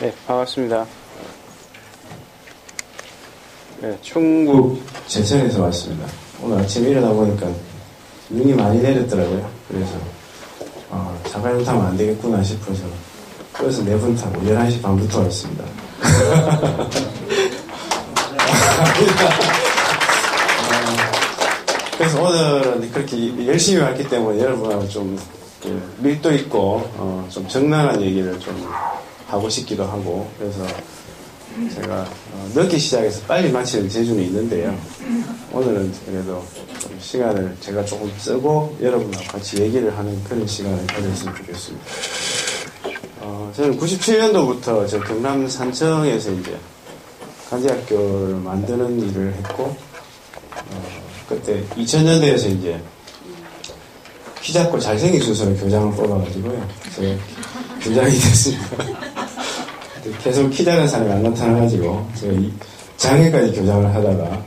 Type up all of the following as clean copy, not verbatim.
네, 반갑습니다. 네, 충북 제천에서 왔습니다. 오늘 아침에 일어나 보니까 눈이 많이 내렸더라고요. 그래서 자가용 타면 안 되겠구나 싶어서 그래서 4분 타고 11시 반부터 왔습니다. 그래서 오늘은 그렇게 열심히 왔기 때문에 여러분하고 좀 밀도 있고 좀 적나라한 얘기를 좀 하고 싶기도 하고, 그래서 제가 늦게 시작해서 빨리 마치는 재주는 있는데요. 오늘은 그래도 좀 시간을 제가 조금 쓰고 여러분하고 같이 얘기를 하는 그런 시간을 가졌으면 좋겠습니다. 저는 97년도부터 저 경남 산청에서 이제 간지학교를 만드는 일을 했고, 그때 2000년대에서 이제 키 작고 잘생긴 순서로 교장을 뽑아가지고요. 제가 교장이 됐습니다. 계속 키 작은 사람이 안 나타나가지고 제가 장애까지 교장을 하다가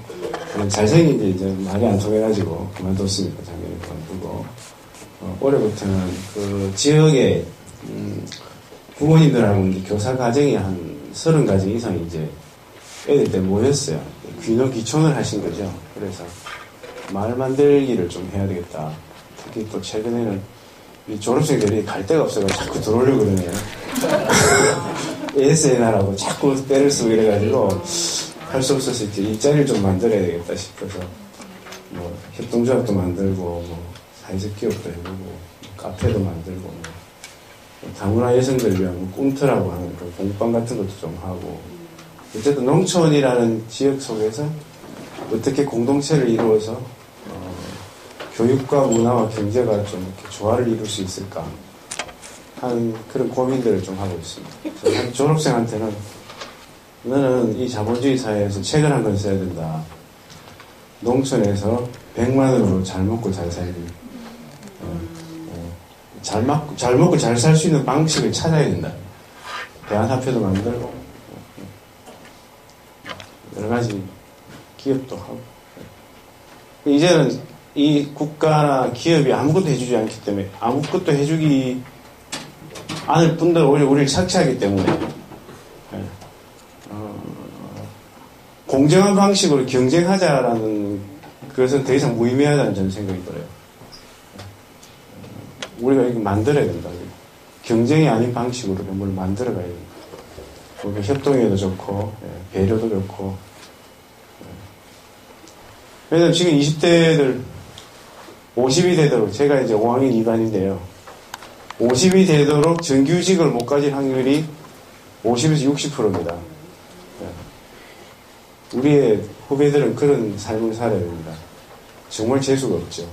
잘생긴 게 이제 말이 안 통해가지고 그만뒀습니다. 작년에 그만두고 올해부터는 그 지역에 부모님들하고 이제 교사 가정이 한 30가정 이상 이제 애들 때 모였어요. 귀농귀촌을 하신 거죠. 그래서 마을 만들기를 좀 해야 되겠다. 특히 또 최근에는 이 졸업생들이 갈 데가 없어가지고 자꾸 들어오려고 그러네요. ASNR하고 자꾸 때를 쓰고 이래가지고 할 수 없어서 이제 일자리를 좀 만들어야 되겠다 싶어서 뭐 협동조합도 만들고 뭐 사회적 기업도 해보고 카페도 만들고 뭐 다문화 여성들 위한 뭐 꿈틀하고 하는 그 공부방 같은 것도 좀 하고, 어쨌든 농촌이라는 지역 속에서 어떻게 공동체를 이루어서 교육과 문화와 경제가 좀 이렇게 조화를 이룰 수 있을까 하는 그런 고민들을 좀 하고 있습니다. 한 졸업생한테는 너는 이 자본주의 사회에서 책을 한 권 써야 된다. 농촌에서 100만 원으로 잘 먹고 잘 살기. 잘 먹고 잘 살 수 있는 방식을 찾아야 된다. 대안사표도 만들고 여러 가지 기업도 하고. 이제는 이 국가나 기업이 아무것도 해주지 않기 때문에, 아무것도 해주기 않을 뿐더러 오히려 우리를 착취하기 때문에 공정한 방식으로 경쟁하자라는 그것은 더 이상 무의미하다는 저는 생각이 들어요. 우리가 이거 만들어야 된다. 경쟁이 아닌 방식으로 뭘 만들어가야 된다. 협동에도 좋고 배려도 좋고. 왜냐면 지금 20대들 50이 되도록, 제가 이제 5학년 2반인데요. 50이 되도록 정규직을 못 가질 확률이 50에서 60%입니다. 우리의 후배들은 그런 삶을 살아야 됩니다. 정말 재수가 없죠.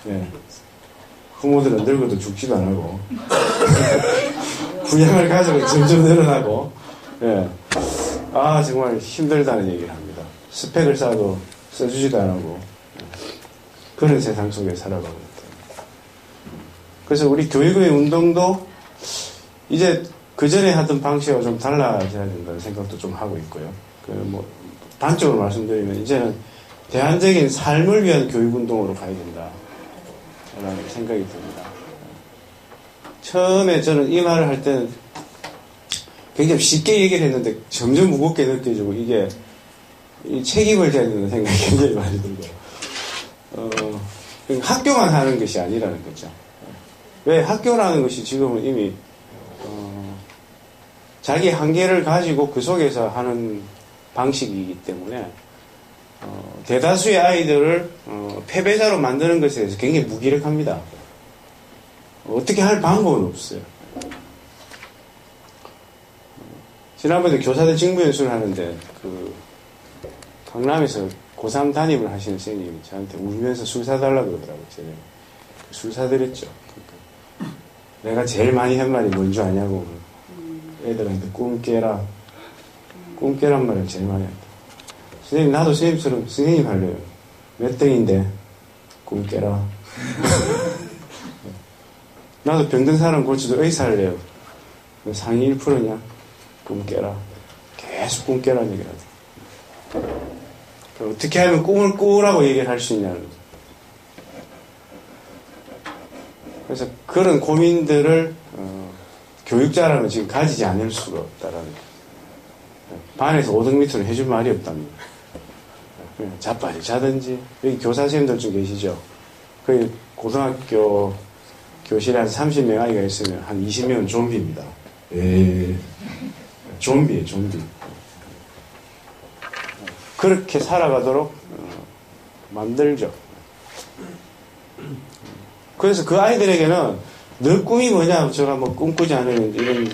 네. 부모들은 늙어도 죽지도 안 하고 부양을 가지고 점점 늘어나고, 네. 정말 힘들다는 얘기를 합니다. 스펙을 쌓아도 써주지도 안 하고 그런 세상 속에 살아가고 있다. 그래서 우리 교육의 운동도 이제 그 전에 하던 방식과 좀 달라져야 된다는 생각도 좀 하고 있고요. 단적으로 말씀드리면 이제는 대안적인 삶을 위한 교육 운동으로 가야 된다라는 생각이 듭니다. 처음에 저는 이 말을 할 때는 굉장히 쉽게 얘기를 했는데 점점 무겁게 느껴지고, 이게 이 책임을 져야 된다는 생각이 굉장히 많이 들고요. 학교만 하는 것이 아니라는 거죠. 왜 학교라는 것이 지금은 이미 자기 한계를 가지고 그 속에서 하는 방식이기 때문에 대다수의 아이들을 패배자로 만드는 것에 대해서 굉장히 무기력합니다. 어떻게 할 방법은 없어요. 지난번에 교사들 직무연수를 하는데 강남에서 고3 담임을 하시는 선생님이 저한테 울면서 술 사달라고 그러더라고요. 제가 술 사드렸죠. 내가 제일 많이 한 말이 뭔 줄 아냐고. 애들한테 꿈 깨라. 꿈 깨란 말을 제일 많이 했다. 선생님, 나도 선생님처럼 선생님 할래요. 몇 등인데 꿈 깨라. 나도 병든 사람 고치도 의사 할래요. 상위 1%냐? 꿈 깨라. 계속 꿈 깨라는 얘기를 하죠. 어떻게 하면 꿈을 꾸라고 얘기를 할 수 있냐는 거죠. 그래서 그런 고민들을 교육자라면 지금 가지지 않을 수가 없다라는 거예요. 반에서 5등 밑으로 해줄 말이 없답니다. 그냥 자빠지 자든지. 여기 교사 선생님들 좀 계시죠? 거기 고등학교 교실에 한 30명 아이가 있으면 한 20명은 좀비입니다. 좀비예요, 좀비. 그렇게 살아가도록 만들죠. 그래서 그 아이들에게는 너 꿈이 뭐냐, 제가 뭐 꿈꾸지 않은 이런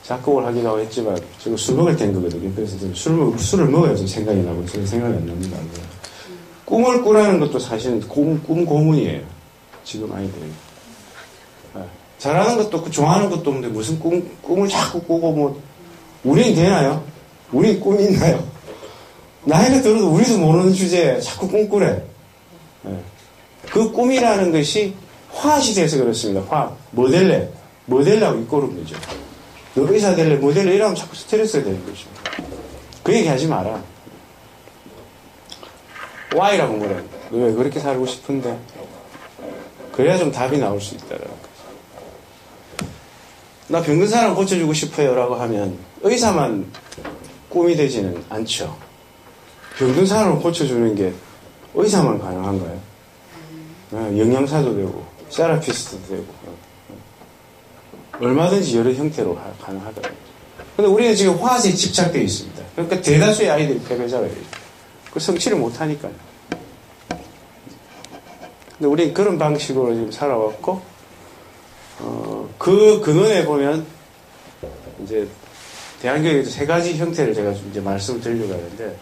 작곡을 하기도 했지만, 지금 술 먹을 때인 거거든요. 그래서 술을 먹어야 좀 생각이 나고, 저는 생각이 안 납니다. 꿈을 꾸라는 것도 사실은 꿈 고문이에요. 지금 아이들이. 잘하는 것도 없고, 좋아하는 것도 없는데, 무슨 꿈을 자꾸 꾸고, 뭐, 우리는 되나요? 우리 꿈이 있나요? 나이가 들어도 우리도 모르는 주제에 자꾸 꿈꾸래. 그 꿈이라는 것이 화시대에서 그렇습니다. 뭐 될래? 뭐 될라고 이꼬는 거죠. 너 의사 될래? 뭐 될래? 이러면 자꾸 스트레스가 되는 거죠. 그 얘기 하지 마라. Why라고 뭐래? 너 왜 그렇게 살고 싶은데? 그래야 좀 답이 나올 수 있다라는 거죠. 나 병든 사람 고쳐주고 싶어요 라고 하면 의사만 꿈이 되지는 않죠. 병든 사람을 고쳐주는 게 의사만 가능한가요? 영양사도 되고 세라피스트도 되고 얼마든지 여러 형태로 가능하더라고요. 근데 우리는 지금 화학에 집착되어 있습니다. 그러니까 대다수의 아이들이 패배자가 돼요. 그 성취를 못하니까요. 근데 우리는 그런 방식으로 지금 살아왔고 그 근원에 보면 이제 대한교육에도 세 가지 형태를 제가 이제 말씀을 드리려고 하는데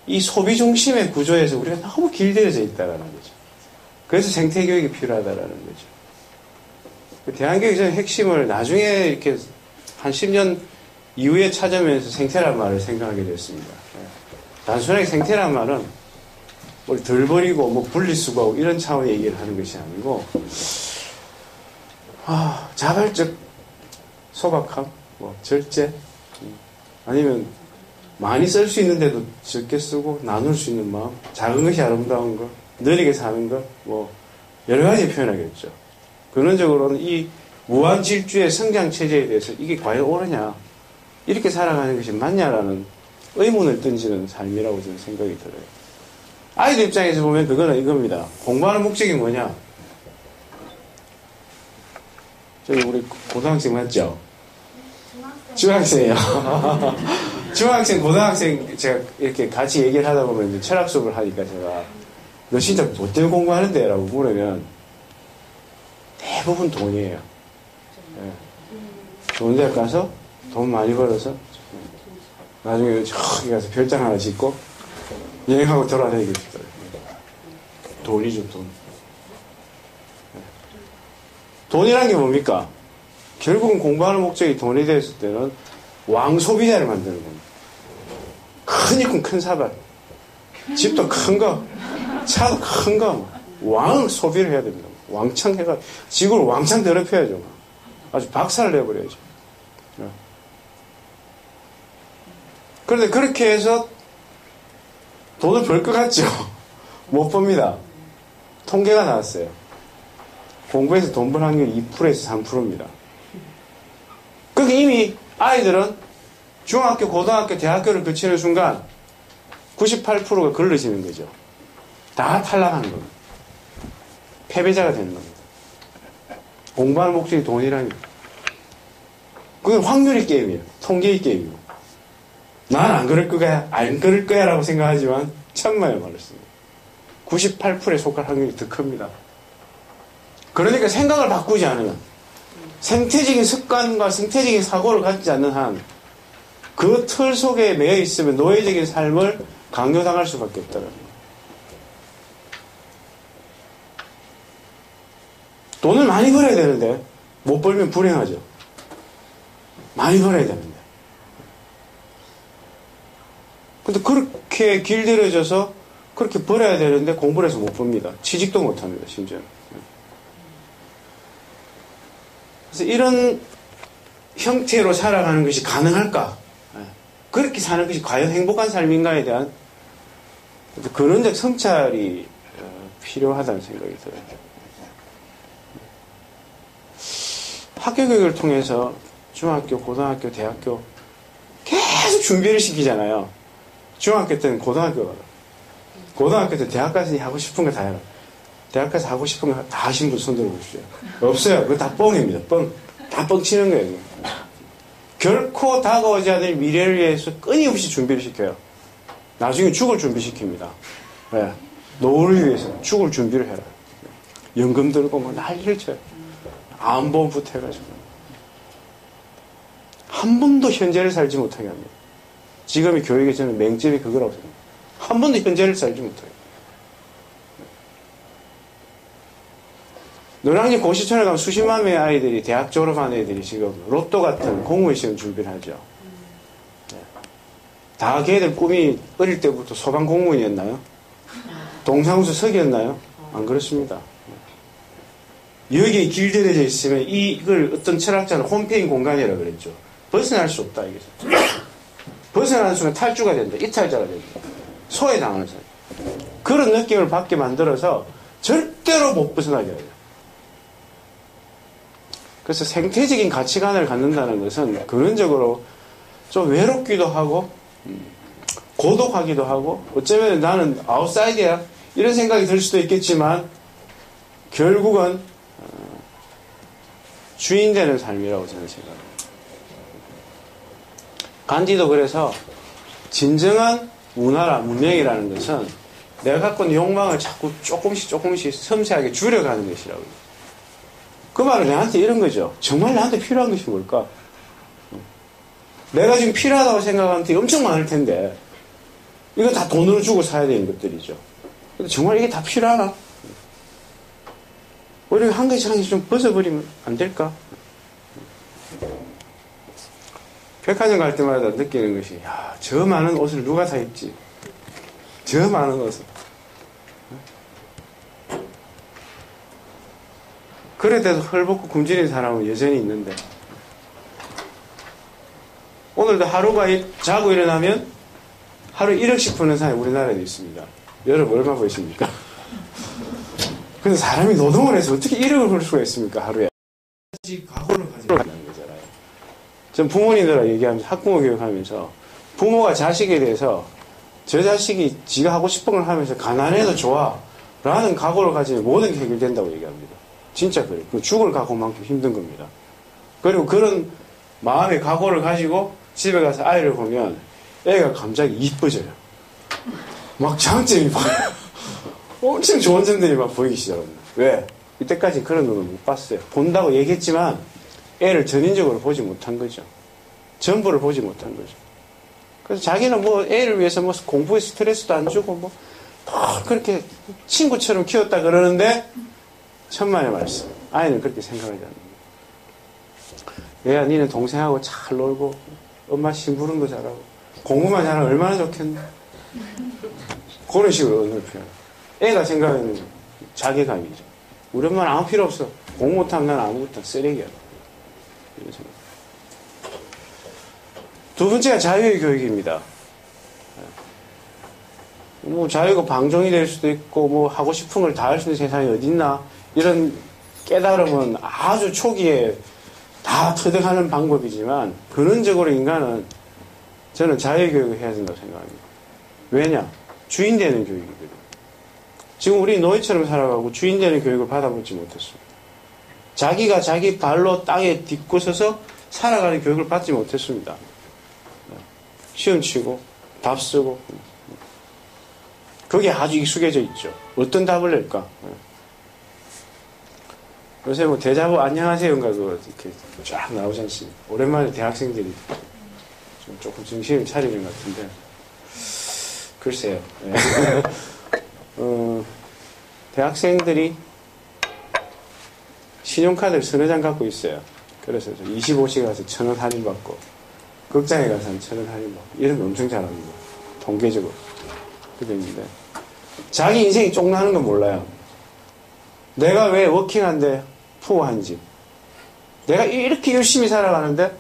이 소비 중심의 구조에서 우리가 너무 길들여져 있다는 거죠. 그래서 생태교육이 필요하다라는 거죠. 대한교육의 핵심을 나중에 이렇게 한 10년 이후에 찾으면서 생태란 말을 생각하게 됐습니다. 단순하게 생태란 말은 우리 덜 버리고 뭐 분리수거하고 이런 차원의 얘기를 하는 것이 아니고 자발적 소박함, 뭐 절제, 아니면 많이 쓸 수 있는데도 적게 쓰고 나눌 수 있는 마음, 작은 것이 아름다운 것, 느리게 사는 것, 뭐 여러 가지 표현하겠죠. 근원적으로는 이 무한질주의 성장체제에 대해서 이게 과연 옳으냐, 이렇게 살아가는 것이 맞냐라는 의문을 던지는 삶이라고 저는 생각이 들어요. 아이들 입장에서 보면 그거는 이겁니다. 공부하는 목적이 뭐냐? 저기 우리 고등학생 맞죠? 중학생이요. 중학생, 고등학생 제가 이렇게 같이 얘기를 하다 보면 이제 철학 수업을 하니까 제가 너 진짜 뭐 때문에 공부하는데? 라고 물으면 대부분 돈이에요. 네. 좋은 대학 가서 돈 많이 벌어서 나중에 저기 가서 별장 하나 짓고 여행하고 돌아다니고 싶더라고요. 돈이죠, 돈. 돈이란 게 뭡니까? 결국은 공부하는 목적이 돈이 됐을 때는 왕소비자를 만드는 겁니다. 큰 일꾼, 큰 사발. 집도 큰 거, 차도 큰 거, 왕 소비를 해야 됩니다. 왕창 해가, 지구를 왕창 더럽혀야죠. 아주 박살을 내버려야죠. 그런데 그렇게 해서 돈을 벌 것 같죠? 못 법니다. 통계가 나왔어요. 공부해서 돈 벌 확률이 2%에서 3%입니다. 그러니까 이미 아이들은 중학교, 고등학교, 대학교를 거치는 순간 98%가 걸러지는 거죠. 다 탈락하는 겁니다. 패배자가 되는 겁니다. 공부하는 목적이 돈이라니. 그건 확률의 게임이에요. 통계의 게임이고. 난 안 그럴 거야, 안 그럴 거야 라고 생각하지만 천만의 말씀입니다. 98%에 속할 확률이 더 큽니다. 그러니까 생각을 바꾸지 않으면 생태적인 습관과 생태적인 사고를 갖지 않는 한 그 틀 속에 매여 있으면 노예적인 삶을 강요당할 수밖에 없다는 거예요. 돈을 많이 벌어야 되는데 못 벌면 불행하죠. 많이 벌어야 되는데. 근데 그렇게 길들여져서 그렇게 벌어야 되는데 공부를 해서 못 봅니다. 취직도 못 합니다, 심지어는. 그래서 이런 형태로 살아가는 것이 가능할까? 그렇게 사는 것이 과연 행복한 삶인가에 대한 근원적 성찰이 필요하다는 생각이 들어요. 학교 교육을 통해서 중학교, 고등학교, 대학교 계속 준비를 시키잖아요. 중학교 때는 고등학교 때 대학 가서 하고 싶은 거 다 해라. 대학 가서 하고 싶은 거 다 하신 분 손 들어보십시오. 없어요. 그거 다 뻥입니다. 뻥. 다 뻥치는 거예요. 결코 다가오지 않을 미래를 위해서 끊임없이 준비를 시켜요. 나중에 죽을 준비시킵니다. 네. 노후를 위해서 죽을 준비를 해라. 연금 들고 뭐 난리를 쳐요. 안보부터 해가지고. 한 번도 현재를 살지 못하게 합니다. 지금의 교육에 저는 맹점이 그거라고 생각합니다. 한 번도 현재를 살지 못해요. 노량진 고시촌에 가면 수십만 명의 아이들이, 대학 졸업한 애들이 지금 로또 같은 공무원 시험 준비를 하죠. 네. 다 걔들 꿈이 어릴 때부터 소방 공무원이었나요? 동사무소 석이었나요? 안 그렇습니다. 여기에 길들여져 있으면 이걸 어떤 철학자는 홈페인 공간이라고 그랬죠. 벗어날 수 없다, 이게. 벗어나는 순간 탈주가 된다. 이탈자가 된다. 소외당하는 사람. 그런 느낌을 받게 만들어서 절대로 못 벗어나게 해요. 그래서 생태적인 가치관을 갖는다는 것은 근원적으로 좀 외롭기도 하고 고독하기도 하고 어쩌면 나는 아웃사이드야 이런 생각이 들 수도 있겠지만 결국은 주인되는 삶이라고 저는 생각합니다. 간디도 그래서 진정한 문화라 문명이라는 것은 내가 갖고 있는 욕망을 자꾸 조금씩 섬세하게 줄여가는 것이라고. 그 말은 내한테 이런 거죠. 정말 나한테 필요한 것이 뭘까? 내가 지금 필요하다고 생각하는 게 엄청 많을 텐데 이거 다 돈으로 주고 사야 되는 것들이죠. 근데 정말 이게 다 필요하나? 우리가 한 개씩 한 개씩 좀 벗어버리면 안 될까? 백화점 갈 때마다 느끼는 것이 야, 저 많은 옷을 누가 사 입지? 저 많은 옷을. 그래도 헐벗고 굶주린 사람은 여전히 있는데 오늘도 하루가 자고 일어나면 하루 1억씩 버는 사람이 우리나라에도 있습니다. 여러분 얼마 버십니까? 근데 사람이 노동을 해서 어떻게 1억을 벌 수가 있습니까? 하루에. 각오를 가지고 있는 거잖아요. 전 부모님들하고 얘기하면서 학부모 교육하면서 부모가 자식에 대해서 저 자식이 지가 하고 싶은 걸 하면서 가난해도 좋아 라는 각오를 가지면 모든 게 해결된다고 얘기합니다. 진짜 그래요. 그 죽을 각오만큼 힘든 겁니다. 그리고 그런 마음의 각오를 가지고 집에 가서 아이를 보면 애가 갑자기 이뻐져요. 막 장점이 보여요. 엄청 좋은 점들이 막 보이기 시작합니다. 왜? 이때까지 그런 눈을 못 봤어요. 본다고 얘기했지만 애를 전인적으로 보지 못한 거죠. 전부를 보지 못한 거죠. 그래서 자기는 뭐 애를 위해서 뭐 공부에 스트레스도 안 주고 뭐 그렇게 친구처럼 키웠다 그러는데 천만의 말씀. 아이는 그렇게 생각하지 않는다. 얘야, 니는 동생하고 잘 놀고, 엄마 심부름도 잘하고, 공부만 잘하면 얼마나 좋겠나. 그런 식으로 언어를 표현해. 애가 생각하는 자괴감이죠. 우리 엄마는 아무 필요 없어. 공부 못하면 난 아무것도 쓰레기야. 이런 생각. 두 번째가 자유의 교육입니다. 뭐 자유가 방종이 될 수도 있고, 뭐 하고 싶은 걸 다 할 수 있는 세상이 어딨나. 이런 깨달음은 아주 초기에 다 터득하는 방법이지만 근원적으로 인간은 저는 자유교육을 해야 된다고 생각합니다. 왜냐? 주인 되는 교육이거든요. 지금 우리 노예처럼 살아가고 주인 되는 교육을 받아보지 못했습니다. 자기가 자기 발로 땅에 딛고 서서 살아가는 교육을 받지 못했습니다. 시험 치고 답 쓰고 그게 아주 익숙해져 있죠. 어떤 답을 낼까? 요새 뭐 대자보 안녕하세요인가 그거 이렇게 쫙 나오지 않습니까? 오랜만에 대학생들이 좀 조금 정신을 차리는 것 같은데 글쎄요. 네. 대학생들이 신용카드를 서너 장 갖고 있어요. 그래서 25시 가서 1,000원 할인 받고 극장에 가서 1,000원 할인 받고 이런 거 엄청 잘합니다. 통계적으로. 그게 있는데 자기 인생이 쫑나는 건 몰라요. 내가 왜 워킹한데 푸어한지. 내가 이렇게 열심히 살아가는데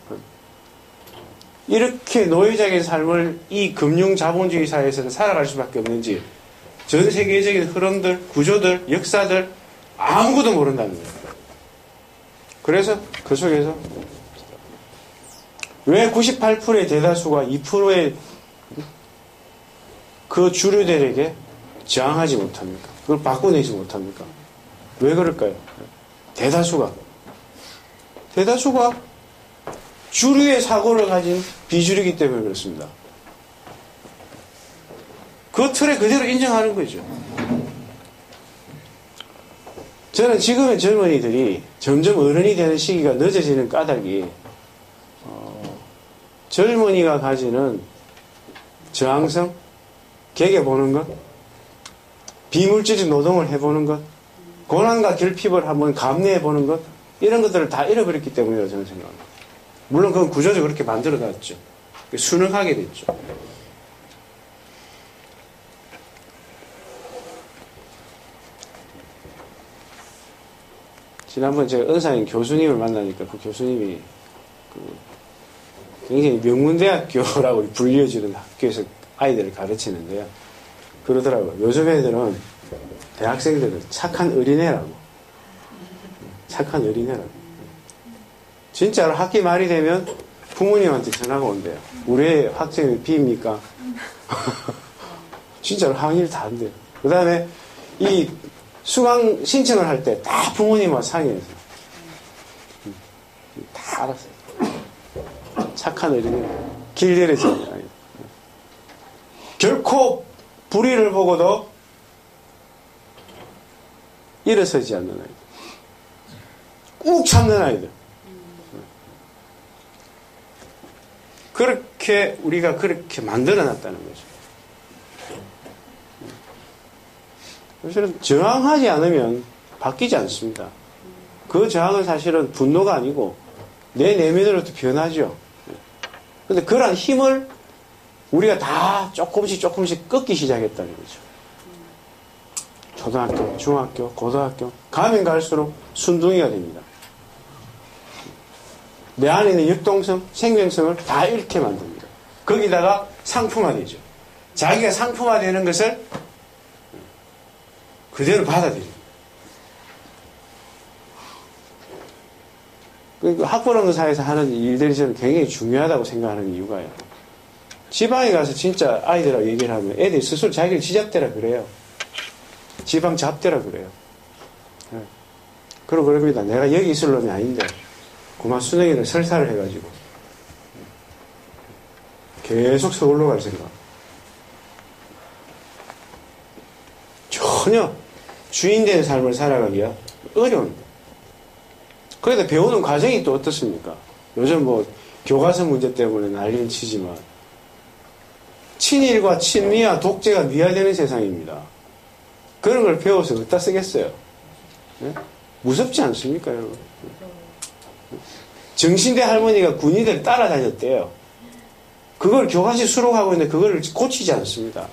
이렇게 노예적인 삶을 이 금융자본주의 사회에서는 살아갈 수밖에 없는지 전 세계적인 흐름들, 구조들, 역사들 아무것도 모른다는 거예요. 그래서 그 속에서 왜 98%의 대다수가 2%의 그 주류들에게 저항하지 못합니까? 그걸 바꿔내지 못합니까? 왜 그럴까요? 대다수가 주류의 사고를 가진 비주류이기 때문에 그렇습니다. 그 틀에 그대로 인정하는 거죠. 저는 지금의 젊은이들이 점점 어른이 되는 시기가 늦어지는 까닭이 젊은이가 가지는 저항성, 개개 보는 것, 비물질적 노동을 해보는 것, 고난과 결핍을 한번 감내해보는 것, 이런 것들을 다 잃어버렸기 때문이라고 저는 생각합니다. 물론 그건 구조적으로 그렇게 만들어놨죠. 순응하게 됐죠. 지난번 제가 은사인 교수님을 만나니까 그 교수님이 굉장히 명문대학교라고 불리워지는 학교에서 아이들을 가르치는데요. 그러더라고요. 요즘 애들은 대학생들은 착한 어린애라고. 착한 어린애라고. 진짜로 학기 말이 되면 부모님한테 전화가 온대요. 우리 애 학생이 B입니까? 진짜로 항의를 다 한대요. 그 다음에 이 수강 신청을 할 때 다 부모님과 상의해서 다 알았어요. 착한 어린애. 길 내려지는 아이. 결코 불의를 보고도 일어서지 않는 아이들. 꾹 참는 아이들. 그렇게 우리가 그렇게 만들어놨다는 거죠. 사실은 저항하지 않으면 바뀌지 않습니다. 그 저항은 사실은 분노가 아니고 내 내면으로부터 변하죠. 그런데 그런 힘을 우리가 다 조금씩 꺾기 시작했다는 거죠. 초등학교, 중학교, 고등학교 가면 갈수록 순둥이가 됩니다. 내 안에 있는 역동성, 생명성을 다 잃게 만듭니다. 거기다가 상품화되죠. 자기가 상품화되는 것을 그대로 받아들입니다. 그러니까 학부형사에서 하는 일들이 저는 굉장히 중요하다고 생각하는 이유가요. 지방에 가서 진짜 아이들하고 얘기를 하면 애들이 스스로 자기를 지잡대라 그래요. 지방 잡대라 그래요. 네. 그러고 그럽니다. 내가 여기 있을 놈이 아닌데 그만 수능이를 설사를 해가지고 계속 서울로 갈 생각. 전혀 주인된 삶을 살아가기가 어려운. 그래도 배우는 과정이 또 어떻습니까? 요즘 뭐 교과서 문제 때문에 난리를 치지만 친일과 친미와 독재가 미화되는 세상입니다. 그런 걸 배워서 어디다 쓰겠어요? 네? 무섭지 않습니까, 여러분? 정신대 할머니가 군인들 따라다녔대요. 그걸 교과서에 수록하고 있는데 그걸 고치지 않습니다.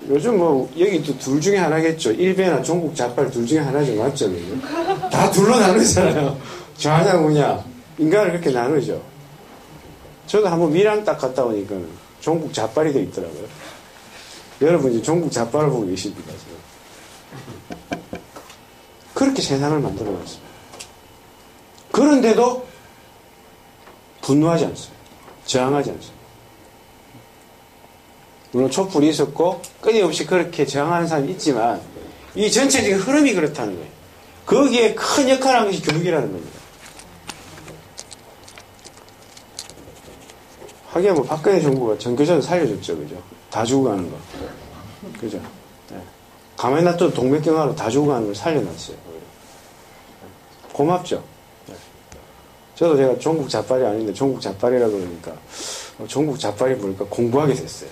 요즘 뭐 여기 또 둘 중에 하나겠죠. 일베나 종국 좌빨 둘 중에 하나죠. 맞죠? 다 둘로 나누잖아요. 좌냐 우냐. 인간을 그렇게 나누죠. 저도 한번 미랑 딱 갔다 오니까 종국 좌빨이 돼 있더라고요. 여러분 이제 종국 좌빨을 보고 계십니다. 지금. 그렇게 세상을 만들어놨습니다. 그런데도 분노하지 않습니다. 저항하지 않습니다. 물론 촛불이 있었고 끊임없이 그렇게 저항하는 사람이 있지만 이 전체적인 흐름이 그렇다는 거예요. 거기에 큰 역할을 한 것이 교육이라는 겁니다. 하긴 뭐 박근혜 정부가 전교조는 살려줬죠. 그죠? 다 죽어가는 거. 그죠? 네. 가만히 놔둬도 동맥경화로 다 죽어가는 걸 살려놨어요. 고맙죠? 네. 저도 제가 종국 좌빨이 아닌데 종국 좌빨이라 그러니까 종국 좌빨이 뭘까 공부하게 됐어요.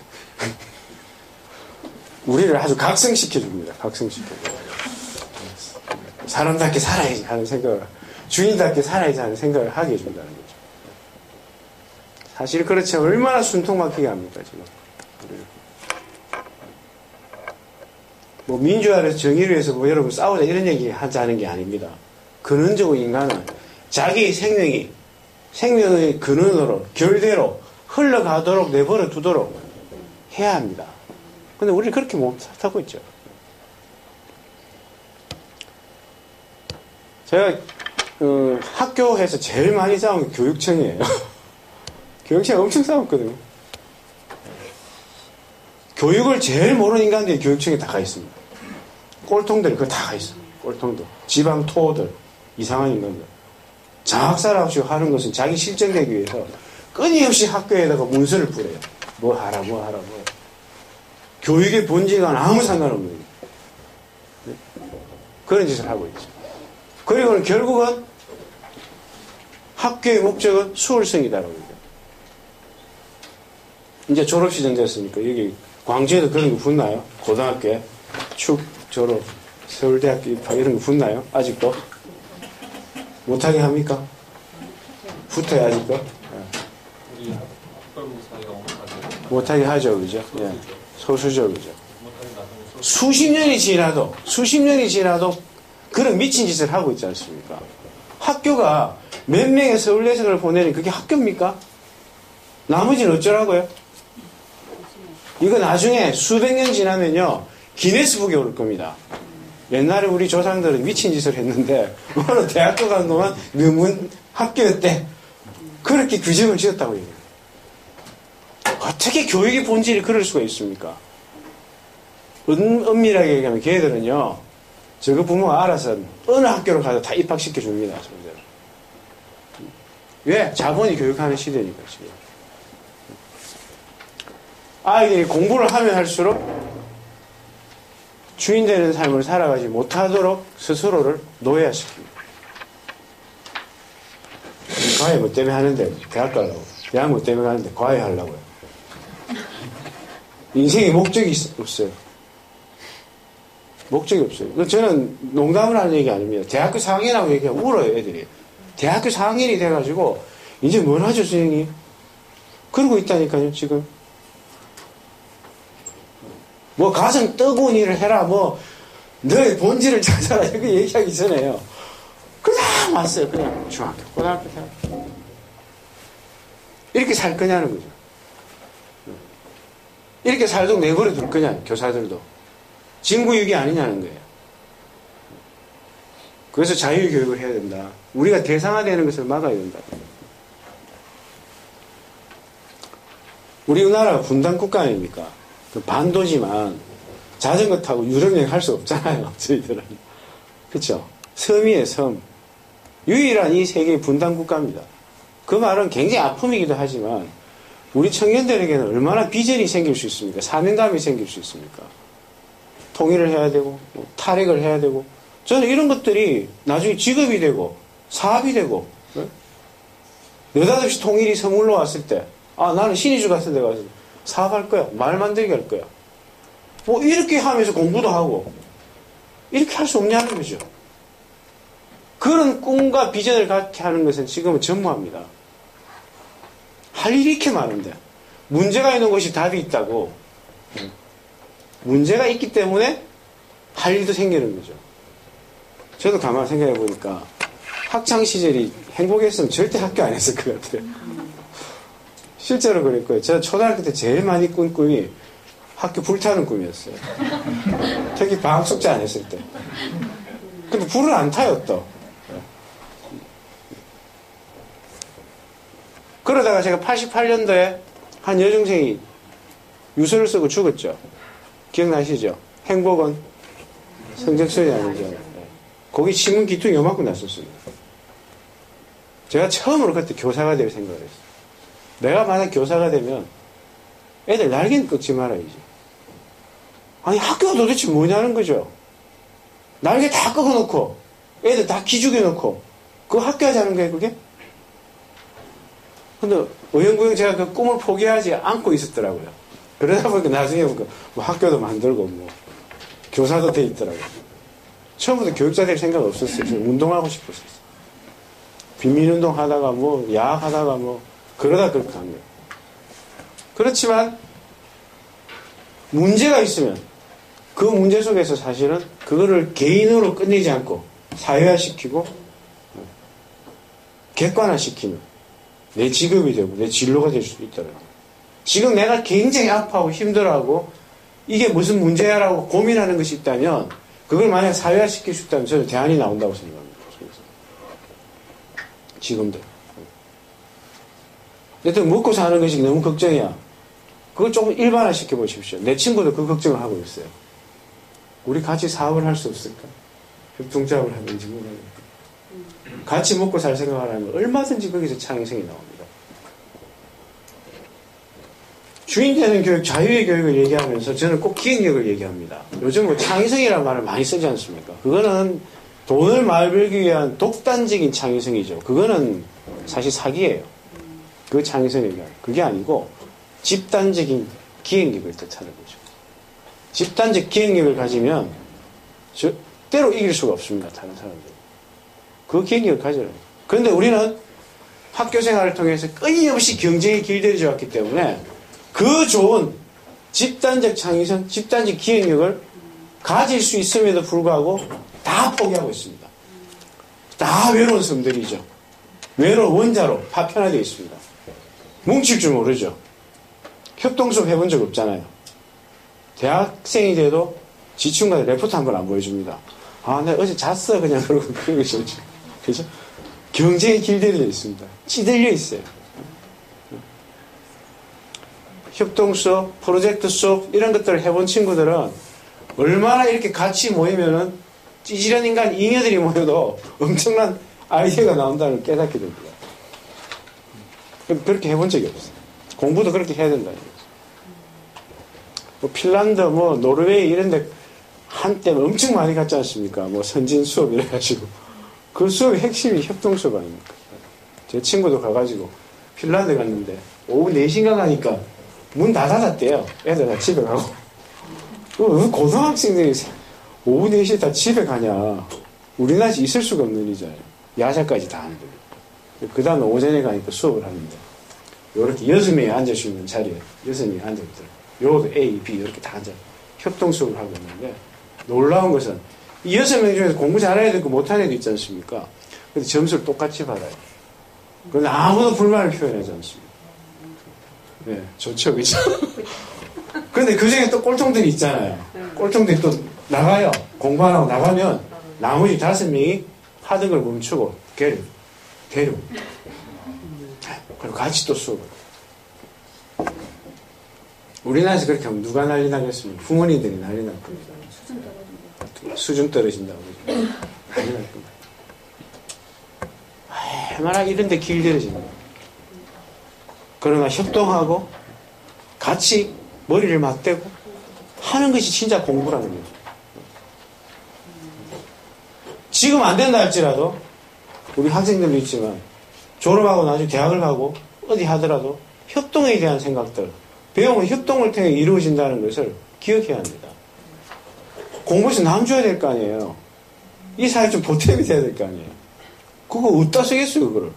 우리를 아주 각성시켜줍니다. 각성시켜줍니다. 사람답게 살아야지 하는 생각을, 주인답게 살아야지 하는 생각을 하게 해준다는 거죠. 사실 그렇지 얼마나 숨통막히게 합니까, 지금. 뭐 민주화를 정의를 위해서 뭐 여러분 싸우자 이런 얘기 하자는 게 아닙니다. 근원적으로 인간은 자기 생명의 근원으로 결대로 흘러가도록 내버려 두도록 해야 합니다. 근데 우리는 그렇게 못하고 있죠. 제가 학교에서 제일 많이 싸운 게 교육청이에요. 교육청이 엄청 싸웠거든요. 교육을 제일 모르는 인간들이 교육청에 다 가 있습니다. 꼴통들이 그거 다 가 있어요. 꼴통들. 지방 토호들. 이상한 인간들. 장학사라고 하는 것은 자기 실정되기 위해서 끊임없이 학교에다가 문서를 뿌려요. 뭐 하라, 뭐 하라, 뭐. 교육의 본질과는 아무 상관없는 거예요. 그런 짓을 하고 있죠. 그리고는 결국은 학교의 목적은 수월성이다라고 얘기해요. 이제 졸업시즌 됐으니까 여기 광주에도 그런 거 붙나요? 고등학교에 축 졸업 서울대학교 입학 이런 거 붙나요? 아직도? 못하게 합니까? 붙어요 아직도? 우리 학벌부 사회가 못하게 하죠, 그죠? 예. 소수죠, 그죠? 수십 년이 지나도 그런 미친 짓을 하고 있지 않습니까? 학교가 몇 명의 서울대생을 보내는 그게 학교입니까? 나머지는 어쩌라고요? 이거 나중에 수백 년 지나면요 기네스북에 오를 겁니다. 옛날에 우리 조상들은 미친 짓을 했는데 오늘 대학교 간 동안 너무 학교였대. 그렇게 규정을 지었다고 얘기해요. 어떻게 교육의 본질이 그럴 수가 있습니까? 엄밀하게 얘기하면 걔들은요 저거 부모가 알아서 어느 학교로 가도 다 입학시켜 줍니다. 왜? 자본이 교육하는 시대니까 지금. 아이들이 공부를 하면 할수록 주인 되는 삶을 살아가지 못하도록 스스로를 노예화시킵니다. 과외 뭐 때문에 하는데 대학 가려고. 대학 뭐 때문에 가는데 과외 하려고요. 인생에 목적이 없어요. 목적이 없어요. 저는 농담을 하는 얘기 아닙니다. 대학교 4학년하고 얘기하면 울어요, 애들이. 대학교 4학년이 돼가지고, 이제 뭘 하죠, 선생님? 그러고 있다니까요, 지금. 뭐, 가장 뜨거운 일을 해라, 뭐, 너의 본질을 찾아라, 이렇게 얘기하기 전에요. 그냥 왔어요, 그냥. 중학교, 고등학교, 대학교. 이렇게 살 거냐는 거죠. 이렇게 살도록 내버려 둘 거냐, 교사들도. 진구육이 아니냐는 거예요. 그래서 자유교육을 해야 된다. 우리가 대상화되는 것을 막아야 된다. 우리나라가 분단국가 아닙니까? 그 반도지만 자전거 타고 유럽여행 할 수 없잖아요. 저희들은. 그렇죠? 섬이에요, 섬. 유일한 이 세계의 분단국가입니다. 그 말은 굉장히 아픔이기도 하지만 우리 청년들에게는 얼마나 비전이 생길 수 있습니까? 사명감이 생길 수 있습니까? 통일을 해야 되고 뭐 탈핵을 해야 되고 저는 이런 것들이 나중에 직업이 되고 사업이 되고 네? 느닷없이 통일이 선물로 왔을 때 나는 신의주 같은 데 가서 사업할 거야. 말 만들기 할 거야. 뭐 이렇게 하면서 공부도 하고 이렇게 할 수 없냐는 거죠. 그런 꿈과 비전을 갖게 하는 것은 지금은 전무합니다. 할 일이 이렇게 많은데 문제가 있는 것이 답이 있다고 문제가 있기 때문에 할 일도 생기는 거죠. 저도 가만히 생각해 보니까 학창시절이 행복했으면 절대 학교 안 했을 것 같아요. 실제로 그랬고요. 제가 초등학교 때 제일 많이 꾼 꿈이 학교 불타는 꿈이었어요. 특히 방학 숙제 안 했을 때. 근데 불을 안 타요 또. 그러다가 제가 88년도에 한 여중생이 유서를 쓰고 죽었죠. 기억나시죠? 행복은 성적순이 아니죠. 거기 신문 기둥이 요만큼 났었습니다. 제가 처음으로 그때 교사가 될 생각을 했어요. 내가 만약 교사가 되면 애들 날개는 꺾지 말아야지. 아니 학교가 도대체 뭐냐는 거죠. 날개 다 꺾어놓고 애들 다 기죽여놓고 그거 학교 하자는 거예요 그게? 근데 어영부영 제가 그 꿈을 포기하지 않고 있었더라고요. 그러다 보니까 나중에 보니까 뭐 학교도 만들고 뭐 교사도 돼 있더라고요. 처음부터 교육자 될 생각 없었어요. 운동하고 싶었어요. 빈민운동 하다가 뭐 야학 하다가 뭐 그러다 그렇게 한 거예요. 그렇지만 문제가 있으면 그 문제 속에서 사실은 그거를 개인으로 끝내지 않고 사회화시키고 객관화시키면 내 직업이 되고 내 진로가 될 수도 있더라고요. 지금 내가 굉장히 아파하고 힘들어하고 이게 무슨 문제야라고 고민하는 것이 있다면 그걸 만약 사회화시킬 수 있다면 저는 대안이 나온다고 생각합니다. 지금도. 여튼 먹고 사는 것이 너무 걱정이야. 그걸 조금 일반화 시켜보십시오. 내 친구도 그 걱정을 하고 있어요. 우리 같이 사업을 할 수 없을까? 협동조합을 하든지 뭐 같이 먹고 살 생각을 하면 얼마든지 거기서 창의성이 나옵니다. 주인 되는 교육, 자유의 교육을 얘기하면서 저는 꼭 기획력을 얘기합니다. 요즘 뭐 창의성이라는 말을 많이 쓰지 않습니까? 그거는 돈을 많이 벌기 위한 독단적인 창의성이죠. 그거는 사실 사기예요. 그 창의성 얘기하는. 그게 아니고 집단적인 기획력을 뜻하는 거죠. 집단적 기획력을 가지면 때로 이길 수가 없습니다. 다른 사람들. 그 기획력을 가져요. 그런데 우리는 학교 생활을 통해서 끊임없이 경쟁이 길들여져 왔기 때문에 그 좋은 집단적 창의성, 집단적 기획력을 가질 수 있음에도 불구하고 다 포기하고 있습니다. 다 외로운 섬들이죠. 외로운 원자로 파편화되어 있습니다. 뭉칠 줄 모르죠. 협동수업 해본 적 없잖아요. 대학생이 돼도 지춘과에 레포트 한 번 안 보여줍니다. 아, 내가 어제 잤어. 그냥 그러고 그런 것이 없죠. 그죠? 경쟁이 길들여져 있습니다. 찌들려 있어요. 협동수업, 프로젝트 수업, 이런 것들을 해본 친구들은 얼마나 이렇게 같이 모이면은 찌질한 인간, 잉여들이 모여도 엄청난 아이디어가 나온다는 걸 깨닫게 됩니다. 그렇게 해본 적이 없어요. 공부도 그렇게 해야 된다는 거죠. 뭐 핀란드, 뭐 노르웨이 이런 데 한때 엄청 많이 갔지 않습니까? 뭐 선진 수업 이래가지고. 그 수업의 핵심이 협동 수업 아닙니까? 제 친구도 가가지고 핀란드 갔는데 오후 4시인가 가니까 문 다 닫았대요. 애들 다 집에 가고. 고등학생들이 오후 4시에 다 집에 가냐. 우리나라에 있을 수가 없는 일이잖아요. 야자까지 다 하는데. 그 다음에 오전에 가니까 수업을 하는데 이렇게 6명이 앉을 수 있는 자리에 6명이 앉아있더라고요. 요도 A, B 이렇게 다 앉아 협동 수업을 하고 있는데 놀라운 것은 이 6명 중에서 공부 잘하는 애도 있고 못하는 애도 있지 않습니까? 근데 점수를 똑같이 받아요. 그런데 아무도 불만을 표현하지 않습니다. 네, 좋죠, 그죠? 근데 그 중에 또 꼴통들이 있잖아요. 꼴통들이 또 나가요. 공부 안 하고 나가면 나머지 5명이 하던 걸 멈추고 데려. 그리고 같이 또 수업을. 우리나라에서 그렇게 하면 누가 난리 나겠습니까? 부모님들이 난리 날 겁니다. 수준 떨어진다고. 난리 날 겁니다. 얼마나 이런데 길들여집니다. 그러나 협동하고 같이 머리를 맞대고 하는 것이 진짜 공부라는 거죠. 지금 안 된다 할지라도 우리 학생들도 있지만 졸업하고 나중에 대학을 가고 어디 하더라도 협동에 대한 생각들, 배움은 협동을 통해 이루어진다는 것을 기억해야 합니다. 공부에서 남줘야 될 거 아니에요. 이 사회에 좀 보탬이 돼야 될 거 아니에요. 그거 어디다 쓰겠어요, 그거를.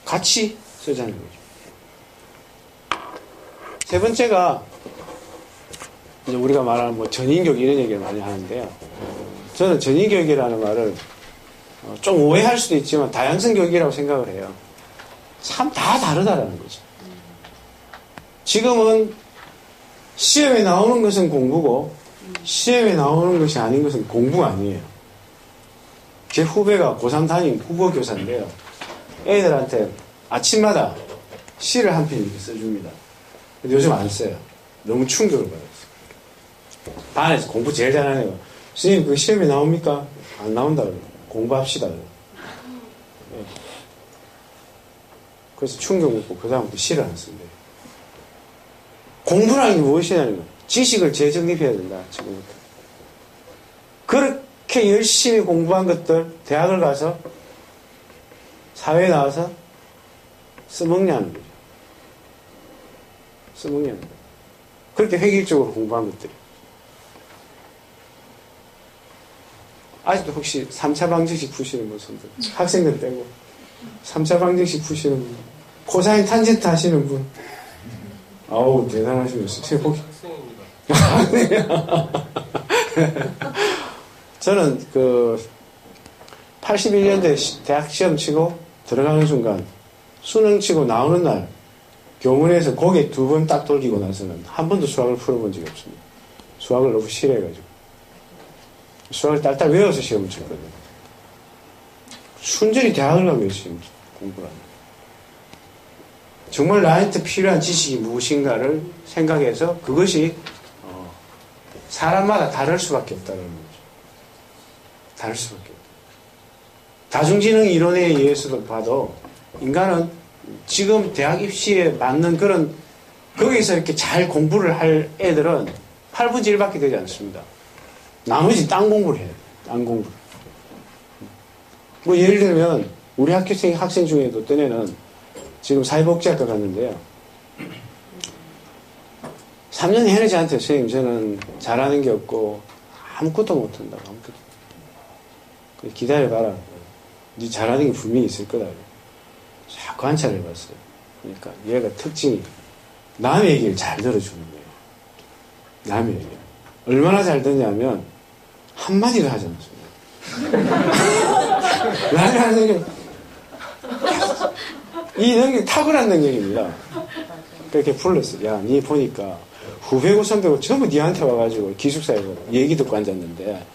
같이 쓰자는 거죠. 세 번째가 이제 우리가 말하는 뭐 전인교육 이런 얘기를 많이 하는데요. 저는 전인교육이라는 말을 좀 오해할 수도 있지만 다양성 교육이라고 생각을 해요. 참 다 다르다라는 거죠. 지금은 시험에 나오는 것은 공부고 시험에 나오는 것이 아닌 것은 공부가 아니에요. 제 후배가 고3 담임 후보 교사인데요. 애들한테 아침마다 시를 한 편 이렇게 써줍니다. 근데 요즘 안 써요. 너무 충격을 받았어요. 반에서 공부 제일 잘하는 애가 선생님 그 시험에 나옵니까? 안 나온다 그래요. 공부합시다 그래요. 네. 그래서 충격 먹고 그 다음부터 시를 안 쓴대요. 공부라는 게 무엇이냐는 거예요. 지식을 재정립해야 된다. 지금부터. 그렇게 열심히 공부한 것들 대학을 가서 사회에 나와서 써먹냐는 거죠. 써먹냐는 거예요. 그렇게 획일적으로 공부한 것들이. 아직도 혹시 3차 방정식 푸시는 분들, 학생들 빼고 3차 방정식 푸시는 분, 코사인 탄젠트 하시는 분, 아우 대단하시면서 학생입니다. 저는 그 81년도에 대학 시험 치고 들어가는 순간 수능 치고 나오는 날 교문에서 고개 2번 딱 돌리고 나서는 한 번도 수학을 풀어본 적이 없습니다. 수학을 너무 싫어해가지고 수학을 딸딸 외워서 시험을 쳤거든요. 순전히 대학을 가고 있어요. 공부를 하는. 정말 나한테 필요한 지식이 무엇인가를 생각해서 그것이 사람마다 다를 수밖에 없다는 거죠. 다를 수밖에 없다. 다중지능 이론에 의해서도 봐도 인간은 지금 대학 입시에 맞는 그런 거기서 이렇게 잘 공부를 할 애들은 8분의 1밖에 되지 않습니다. 나머지 딴 공부를 해야 돼요. 딴 공부를. 뭐 예를 들면 우리 학생 중에도 어떤 애는 지금 사회복지학과 갔는데요. 3년 내내 저한테 선생님 저는 잘하는 게 없고 아무것도 못한다고. 아무것도. 기다려봐라. 네 잘하는 게 분명히 있을 거다. 자, 관찰을 해봤어요. 그러니까 얘가 특징이 남의 얘기를 잘 들어주는 거예요. 남의 얘기. 얼마나 잘 듣냐면 한마디도 하지 않습니다. 남의 하는 얘기 이 능력 탁월한 능력입니다. 그렇게 불렀어요. 야, 니 보니까 후배고 선배고 전부 니한테 와가지고 기숙사에서 얘기 듣고 앉았는데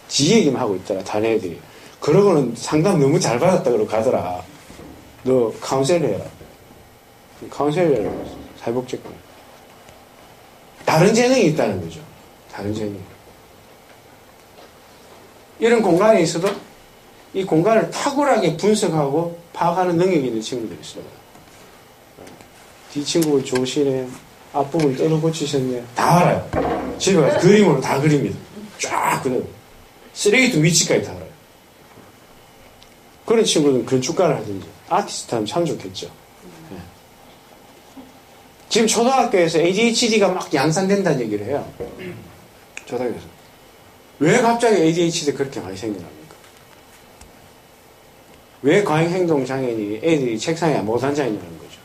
지 얘기만 하고 있더라. 다른 애들이. 그러고는 상담 너무 잘 받았다 그러고 가더라. 너 카운셀러 해라. 카운셀러 해라. 사회복지관. 다른 재능이 있다는 거죠. 다른 재능. 이런 공간에 있어도 이 공간을 탁월하게 분석하고 파악하는 능력이 있는 친구들이 있어요. 이 친구가 좋으시네. 앞부분을 때려 고치셨네. 다 알아요. 집에 가서 그림으로 다 그립니다. 쫙 그려요. 쓰레기통 위치까지 다 알아요. 그런 친구들은 건축가를 하든지 아티스트 하면 참 좋겠죠. 네. 지금 초등학교에서 ADHD가 막 양산된다는 얘기를 해요. 초등학교에서. 왜 갑자기 ADHD가 그렇게 많이 생겨납니까? 왜 과잉행동장애인이 애들이 책상에 못 앉아있냐는 거죠.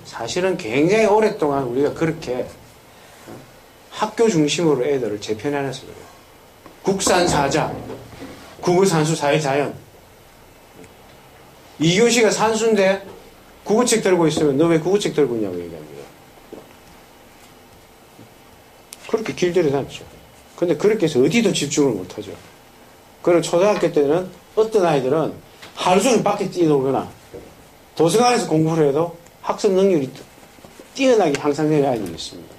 사실은 굉장히 오랫동안 우리가 그렇게 학교 중심으로 애들을 재편해놔서 그래요. 국산사자, 국어산수 사회자연. 2교시가 산수인데 국어책 들고 있으면 너 왜 국어책 들고 있냐고 얘기합니다. 그렇게 길들여 놨죠. 근데 그렇게 해서 어디도 집중을 못하죠. 그리고 초등학교 때는 어떤 아이들은 하루 종일 밖에 뛰놀거나 도서관에서 공부를 해도 학습 능력이 뛰어나게 향상되는 아이들이 있습니다.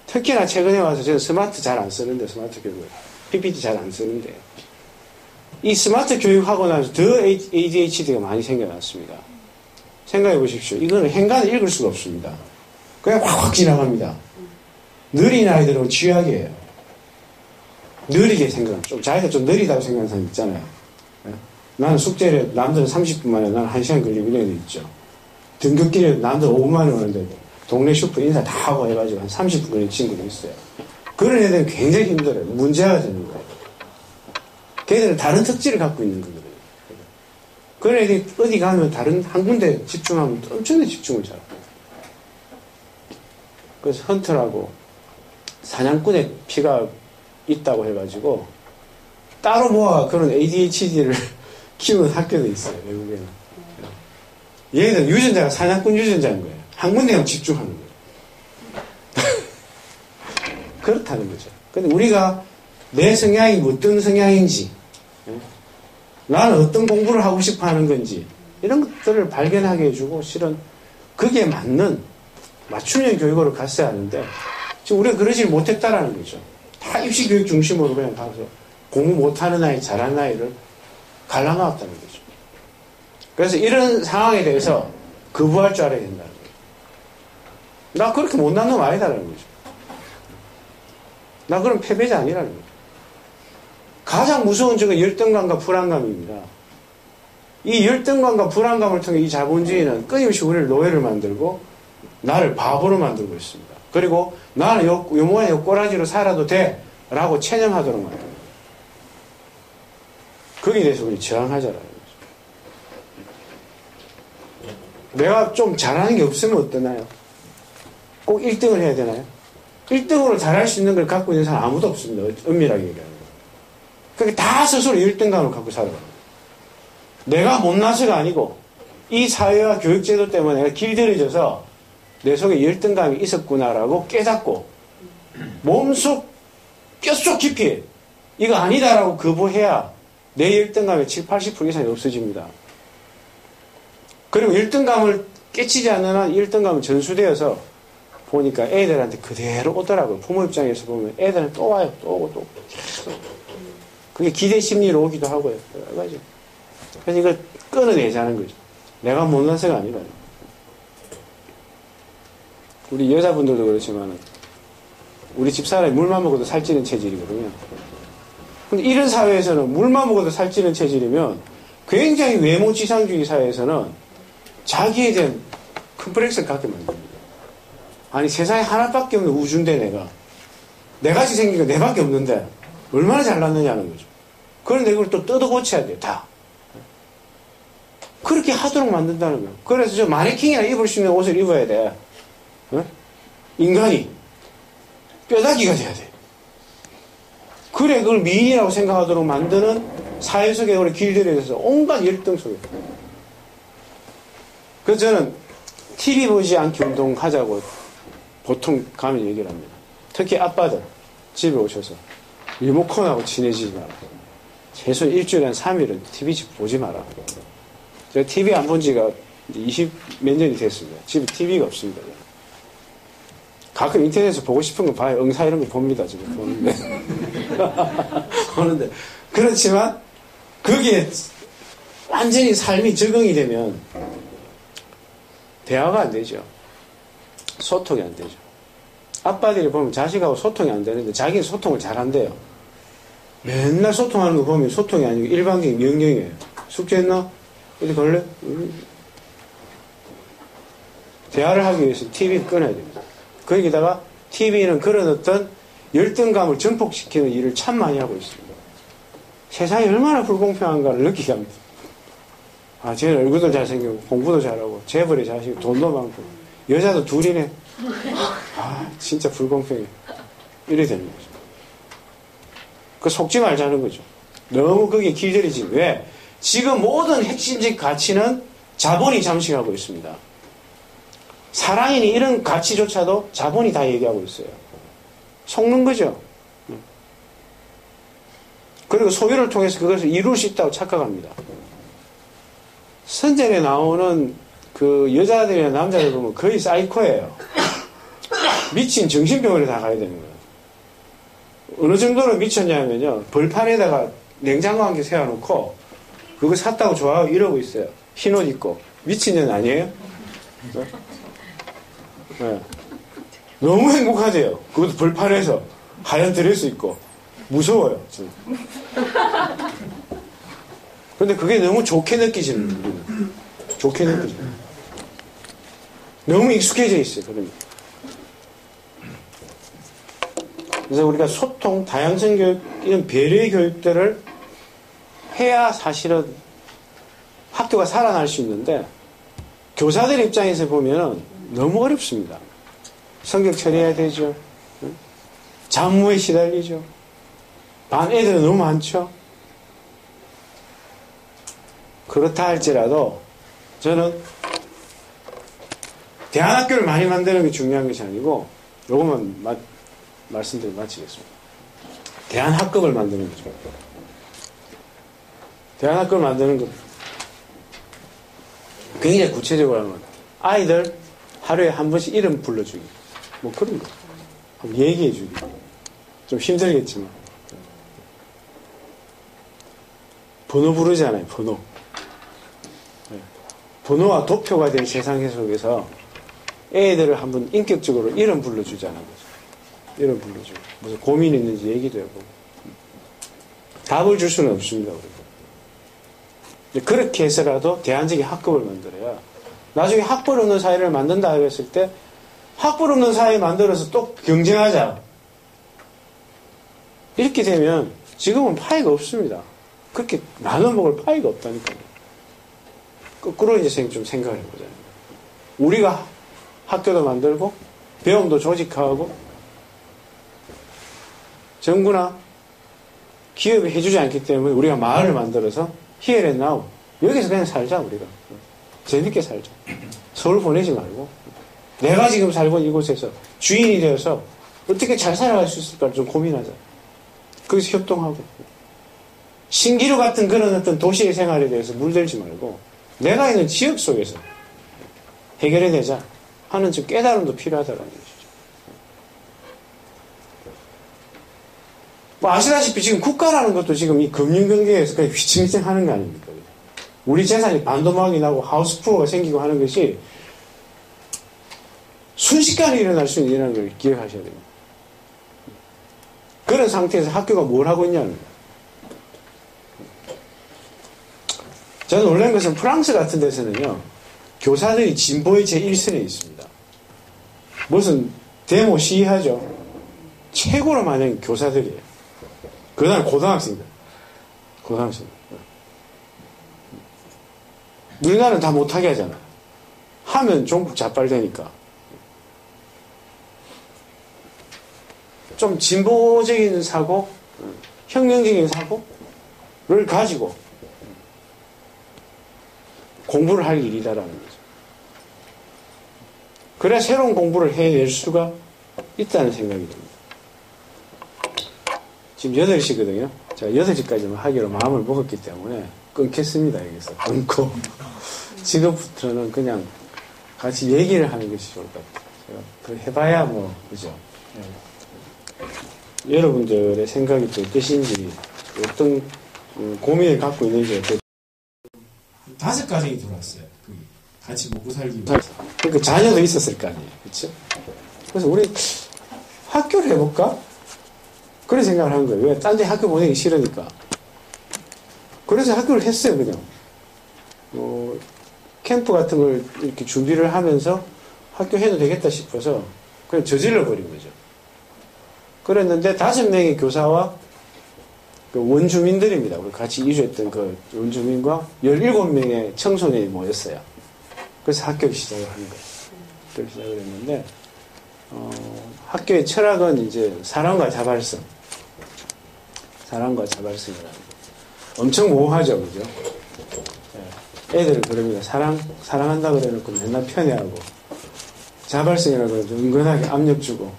특히나 최근에 와서 저는 스마트 잘 안 쓰는데, 스마트 교육, PPT 잘 안 쓰는데, 이 스마트 교육하고 나서 더 ADHD가 많이 생겨났습니다. 생각해 보십시오. 이거는 행간을 읽을 수가 없습니다. 그냥 확확 지나갑니다. 느린 아이들은 쥐약이 해요. 느리게 생각합니다. 좀 자기가 좀 느리다고 생각하는 사람 있잖아요. 나는 숙제를 남들은 30분 만에 나는 1시간 걸리고 이런 애들 있죠. 등굣길에 남들은 5분 만에 오는데 동네 슈퍼 인사 다 하고 해가지고 한 30분 걸리는 친구도 있어요. 그런 애들은 굉장히 힘들어요. 문제가 되는 거예요. 걔들은 다른 특질을 갖고 있는 거거든요. 그런 애들이 어디 가면 다른 한 군데 집중하면 엄청나게 집중을 잘해요. 그래서 헌터라고 사냥꾼의 피가 있다고 해가지고 따로 모아 그런 ADHD를 키우는 학교도 있어요. 외국에는. 얘는 유전자가 사냥꾼 유전자인 거예요. 한 군데만 집중하는 거예요. 그렇다는 거죠. 근데 우리가 내 성향이 어떤 성향인지, 나는 어떤 공부를 하고 싶어 하는 건지, 이런 것들을 발견하게 해주고, 실은 그게 맞는 맞춤형 교육으로 갔어야 하는데, 지금 우리가 그러지 못했다라는 거죠. 다 입시 교육 중심으로 그냥 가서 공부 못하는 아이, 잘하는 아이를 갈라놓았다는 거죠. 그래서 이런 상황에 대해서 거부할 줄 알아야 된다는 거예요. 나 그렇게 못난 놈 아니다라는 거죠. 나 그럼 패배자 아니라는 거예요. 가장 무서운 적은 열등감과 불안감입니다. 이 열등감과 불안감을 통해 이 자본주의는 끊임없이 우리를 노예를 만들고 나를 바보로 만들고 있습니다. 그리고 나는 요모한 요 꼬라지로 살아도 돼 라고 체념하도록 만듭니다. 거기에 대해서 우리 저항하자라는 거죠. 내가 좀 잘하는 게 없으면 어떠나요? 꼭 1등을 해야 되나요? 1등으로 잘할 수 있는 걸 갖고 있는 사람 아무도 없습니다. 엄밀하게 얘기하면. 그러니까 다 스스로 1등감을 갖고 살아갑니다. 내가 못나서가 아니고 이 사회와 교육제도 때문에 내가 길들여져서 내 속에 열등감이 있었구나라고 깨닫고 몸속 뼛속 깊이 이거 아니다라고 거부해야 내 열등감의 7, 80% 이상이 없어집니다. 그리고 열등감을 깨치지 않는 한 열등감은 전수되어서 보니까 애들한테 그대로 오더라고요. 부모 입장에서 보면 애들은 또 와요. 또 오고 또 계속. 그게 기대 심리로 오기도 하고요. 여러 가지. 그래서 이걸 끊어내자는 거죠. 내가 못난새가 아니라. 우리 여자분들도 그렇지만 우리 집사람이 물만 먹어도 살찌는 체질이거든요. 근데 이런 사회에서는 물만 먹어도 살찌는 체질이면 굉장히 외모 지상주의 사회에서는 자기에 대한 컴플렉스를 갖게 만듭니다. 아니 세상에 하나밖에 없는 우주인데 내같이 생긴 거 내밖에 없는데 얼마나 잘났느냐는 거죠. 그런데 이걸 또 뜯어 고쳐야 돼요. 다. 그렇게 하도록 만든다는 거예요. 그래서 저 마네킹이나 입을 수 있는 옷을 입어야 돼. 어? 인간이 뼈다귀가 돼야 돼. 그래 그걸 미인이라고 생각하도록 만드는 사회 속에 우리 길들여져서 온갖 열등 속에. 그래서 저는 TV 보지 않게 운동하자고 보통 가면 얘기를 합니다. 특히 아빠들 집에 오셔서 리모컨하고 친해지지 마라. 최소 일주일에 한 3일은 TV 집 보지 마라. 제가 TV 안 본 지가 20 몇 년이 됐습니다. 집에 TV가 없습니다. 가끔 인터넷에서 보고 싶은 거 봐요. 응사 이런 거 봅니다. 지금 보는데. 보는데. 그렇지만 거기에 완전히 삶이 적응이 되면 대화가 안 되죠. 소통이 안 되죠. 아빠들이 보면 자식하고 소통이 안 되는데 자기는 소통을 잘한대요. 맨날 소통하는 거 보면 소통이 아니고 일반적인 명령이에요. 숙제했나? 어디 걸래? 대화를 하기 위해서 TV를 끊어야 됩니다. 거기다가 TV는 그런 어떤 열등감을 증폭시키는 일을 참 많이 하고 있습니다. 세상이 얼마나 불공평한가를 느끼게 합니다. 아, 쟤는 얼굴도 잘생기고 공부도 잘하고 재벌이 자식이 돈도 많고 여자도 둘이네. 아, 진짜 불공평해. 이래 되는 거죠. 그 속지 말자는 거죠. 너무 거기에 길들이지. 왜? 지금 모든 핵심적 가치는 자본이 잠식하고 있습니다. 사랑이니 이런 가치조차도 자본이 다 얘기하고 있어요. 속는 거죠. 그리고 소유를 통해서 그것을 이룰 수 있다고 착각합니다. 선전에 나오는 그 여자들이나 남자들 보면 거의 사이코예요. 미친 정신병원에 다 가야 되는 거예요. 어느 정도로 미쳤냐면요. 벌판에다가 냉장고 한 개 세워놓고 그거 샀다고 좋아하고 이러고 있어요. 흰 옷 입고. 미친 년 아니에요? 네? 네. 너무 행복하대요. 그것도 벌판에서 하얀 드레스 입고. 무서워요. 지금. 그런데 그게 너무 좋게 느끼지는 우리는. 좋게 느끼죠. 너무 익숙해져 있어요. 그러면. 그래서 우리가 소통, 다양성 교육, 이런 배려의 교육들을 해야 사실은 학교가 살아날 수 있는데 교사들 입장에서 보면 너무 어렵습니다. 성격 처리해야 되죠. 잡무에 시달리죠. 반 애들은 너무 많죠. 그렇다 할지라도 저는 대안학교를 많이 만드는 게 중요한 것이 아니고 요것만 말씀드리고 마치겠습니다. 대안학급을 만드는 거죠. 대안학급을 만드는 것 굉장히 구체적으로 하면 아이들 하루에 한 번씩 이름 불러주기 뭐 그런 거 얘기해주기 좀 힘들겠지만 번호 부르잖아요. 번호. 번호와 도표가 된 세상 속에서 애들을 한번 인격적으로 이름 불러주자는 거죠. 이름 불러주고 무슨 고민이 있는지 얘기도 해보고 답을 줄 수는 없습니다. 우리가. 그렇게 해서라도 대안적인 학급을 만들어야 나중에 학벌 없는 사회를 만든다 했을 때 학벌 없는 사회 만들어서 또 경쟁하자. 이렇게 되면 지금은 파이가 없습니다. 그렇게 나눠 먹을 파이가 없다니까요. 거꾸로 이제 좀 생각을 해보자요. 우리가 학교도 만들고 배움도 조직화하고 정부나 기업이 해주지 않기 때문에 우리가 마을을 만들어서 here and now 여기서 그냥 살자. 우리가 재밌게 살자. 서울 보내지 말고 내가 지금 살고 있는 이곳에서 주인이 되어서 어떻게 잘 살아갈 수 있을까 좀 고민하자. 거기서 협동하고 신기루 같은 그런 어떤 도시의 생활에 대해서 물들지 말고 내가 있는 지역 속에서 해결해내자 하는 좀 깨달음도 필요하다는 것이죠. 뭐 아시다시피 지금 국가라는 것도 지금 이 금융경제에서 그냥 휘청휘청 하는 거 아닙니까? 우리 재산이 반도막이 나고 하우스푸어가 생기고 하는 것이 순식간에 일어날 수 있는 걸 기억하셔야 됩니다. 그런 상태에서 학교가 뭘 하고 있냐는 거예요. 저는 놀란 것은 프랑스 같은 데서는요, 교사들이 진보의 제1선에 있습니다. 무슨 데모 시위하죠. 최고로 많은 교사들이에요. 그 다음 고등학생들. 우리나라는 다 못하게 하잖아. 하면 종북 자빨되니까. 좀 진보적인 사고, 혁명적인 사고를 가지고 공부를 할 일이다라는 거죠. 그래야 새로운 공부를 해낼 수가 있다는 생각이 듭니다. 지금 8시거든요. 제가 6시까지만 하기로 마음을 먹었기 때문에 끊겠습니다. 여기서 끊고 지금부터는 그냥 같이 얘기를 하는 것이 좋을 것 같아요. 제가 더 해봐야 뭐 그죠. 네. 여러분들의 생각이 또 어떠신지, 어떤 고민을 갖고 있는지. 5가정이 들어왔어요. 같이 먹고 살기 위해서. 그러니까 자녀도 있었을 거 아니에요. 그렇죠? 그래서 우리 학교를 해볼까? 그런 생각을 한 거예요. 왜? 딴 데 학교 보내기 싫으니까. 그래서 학교를 했어요, 그냥. 캠프 같은 걸 이렇게 준비를 하면서 학교 해도 되겠다 싶어서 그냥 저질러 버린 거죠. 그랬는데 5명의 교사와 그 원주민들입니다. 우리 같이 이주했던 그 원주민과 17명의 청소년이 모였어요. 그래서 학교를 시작을 한 거예요. 학교를 시작을 했는데, 학교의 철학은 이제 사랑과 자발성. 사랑과 자발성이라는 거. 엄청 모호하죠, 그죠? 애들은 그럽니다. 사랑한다 그래놓고 맨날 편애하고, 자발성이라고 해서 은근하게 압력 주고,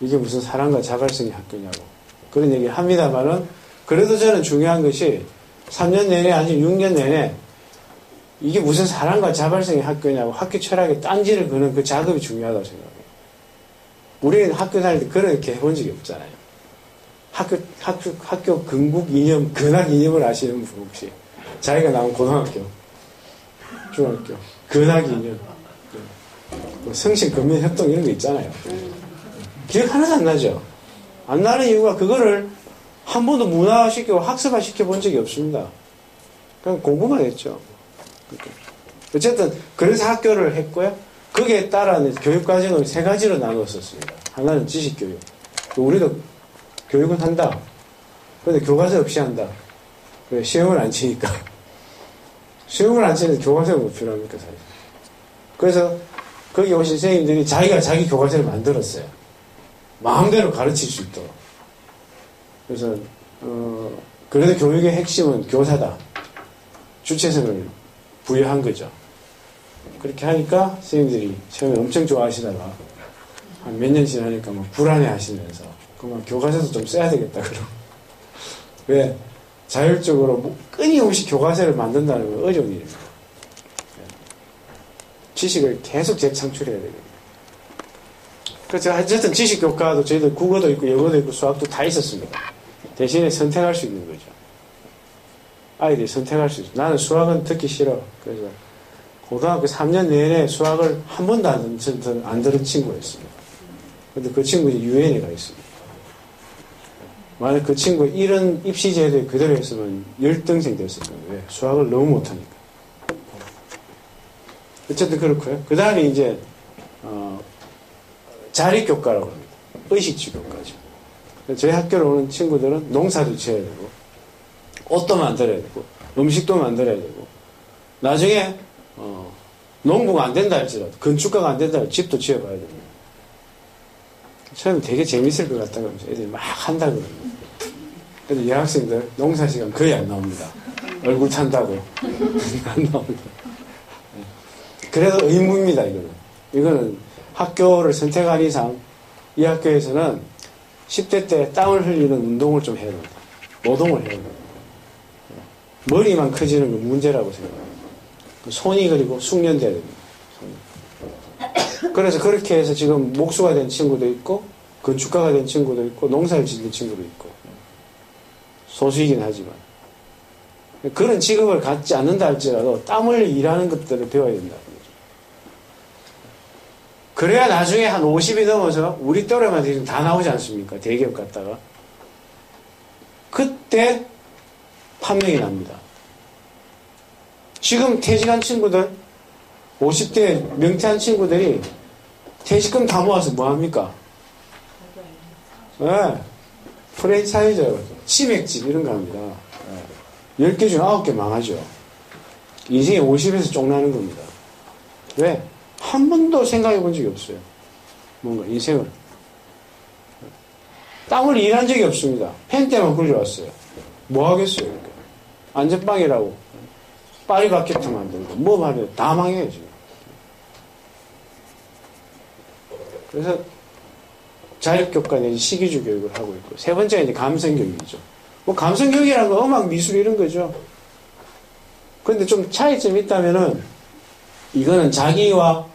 이게 무슨 사랑과 자발성의 학교냐고. 그런 얘기를 합니다만은, 그래도 저는 중요한 것이 3년 내내, 아니면 6년 내내, 이게 무슨 사랑과 자발성의 학교냐고 학교 철학에 딴지를 거는 그 작업이 중요하다고 생각해요. 우리는 학교 다닐 때 그렇게 해본 적이 없잖아요. 학교 근국 이념, 근학 이념을 아시는 분 혹시? 자기가 나온 고등학교, 중학교, 근학 이념, 뭐 성신 근면 협동 이런 거 있잖아요. 기억 하나도 안 나죠? 안 나는 이유가 그거를 한 번도 문화시키고 학습화 시켜본 적이 없습니다. 그냥 공부만 했죠. 어쨌든 그래서 학교를 했고요. 거기에 따라 교육과정을 3가지로 나눴었습니다. 하나는 지식교육. 우리도 교육은 한다. 그런데 교과서 없이 한다. 왜? 시험을 안 치니까. 시험을 안 치는데 교과서가 뭐 필요합니까, 사실. 그래서 거기 오신 선생님들이 자기가 자기 교과서를 만들었어요. 마음대로 가르칠 수 있도록. 그래서 그래도 교육의 핵심은 교사다. 주체성을 부여한 거죠. 그렇게 하니까 선생님들이 처음에 엄청 좋아하시다가 한 몇 년 지나니까 막 불안해 하시면서 그만 교과서도 좀 써야 되겠다 그러고. 왜? 자율적으로 끊임없이 교과서를 만든다는 건 어려운 일입니다. 지식을 계속 재창출해야 되거든요. 그래서 어쨌든 지식교과도 저희들 국어도 있고 영어도 있고 수학도 다 있었습니다. 대신에 선택할 수 있는 거죠. 아이들이 선택할 수 있어요. 나는 수학은 듣기 싫어. 그래서 고등학교 3년 내내 수학을 한 번도 안 들은 친구였습니다. 근데 그 친구 이제 유엔에 가 있습니다. 만약 그 친구가 이런 입시 제도에 그대로 했으면 열등생 됐을 거예요. 왜? 수학을 너무 못하니까. 어쨌든 그렇고요. 그 다음에 이제 자립교과라고 합니다. 의식주 교과죠. 저희 학교로 오는 친구들은 농사도 지어야 되고 옷도 만들어야 되고 음식도 만들어야 되고 나중에 농부가 안 된다 할지라도 건축가가 안 된다 할지라도 집도 지어봐야 됩니다. 처음에 되게 재밌을 것 같다고 하면서 애들이 막 한다 그러거든요. 근데 여학생들 농사 시간 거의 안 나옵니다. 얼굴 탄다고. 안 나옵니다. 그래도 의무입니다, 이거는 학교를 선택한 이상 이 학교에서는 10대 때 땀을 흘리는 운동을 좀 해야 됩니다. 노동을 해야 됩니다. 머리만 커지는 건 문제라고 생각합니다. 손이 그리고 숙련돼야 됩니다. 손이. 그래서 그렇게 해서 지금 목수가 된 친구도 있고 건축가가 된 친구도 있고 농사를 짓는 친구도 있고 소수이긴 하지만 그런 직업을 갖지 않는다 할지라도 땀 흘려 일하는 것들을 배워야 된다. 그래야 나중에 한 50이 넘어서 우리 또래만 지금 다 나오지 않습니까? 대기업 갔다가. 그때 판명이 납니다. 지금 퇴직한 친구들, 50대 명퇴한 친구들이 퇴직금 다 모아서 뭐합니까? 네. 프랜차이즈, 치맥집 이런 거 합니다. 네. 10개 중에 9개 망하죠. 인생이 50에서 쪽나는 겁니다. 왜? 한 번도 생각해 본 적이 없어요. 뭔가 인생을. 땀을 일한 적이 없습니다. 펜 때만 굴려왔어요. 뭐 하겠어요? 이렇게. 안전빵이라고 파리바게트 만들고 뭐 하면 다 망해요 지금. 그래서 자력교과 내지 시기주 교육을 하고 있고, 세 번째가 이제 감성교육이죠. 뭐 감성교육이라는 건 음악, 미술 이런 거죠. 그런데 좀 차이점이 있다면은 이거는 자기와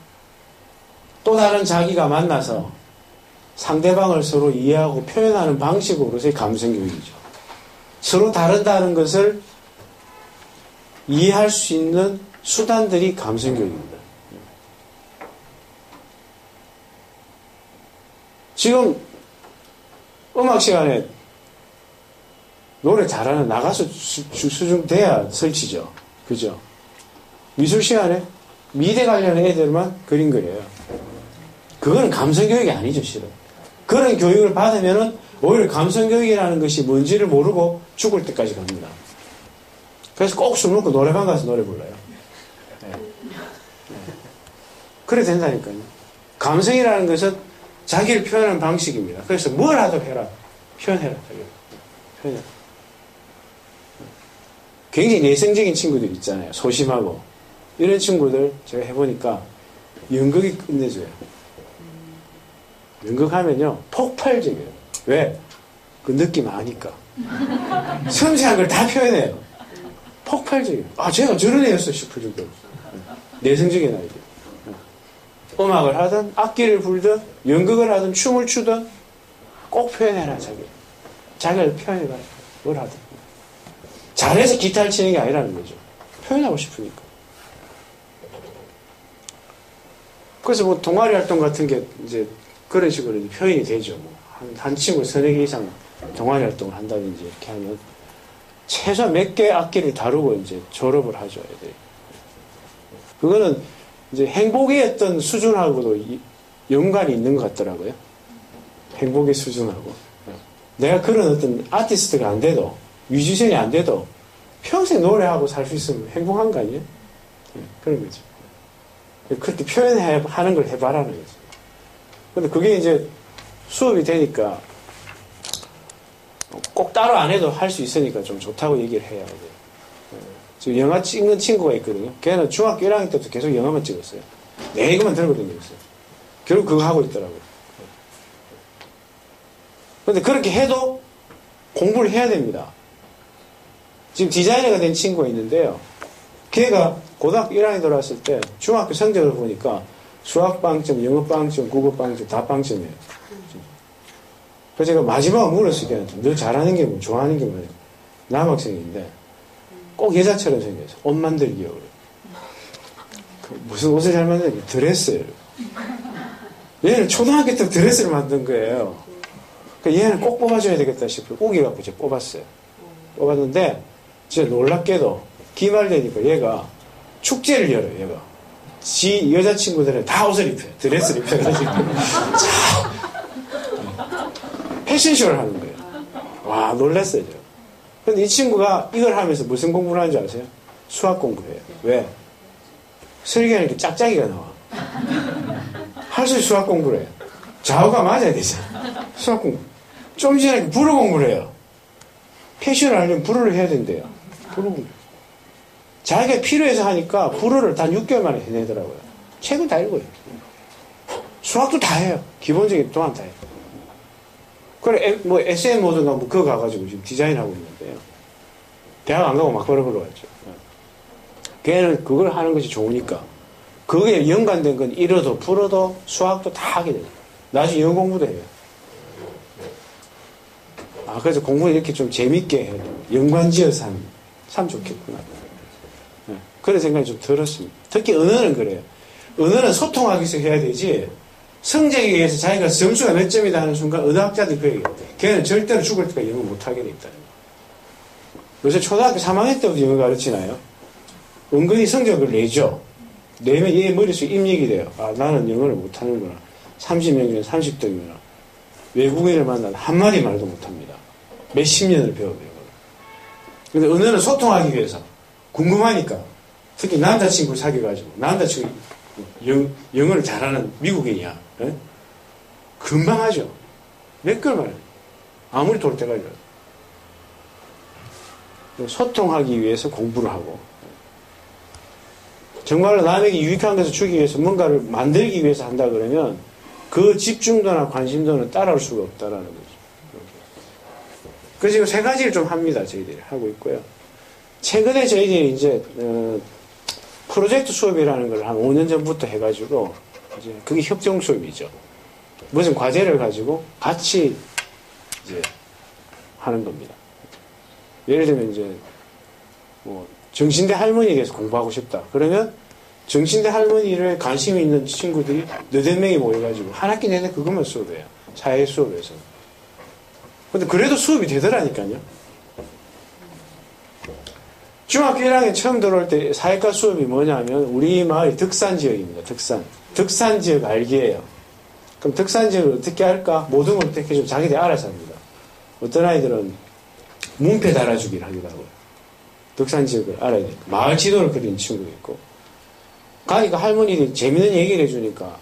또 다른 자기가 만나서 상대방을 서로 이해하고 표현하는 방식으로서의 감성교육이죠. 서로 다르다는 것을 이해할 수 있는 수단들이 감성교육입니다. 지금 음악 시간에 노래 잘하는 나가수 수준 돼야 설치죠. 그죠? 미술 시간에 미대 관련한 애들만 그림 그려요. 그거는 감성교육이 아니죠, 실은. 그런 교육을 받으면은 오히려 감성교육이라는 것이 뭔지를 모르고 죽을 때까지 갑니다. 그래서 꼭 술 먹고 노래방 가서 노래 불러요. 네. 그래 된다니까요. 감성이라는 것은 자기를 표현하는 방식입니다. 그래서 뭘 하도 해라. 표현해라. 표현해라. 굉장히 내성적인 친구들 있잖아요. 소심하고. 이런 친구들 제가 해보니까 연극이 끝내줘요. 연극하면요 폭발적이에요. 왜? 그 느낌 아니까. 섬세한 걸 다 표현해요. 폭발적이에요. 아 제가 저런 애였어 싶을 정도로. 내성적인 아이들. 음악을 하든 악기를 불든 연극을 하든 춤을 추든 꼭 표현해라. 자기를 표현해봐라. 뭘 하든. 잘해서 기타를 치는 게 아니라는 거죠. 표현하고 싶으니까. 그래서 뭐 동아리 활동 같은 게 이제 그런 식으로 이제 표현이 되죠. 뭐 한 친구 서너 개 이상 동아리 활동을 한다든지 이렇게 하면 최소한 몇 개 악기를 다루고 이제 졸업을 하죠, 애들이. 그거는 이제 행복의 어떤 수준하고도 연관이 있는 것 같더라고요. 행복의 수준하고. 내가 그런 어떤 아티스트가 안 돼도, 뮤지션이 안 돼도 평생 노래하고 살 수 있으면 행복한 거 아니에요? 그런 거죠. 그렇게 표현하는 걸 해봐라는 거죠. 근데 그게 이제 수업이 되니까 꼭 따로 안 해도 할 수 있으니까 좀 좋다고 얘기를 해야 돼요. 지금 영화 찍는 친구가 있거든요. 걔는 중학교 1학년 때부터 계속 영화만 찍었어요. 내 이거만 들고 다녔어요. 결국 그거 하고 있더라고요. 근데 그렇게 해도 공부를 해야 됩니다. 지금 디자이너가 된 친구가 있는데요. 걔가 고등학교 1학년 들어왔을 때 중학교 성적을 보니까 수학 빵점, 영어 빵점, 국어 빵점 다 빵점이에요. 그래서 제가 마지막으로 물었을 때 너 잘하는 게 뭐, 좋아하는 게 뭐냐. 남학생인데 꼭 여자처럼 생겼어. 옷 만들기요. 무슨 옷을 잘 만드냐. 드레스예요. 얘는 초등학교 때 드레스를 만든 거예요. 그러니까 얘는 꼭 뽑아줘야 되겠다 싶어 우기갖고 제가 뽑았어요. 뽑았는데 진짜 놀랍게도 기말 되니까 얘가 축제를 열어요. 얘가 지 여자친구들은 다 옷을 입혀요. 드레스를 입혀가지고 패션쇼를 하는 거예요. 와 놀랐어요. 근데 이 친구가 이걸 하면서 무슨 공부를 하는 줄 아세요? 수학 공부해요. 왜? 설계하는 게 짝짝이가 나와. 할수 수학 공부를 해요. 좌우가 맞아야 되잖아. 수학 공부. 좀 전에 불어 공부를 해요. 패션을 하려면 불어를 해야 된대요. 불어 공부. 자기가 필요해서 하니까 불어를 단 6개월 만에 해내더라고요. 책을 다 읽어요. 수학도 다 해요. 기본적인 동안 다 해요. 그래, 뭐, SM 모든가 뭐, 그거 가가지고 지금 디자인하고 있는데요. 대학 안 가고 막바로 갔죠. 걔는 그걸 하는 것이 좋으니까. 그게 연관된 건 일어도 풀어도 수학도 다 하게 돼요. 나중에 영어 공부도 해요. 그래서 공부를 이렇게 좀 재밌게 해요. 연관지어서 하면 참 좋겠구나. 그런 생각이 좀 들었습니다. 특히 언어는 그래요. 언어는 소통하기 위해서 해야 되지, 성적에 의해서 자기가 점수가 몇 점이다 하는 순간 언어학자들이 그 얘기해요. 걔는 절대로 죽을 때까지 영어 못하게 돼 있다는 거예요. 요새 초등학교 3학년 때부터 영어 가르치나요? 은근히 성적을 내죠. 내면 얘 머릿속에 입력이 돼요. 나는 영어를 못하는구나. 30명이나 30등이나 외국인을 만나도 한마디 말도 못합니다. 몇십 년을 배워요. 근데 언어는 소통하기 위해서 궁금하니까, 특히 남자친구 사귀어가지고 남자친구 영어를 잘하는 미국인이야. 에? 금방 하죠. 몇 개월 만에. 아무리 돌 때가 아니라. 소통하기 위해서 공부를 하고, 정말로 남에게 유익한 것을 주기 위해서 뭔가를 만들기 위해서 한다 그러면 그 집중도나 관심도는 따라올 수가 없다라는 거죠. 그래서 지금 세 가지를 좀 합니다. 저희들이 하고 있고요. 최근에 저희들이 이제 프로젝트 수업이라는 걸 한 5년 전부터 해가지고, 이제 그게 협정 수업이죠. 무슨 과제를 가지고 같이 이제 하는 겁니다. 예를 들면 이제 뭐 정신대 할머니에 대해서 공부하고 싶다. 그러면 정신대 할머니를 관심이 있는 친구들이 너댓 명이 모여가지고 한 학기 내내 그것만 수업해요. 사회 수업에서. 근데 그래도 수업이 되더라니까요. 중학교 1학년 처음 들어올 때 사회과 수업이 뭐냐면, 우리 마을이 덕산 지역입니다. 덕산 지역 알기예요. 그럼 덕산 지역을 어떻게 할까? 모든 걸 어떻게 좀 자기들이 알아서 합니다. 어떤 아이들은 문패 달아주기를 하기도 하고요. 덕산 지역을 알아야 돼요. 마을 지도를 그리는 친구도 있고. 가니까 할머니들이 재밌는 얘기를 해주니까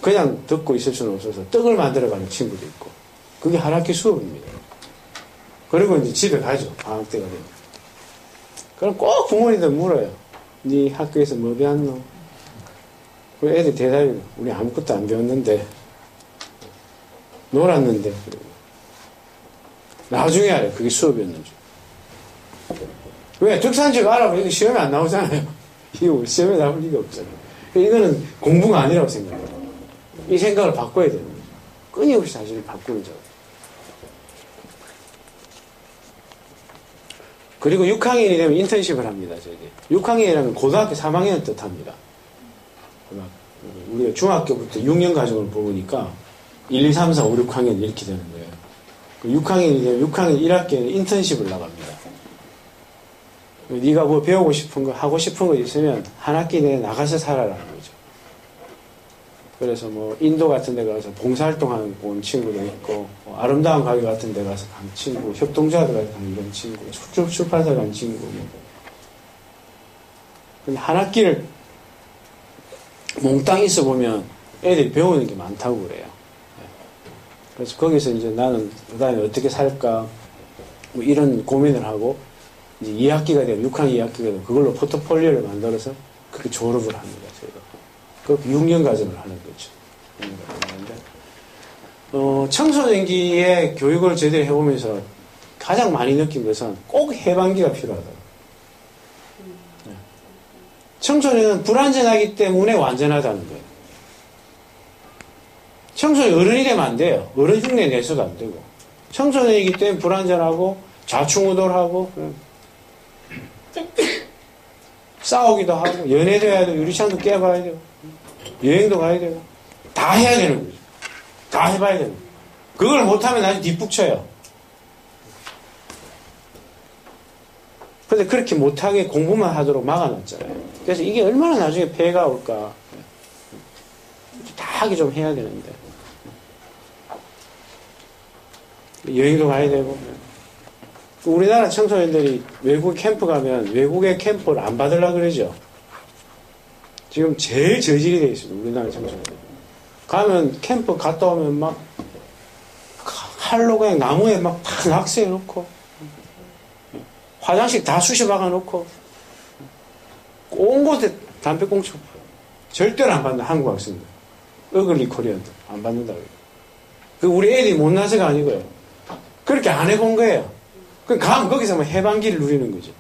그냥 듣고 있을 수는 없어서 떡을 만들어가는 친구도 있고. 그게 한 학기 수업입니다. 그리고 이제 집에 가죠. 방학 때가 되면. 그럼 꼭 부모님들 물어요. 네 학교에서 뭐 배웠노? 그 애들 대답이, 우리 아무것도 안 배웠는데, 놀았는데. 나중에 알아요. 그게 수업이었는지. 왜? 덕산지역 알아보면 이거 시험에 안 나오잖아요. 이거 시험에 나올 리가 없잖아요. 이거는 공부가 아니라고 생각해요. 이 생각을 바꿔야 되는 거죠. 끊임없이 자신을 바꾸는 죠. 그리고 6학년이 되면 인턴십을 합니다. 저희들이. 6학년이라면 고등학교 3학년을 뜻합니다. 우리가 중학교부터 6년 과정을 보니까 1, 2, 3, 4, 5, 6학년 이렇게 되는 거예요. 6학년이 되면 6학년 1학기에는 인턴십을 나갑니다. 네가 뭐 배우고 싶은 거, 하고 싶은 거 있으면 한 학기 내에 나가서 살아라는 거죠. 그래서 뭐 인도 같은 데 가서 봉사활동하는 온 친구도 있고, 뭐 아름다운 가게 같은 데 가서 간 친구, 협동조합에 가서 간 이런 친구, 출판사 간 친구. 근데 한 학기를 몽땅 있어 보면 애들이 배우는 게 많다고 그래요. 그래서 거기서 이제 나는 그 다음에 어떻게 살까, 뭐 이런 고민을 하고, 이제 2학기가 되면, 6학기 2학기가 되면 그걸로 포트폴리오를 만들어서 그렇게 졸업을 합니다, 저희가. 그렇게 6년 과정을 하는 거죠. 청소년기의 교육을 제대로 해보면서 가장 많이 느낀 것은 꼭 해방기가 필요하다. 청소년은 불완전하기 때문에 완전하다는 거예요. 청소년 어른이 되면 안 돼요. 어른 흉내 내서도 안 되고. 청소년이기 때문에 불완전하고 좌충우돌하고 싸우기도 하고, 연애도 해야 되고, 유리창도 깨봐야 되고, 여행도 가야 되고, 다 해야 되는 거죠. 다 해봐야 되는 거죠. 그걸 못하면 나중에 뒷북쳐요. 근데 그렇게 못하게 공부만 하도록 막아놨잖아요. 그래서 이게 얼마나 나중에 폐해가 올까. 다 하게 좀 해야 되는데. 여행도 가야 되고. 우리나라 청소년들이 외국 캠프 가면 외국의 캠프를 안 받으려고 그러죠. 지금 제일 저질이 되어 있습니다. 우리나라 청소년들. 가면 캠프 갔다 오면 막 칼로 그냥 나무에 막 다 낙서해 놓고, 화장실 다 쑤셔 박아 놓고, 온 곳에 담배꽁초 절대로 안 받는다. 한국 학생들. 어글리 코리안들 안 받는다고요. 그 우리 애들이 못나서가 아니고요. 그렇게 안 해본 거예요. 그럼 가면 거기서 뭐 해방기를 누리는 거죠.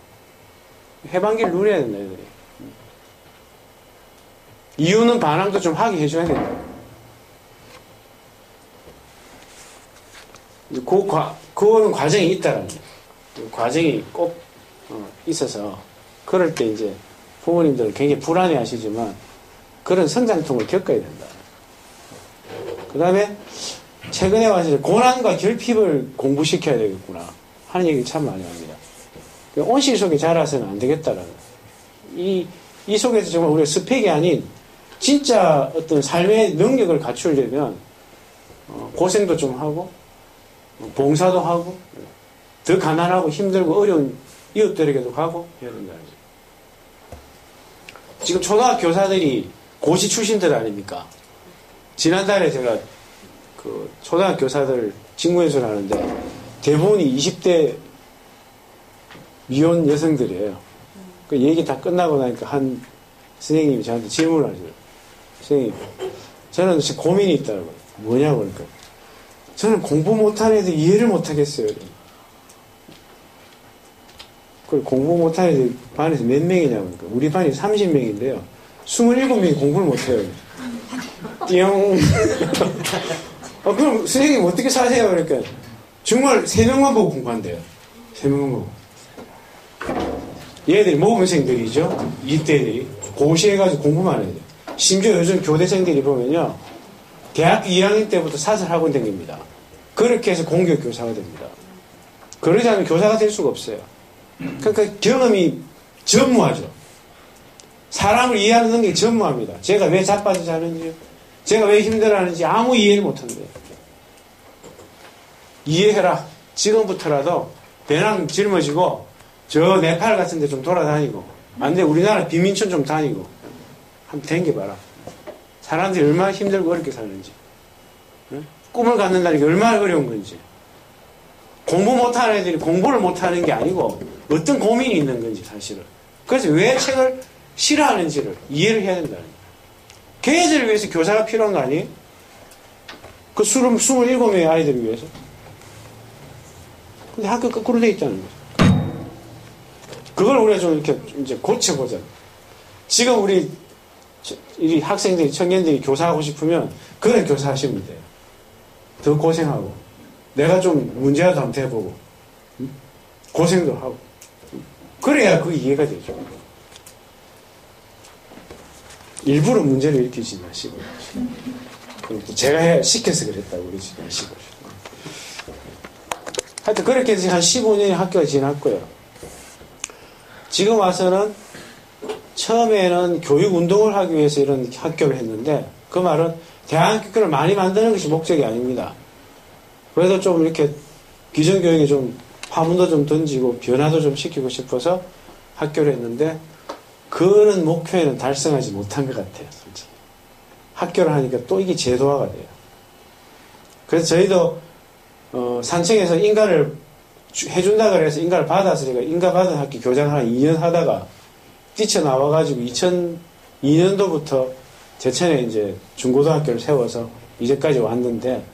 해방기를 누려야 된다, 애들이. 이유는 반항도 좀 하게 해줘야 된다. 그거는 과정이 있다라는 거예요. 과정이 꼭 있어서 그럴 때 이제 부모님들은 굉장히 불안해 하시지만 그런 성장통을 겪어야 된다. 그 다음에 최근에 와서 고난과 결핍을 공부시켜야 되겠구나 하는 얘기 참 많이 합니다. 온실 속에 자라서는 안 되겠다라는 이 속에서 정말 우리가 스펙이 아닌 진짜 어떤 삶의 능력을 갖추려면 고생도 좀 하고 봉사도 하고 더 가난하고 힘들고 어려운 이웃들에게도 가고 해야 된다는 거죠. 지금 초등학교 교사들이 고시 출신들 아닙니까? 지난달에 제가 그 초등학교 교사들 직무연수를 하는데 대부분이 20대 미혼 여성들이에요. 그 얘기 다 끝나고 나니까 한 선생님이 저한테 질문을 하셔요. 선생님, 저는 지금 고민이 있다고. 뭐냐고 그러니까. 저는 공부 못하는 애들 이해를 못하겠어요. 그걸 공부 못하는 애들 반에서 몇 명이냐고 그러니까. 우리 반이 30명인데요. 27명이 공부를 못해요. 띠용. 그럼 선생님 어떻게 사세요? 그러니까 정말 3명만 보고 공부한대요. 3명만 보고. 얘들이 모범생들이죠. 이때들이 고시해가지고 공부만 해야 돼요. 심지어 요즘 교대생들이 보면요. 대학교 2학년 때부터 사설학원 다닙니다. 그렇게 해서 공교육 교사가 됩니다. 그러지 않으면 교사가 될 수가 없어요. 그러니까 경험이 전무하죠. 사람을 이해하는 능력이 전무합니다. 제가 왜 자빠져 자는지요. 제가 왜 힘들어하는지 아무 이해를 못한대요. 이해해라. 지금부터라도 배낭 짊어지고 저 네팔 같은 데 좀 돌아다니고 안 돼 우리나라 빈민촌 좀 다니고 한번 댕겨봐라. 사람들이 얼마나 힘들고 어렵게 사는지 응? 꿈을 갖는다는 게 얼마나 어려운 건지 공부 못하는 애들이 공부를 못하는 게 아니고 어떤 고민이 있는 건지 사실은 그래서 왜 책을 싫어하는지를 이해를 해야 된다는 거예요. 걔네들을 위해서 교사가 필요한 거 아니에요? 그 27명의 아이들을 위해서 근데 학교 거꾸로 돼 있다는 거죠. 그걸 우리가 좀 이렇게 이제 고쳐보자. 지금 우리 이 학생들이, 청년들이 교사하고 싶으면 그런 교사 하시면 돼요. 더 고생하고. 내가 좀 문제라도 한번 대보고. 고생도 하고. 그래야 그게 이해가 되죠. 일부러 문제를 일으키지 마시고. 제가 시켜서 그랬다고 그러지 마시고. 하여튼 그렇게 해서 한 15년이 학교가 지났고요. 지금 와서는 처음에는 교육운동을 하기 위해서 이런 학교를 했는데 그 말은 대학교를 많이 만드는 것이 목적이 아닙니다. 그래도 좀 이렇게 기존교육에 좀 파문도 좀 던지고 변화도 좀 시키고 싶어서 학교를 했는데 그런 목표에는 달성하지 못한 것 같아요. 솔직히. 학교를 하니까 또 이게 제도화가 돼요. 그래서 저희도 산청에서 인가를 해준다 그래서 인가를 받았으니까 인가 받은 학교 교장 한 2년 하다가 뛰쳐나와가지고 2002년도부터 제천에 이제 중고등학교를 세워서 이제까지 왔는데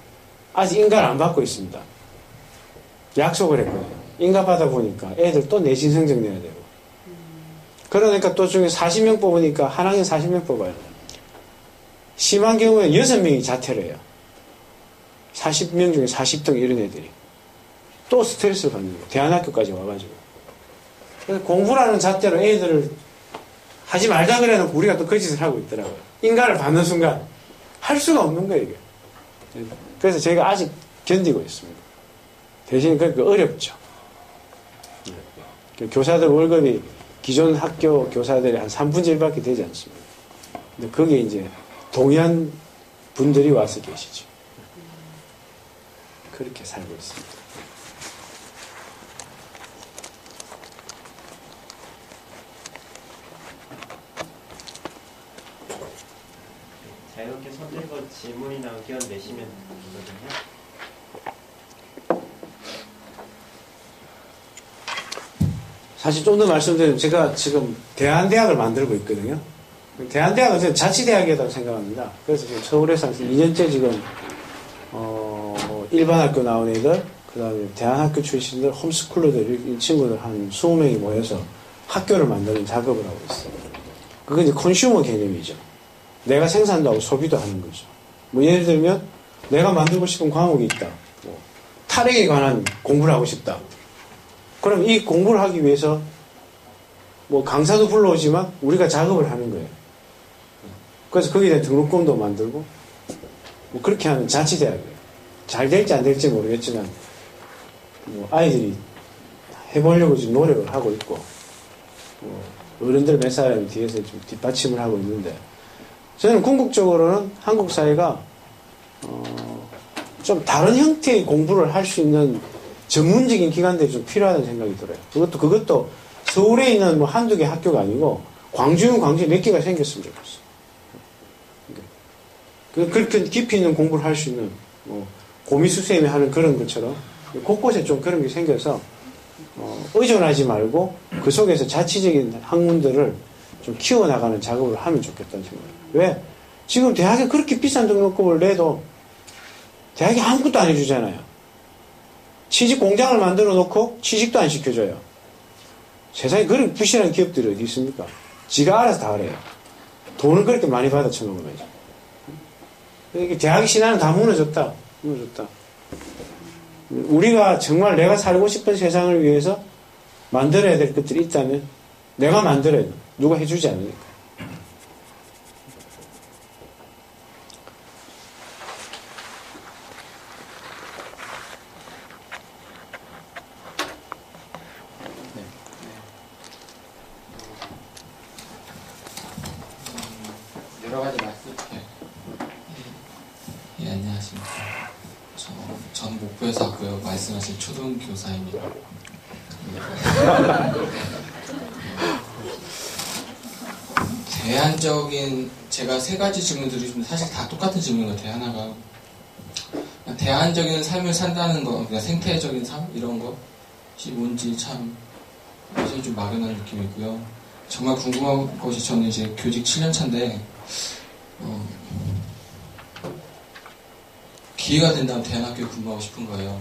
아직 인가를 안 받고 있습니다. 약속을 했거든요. 인가 받아보니까 애들 또 내신 성적 내야 되고 그러니까 또 중에 40명 뽑으니까 한 학년 40명 뽑아요. 심한 경우에 6명이 자퇴를 해요. 40명 중에 40등 이런 애들이 또 스트레스를 받는 거예요. 대안학교까지 와가지고. 그래서 공부라는 잣대로 애들을 하지 말자 그래놓고 우리가 또 그 짓을 하고 있더라고요. 인가를 받는 순간 할 수가 없는 거예요, 이게. 그래서 저희가 아직 견디고 있습니다. 대신 그러니까 어렵죠. 교사들 월급이 기존 학교 교사들이 한 3분의 1밖에 되지 않습니다. 근데 거기에 이제 동의한 분들이 와서 계시죠. 그렇게 살고 있습니다. 자유롭게 선택과 질문이나 의견 내시면 되거든요. 사실 좀 더 말씀드리면 제가 지금 대한대학을 만들고 있거든요. 대한대학은 저는 자치대학이라고 생각합니다. 그래서 지금 서울에서 2년째 지금 일반 학교 나온 애들, 그 다음에 대안학교 출신들, 홈스쿨러들, 이 친구들 한 20명이 모여서 학교를 만드는 작업을 하고 있어요. 그건 이제 컨슈머 개념이죠. 내가 생산도 하고 소비도 하는 거죠. 뭐 예를 들면 내가 만들고 싶은 과목이 있다. 뭐 탈핵에 관한 공부를 하고 싶다. 그럼 이 공부를 하기 위해서 뭐 강사도 불러오지만 우리가 작업을 하는 거예요. 그래서 거기에 대한 등록금도 만들고 뭐 그렇게 하는 자치대학이에요. 잘 될지 안 될지 모르겠지만 뭐 아이들이 해보려고 지금 노력을 하고 있고 뭐 어른들 몇 사람이 뒤에서 좀 뒷받침을 하고 있는데 저는 궁극적으로는 한국 사회가 좀 다른 형태의 공부를 할 수 있는 전문적인 기관들이 좀 필요하다는 생각이 들어요. 그것도 서울에 있는 뭐 한두 개 학교가 아니고 광주에 몇 개가 생겼으면 좋겠어. 그렇게 깊이 있는 공부를 할 수 있는 뭐 고미수 쌤이 하는 그런 것처럼 곳곳에 좀 그런 게 생겨서 의존하지 말고 그 속에서 자치적인 학문들을 좀 키워나가는 작업을 하면 좋겠다는 생각이에요. 왜? 지금 대학에 그렇게 비싼 등록금을 내도 대학이 아무것도 안 해주잖아요. 취직 공장을 만들어 놓고 취직도 안 시켜줘요. 세상에 그런 부실한 기업들이 어디 있습니까? 지가 알아서 다 그래요. 돈을 그렇게 많이 받아 쳐놓으면서. 그러니까 대학 신화는 다 무너졌다. 우리가 정말 내가 살고 싶은 세상을 위해서 만들어야 될 것들이 있다면 내가 만들어야 돼. 누가 해주지 않으니까. 여러 가지 말씀. 예, 안녕하십니까. 저는 목포에서 왔고요. 말씀하신 초등교사입니다. 대안적인, 제가 세 가지 질문 드리면 사실 다 똑같은 질문 같아요. 하나가 대안적인 삶을 산다는 거, 그냥 생태적인 삶 이런 것이 뭔지 참 사실 좀 막연한 느낌이고요. 정말 궁금한 것이 저는 이제 교직 7년 차인데 기회가 된다면 대안학교에 근무하고 싶은 거예요.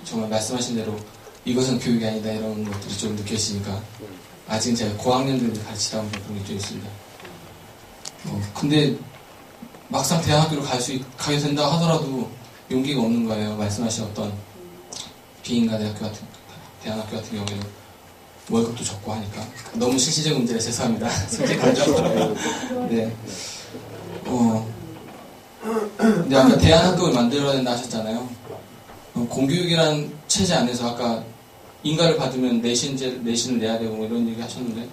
정말 말씀하신 대로 이것은 교육이 아니다 이런 것들이 좀 느껴지니까 아직은 제가 고학년들을 가르치다 보면 그런 게 좀 있습니다. 근데 막상 대안학교로 가게 된다 하더라도 용기가 없는 거예요. 말씀하신 어떤 비인가 대안학교 같은 경우에는 월급도 적고 하니까 너무 실질적인 문제라 죄송합니다. 솔직하죠. 네. 근데 아까 대안학급을 만들어야 된다 하셨잖아요. 공교육이란 체제 안에서 아까 인가를 받으면 내신을 내야 되고 뭐 이런 얘기 하셨는데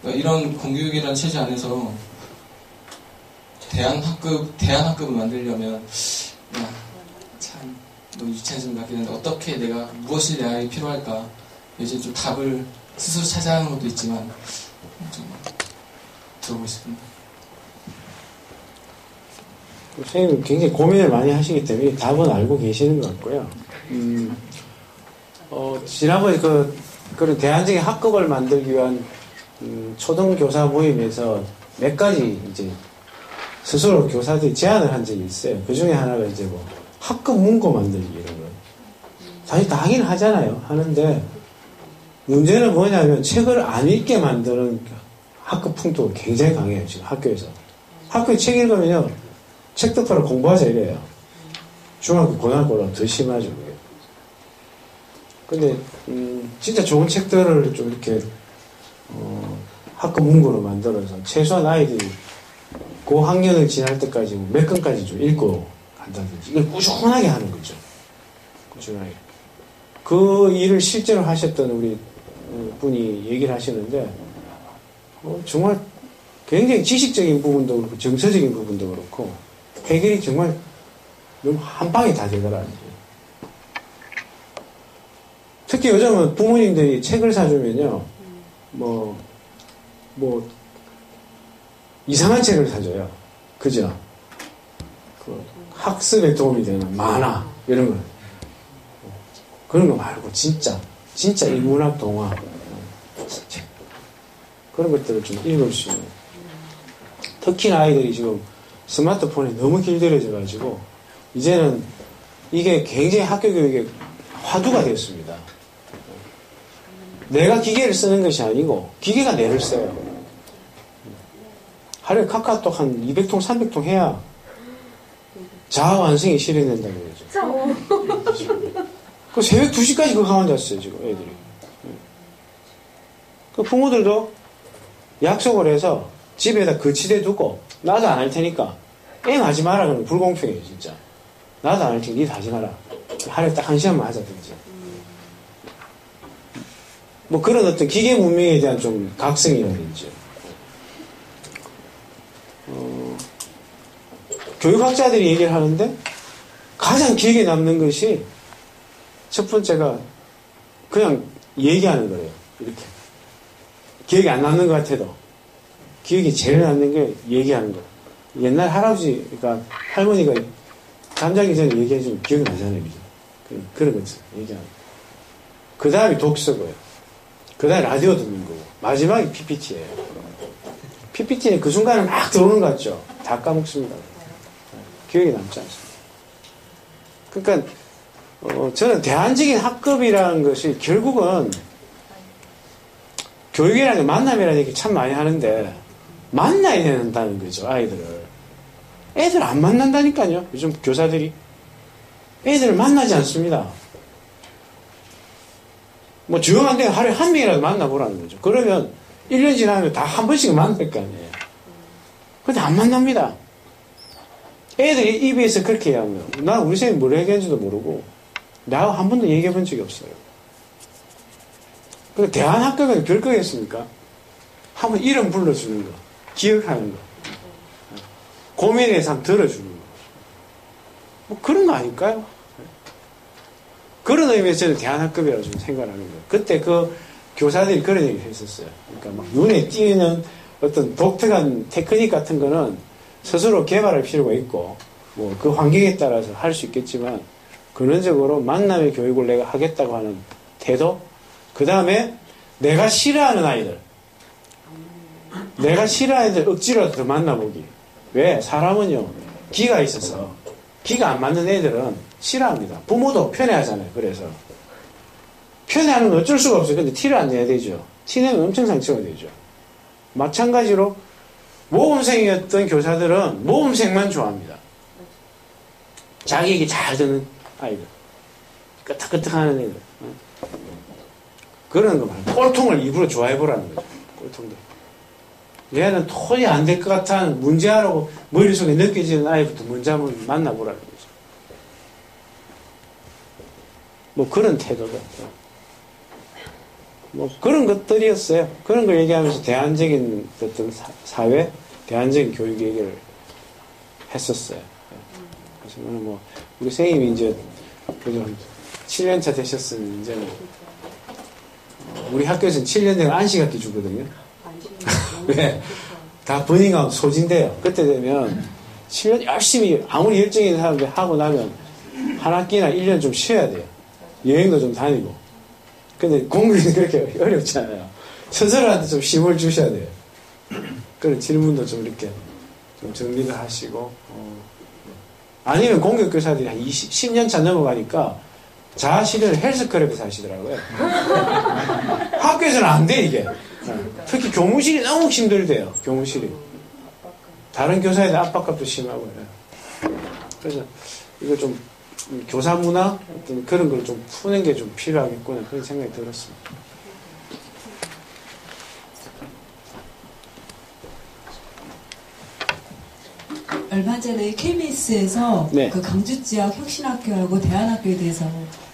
그러니까 이런 공교육이란 체제 안에서 대안학급을 만들려면 참 너무 유치한 질문 같긴 한데 어떻게 내가 무엇이 내 아이에 필요할까 이제 좀 답을 스스로 찾아가는 것도 있지만 좀 들어보고 싶습니다. 선생님 굉장히 고민을 많이 하시기 때문에 답은 알고 계시는 것 같고요. 지난번에 그런 대안적인 학급을 만들기 위한 초등교사 모임에서 몇 가지 이제 스스로 교사들이 제안을 한 적이 있어요. 그 중에 하나가 이제 뭐 학급 문고 만들기 이런 거. 사실 다 하긴 하잖아요. 하는데 문제는 뭐냐면 책을 안 읽게 만드는 학급 풍토가 굉장히 강해요. 지금 학교에서. 학교에 책 읽으면요. 책 덮어라 공부하자 이래요. 중학교 고등학교랑 더 심하죠. 그게. 근데 진짜 좋은 책들을 좀 이렇게 학급 문고로 만들어서 최소한 아이들이 고학년을 지날 때까지 몇 권까지 좀 읽고 간다든지 이걸 꾸준하게 하는 거죠. 꾸준하게. 그 일을 실제로 하셨던 우리 분이 얘기를 하시는데 정말 굉장히 지식적인 부분도 그렇고 정서적인 부분도 그렇고 해결이 정말 너무 한 방에 다 되더라는 거예요. 특히 요즘은 부모님들이 책을 사주면요 뭐 이상한 책을 사줘요. 그죠? 그 학습에 도움이 되는 만화 이런 거 그런 거 말고 진짜 인문학 동화 책 그런 것들을 좀 읽을 수 있는. 특히나 아이들이 지금 스마트폰에 너무 길들여져 가지고 이제는 이게 굉장히 학교 교육에 화두가 되었습니다. 내가 기계를 쓰는 것이 아니고 기계가 내를 써요. 하루에 카카오톡 한 200통, 300통 해야 자아 완성이 실현된다는 거죠. 그 새벽 2시까지 그거 하고 앉았어요, 지금 애들이. 그 부모들도 약속을 해서 집에다 거치대 두고 나도 안 할 테니까 앵 하지 마라 그러면 불공평해요, 진짜. 나도 안 할 테니까 니도 하지 마라. 하루에 딱 1시간만 하자든지. 뭐 그런 어떤 기계 문명에 대한 좀 각성이라든지. 교육학자들이 얘기를 하는데 가장 기억에 남는 것이 첫 번째가 그냥 얘기하는 거예요. 이렇게. 기억이 안 남는 것 같아도 기억이 제일 남는 게 얘기하는 거. 옛날 할아버지, 그러니까 할머니가 잠자기 전에 얘기해주면 기억이 나잖아요. 그런 거죠. 얘기하는 거. 그 다음에 독서고요. 그 다음에 라디오 듣는 거고. 마지막이 PPT예요. PPT는 그 순간에 막 들어오는 것 같죠. 다 까먹습니다. 기억이 남지 않습니다. 그러니까 저는 대안적인 학급이라는 것이 결국은 교육이라는 게 만남이라는 얘기 참 많이 하는데 만나야 된다는 거죠. 아이들을. 애들 안 만난다니까요. 요즘 교사들이. 애들을 만나지 않습니다. 뭐 조용한 데 하루에 한 명이라도 만나보라는 거죠. 그러면 1년 지나면 다 한 번씩은 만날 거 아니에요. 근데 안 만납니다. 애들이 입에서 그렇게 얘기하면 난 우리 선생님이 뭘 얘기했는지도 모르고 나하고 한 번도 얘기해 본 적이 없어요. 그러니까 대안학교가 별거겠습니까? 한번 이름 불러주는 거, 기억하는 거, 고민에 대해서 한번 들어주는 거, 뭐 그런 거 아닐까요? 그런 의미에서 저는 대안학급이라고 좀 생각하는 거예요. 그때 그 교사들이 그런 얘기를 했었어요. 그러니까 막 눈에 띄는 어떤 독특한 테크닉 같은 거는 스스로 개발할 필요가 있고, 뭐 그 환경에 따라서 할 수 있겠지만, 근원적으로 만남의 교육을 내가 하겠다고 하는 태도, 그 다음에 내가 싫어하는 아이들, 내가 싫어하는 애들 억지로라도 더 만나보기. 왜? 사람은요, 기가 있어서, 기가 안 맞는 애들은 싫어합니다. 부모도 편애하잖아요. 그래서. 편애하는 건 어쩔 수가 없어요. 근데 티를 안 내야 되죠. 티 내면 엄청 상처가 되죠. 마찬가지로, 모범생이었던 교사들은 모범생만 좋아합니다. 자기 얘기 잘 듣는 아이들. 끄떡끄떡하는 애들. 그런 거 말이에요. 꼴통을 일부러 좋아해보라는 거죠. 꼴통들. 얘는 도저히 안 될 것 같아 문제하라고 머릿속에 느껴지는 아이부터 먼저 한번 만나보라는 거죠. 뭐 그런 태도가. 뭐 그런 것들이었어요. 그런 걸 얘기하면서 대안적인 어떤 사회, 대안적인 교육 얘기를 했었어요. 그래서 저는 뭐 우리 선생님이 이제 그죠 7년차 되셨으면 이제는 우리 학교에서는 7년 되면 안식학기 주거든요. 네. 다 버닝아웃 소진돼요. 그때 되면 7년 열심히 아무리 열정이 있는 사람들 하고 나면 한 학기나 1년 좀 쉬어야 돼요. 여행도 좀 다니고. 근데 공부는 그렇게 어렵잖아요. 스스로한테 좀 힘을 주셔야 돼요. 그런 질문도 좀 이렇게 좀 정리를 하시고, 아니면 공격교사들이 한 10년 차 넘어가니까 자아실현을 헬스클럽에서 하시더라고요. 학교에서는 안 돼, 이게. 특히 교무실이 너무 힘들대요, 교무실이. 다른 교사에 압박감도 심하고요. 그래서 이거 좀 교사 문화 어떤 그런 걸 좀 푸는 게 좀 필요하겠구나 그런 생각이 들었습니다. 얼마 전에 KBS에서 네. 그 강주 지역 혁신학교하고 대안학교에 대해서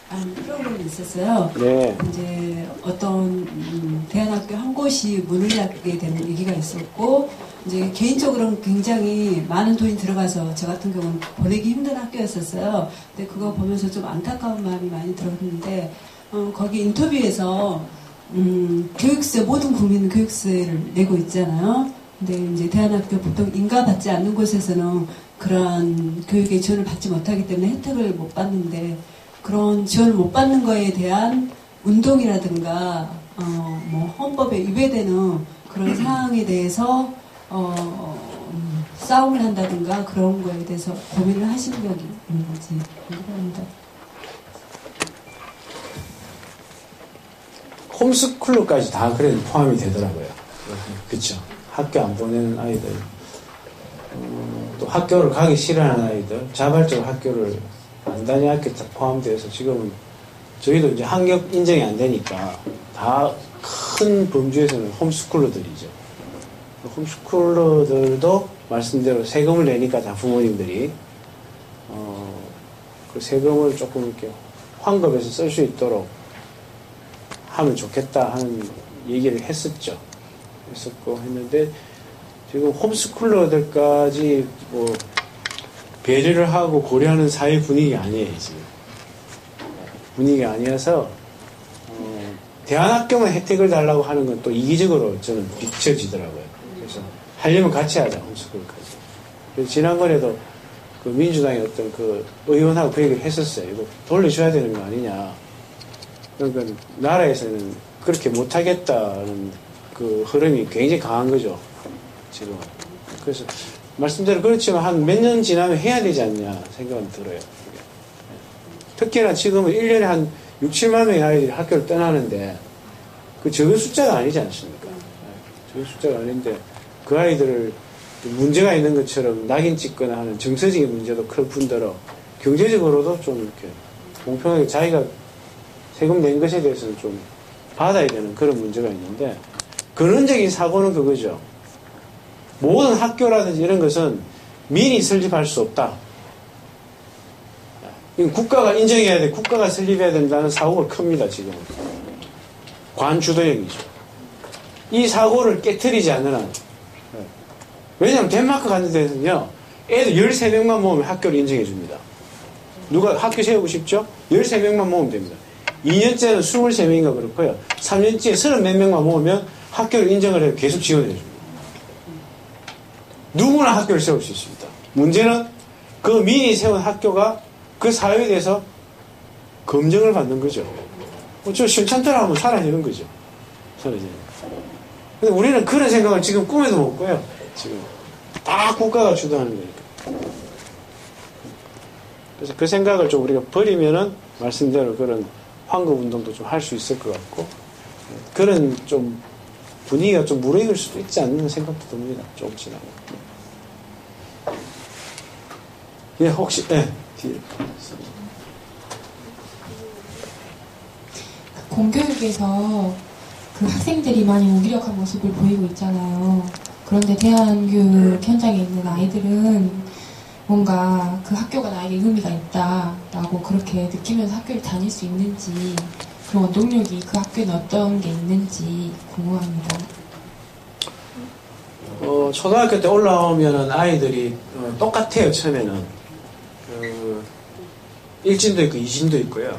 한 프로그램이 있었어요. 네. 이제 어떤 대안학교 한 곳이 문을 닫게 되는 얘기가 있었고, 이제 개인적으로는 굉장히 많은 돈이 들어가서 저 같은 경우는 보내기 힘든 학교였었어요. 근데 그거 보면서 좀 안타까운 마음이 많이 들었는데, 거기 인터뷰에서 교육세, 모든 국민은 교육세를 내고 있잖아요. 근데 이제 대안학교 보통 인가받지 않는 곳에서는 그러한 교육의 지원을 받지 못하기 때문에 혜택을 못 받는데, 그런 지원을 못 받는 거에 대한 운동이라든가 뭐 헌법에 위배되는 그런 사항에 대해서 싸움을 한다든가 그런 거에 대해서 고민을 하신 적이 있는지 궁금합니다. 홈스쿨로까지 다 그래도 포함이 되더라고요. 그쵸. 학교 안 보내는 아이들, 또 학교를 가기 싫어하는 아이들, 자발적으로 학교를 안 다니는 학교 다 포함돼서 지금은 저희도 이제 학력 인정이 안 되니까 다 큰 범주에서는 홈스쿨러들이죠. 홈스쿨러들도 말씀대로 세금을 내니까 다 부모님들이 그 세금을 조금 이렇게 환급해서 쓸 수 있도록 하면 좋겠다 하는 얘기를 했었죠. 했는데 지금 홈스쿨러들까지 뭐 배려를 하고 고려하는 사회 분위기 아니에요, 지금. 분위기 아니어서 대안학교만 혜택을 달라고 하는 건 또 이기적으로 저는 비춰지더라고요. 그래서 하려면 같이 하자, 홈스쿨까지. 그래서 지난번에도 그 민주당의 어떤 그 의원하고 그 얘기를 했었어요. 이거 돌려줘야 되는 거 아니냐. 그러니까 나라에서는 그렇게 못하겠다는 그 흐름이 굉장히 강한 거죠. 지금. 그래서 말씀대로 그렇지만 한 몇 년 지나면 해야 되지 않냐 생각은 들어요. 특히나 지금은 1년에 한 6, 7만 명의 아이들이 학교를 떠나는데 그 적은 숫자가 아니지 않습니까? 적은 숫자가 아닌데 그 아이들을 문제가 있는 것처럼 낙인 찍거나 하는 정서적인 문제도 클 뿐더러 경제적으로도 좀 이렇게 공평하게 자기가 세금 낸 것에 대해서는 좀 받아야 되는 그런 문제가 있는데 근원적인 사고는 그거죠. 모든 학교라든지 이런 것은 민이 설립할 수 없다. 국가가 인정해야 돼. 국가가 설립해야 된다는 사고가 큽니다, 지금. 관주도형이죠. 이 사고를 깨트리지 않는 한. 왜냐하면 덴마크 같은 데는요, 애들 13명만 모으면 학교를 인정해 줍니다. 누가 학교 세우고 싶죠? 13명만 모으면 됩니다. 2년째는 23명인가 그렇고요. 3년째 30몇 명만 모으면 학교를 인정을 해서 계속 지원해 줍니다. 누구나 학교를 세울 수 있습니다. 문제는 그 민이 세운 학교가 그 사회에 대해서 검증을 받는 거죠. 저 실천대로 하면 사라지는 거죠. 사라지는. 근데 우리는 그런 생각을 지금 꿈에도 못 꿔요. 지금. 다 국가가 주도하는 거니까. 그래서 그 생각을 좀 우리가 버리면은 말씀대로 그런 환급 운동도 좀 할 수 있을 것 같고, 그런 좀 분위기가 좀 무르익을 수도 있지 않는 생각도 듭니다. 조금 지나고. 예, 혹시, 예. 공교육에서 그 학생들이 많이 무기력한 모습을 보이고 있잖아요. 그런데 대한교육 현장에 있는 아이들은 뭔가 그 학교가 나에게 의미가 있다라고 그렇게 느끼면서 학교를 다닐 수 있는지, 그런 원동력이 그 학교에는 어떤 게 있는지 궁금합니다. 초등학교 때 올라오면은 아이들이 똑같아요. 처음에는 일진도 있고 이진도 있고요.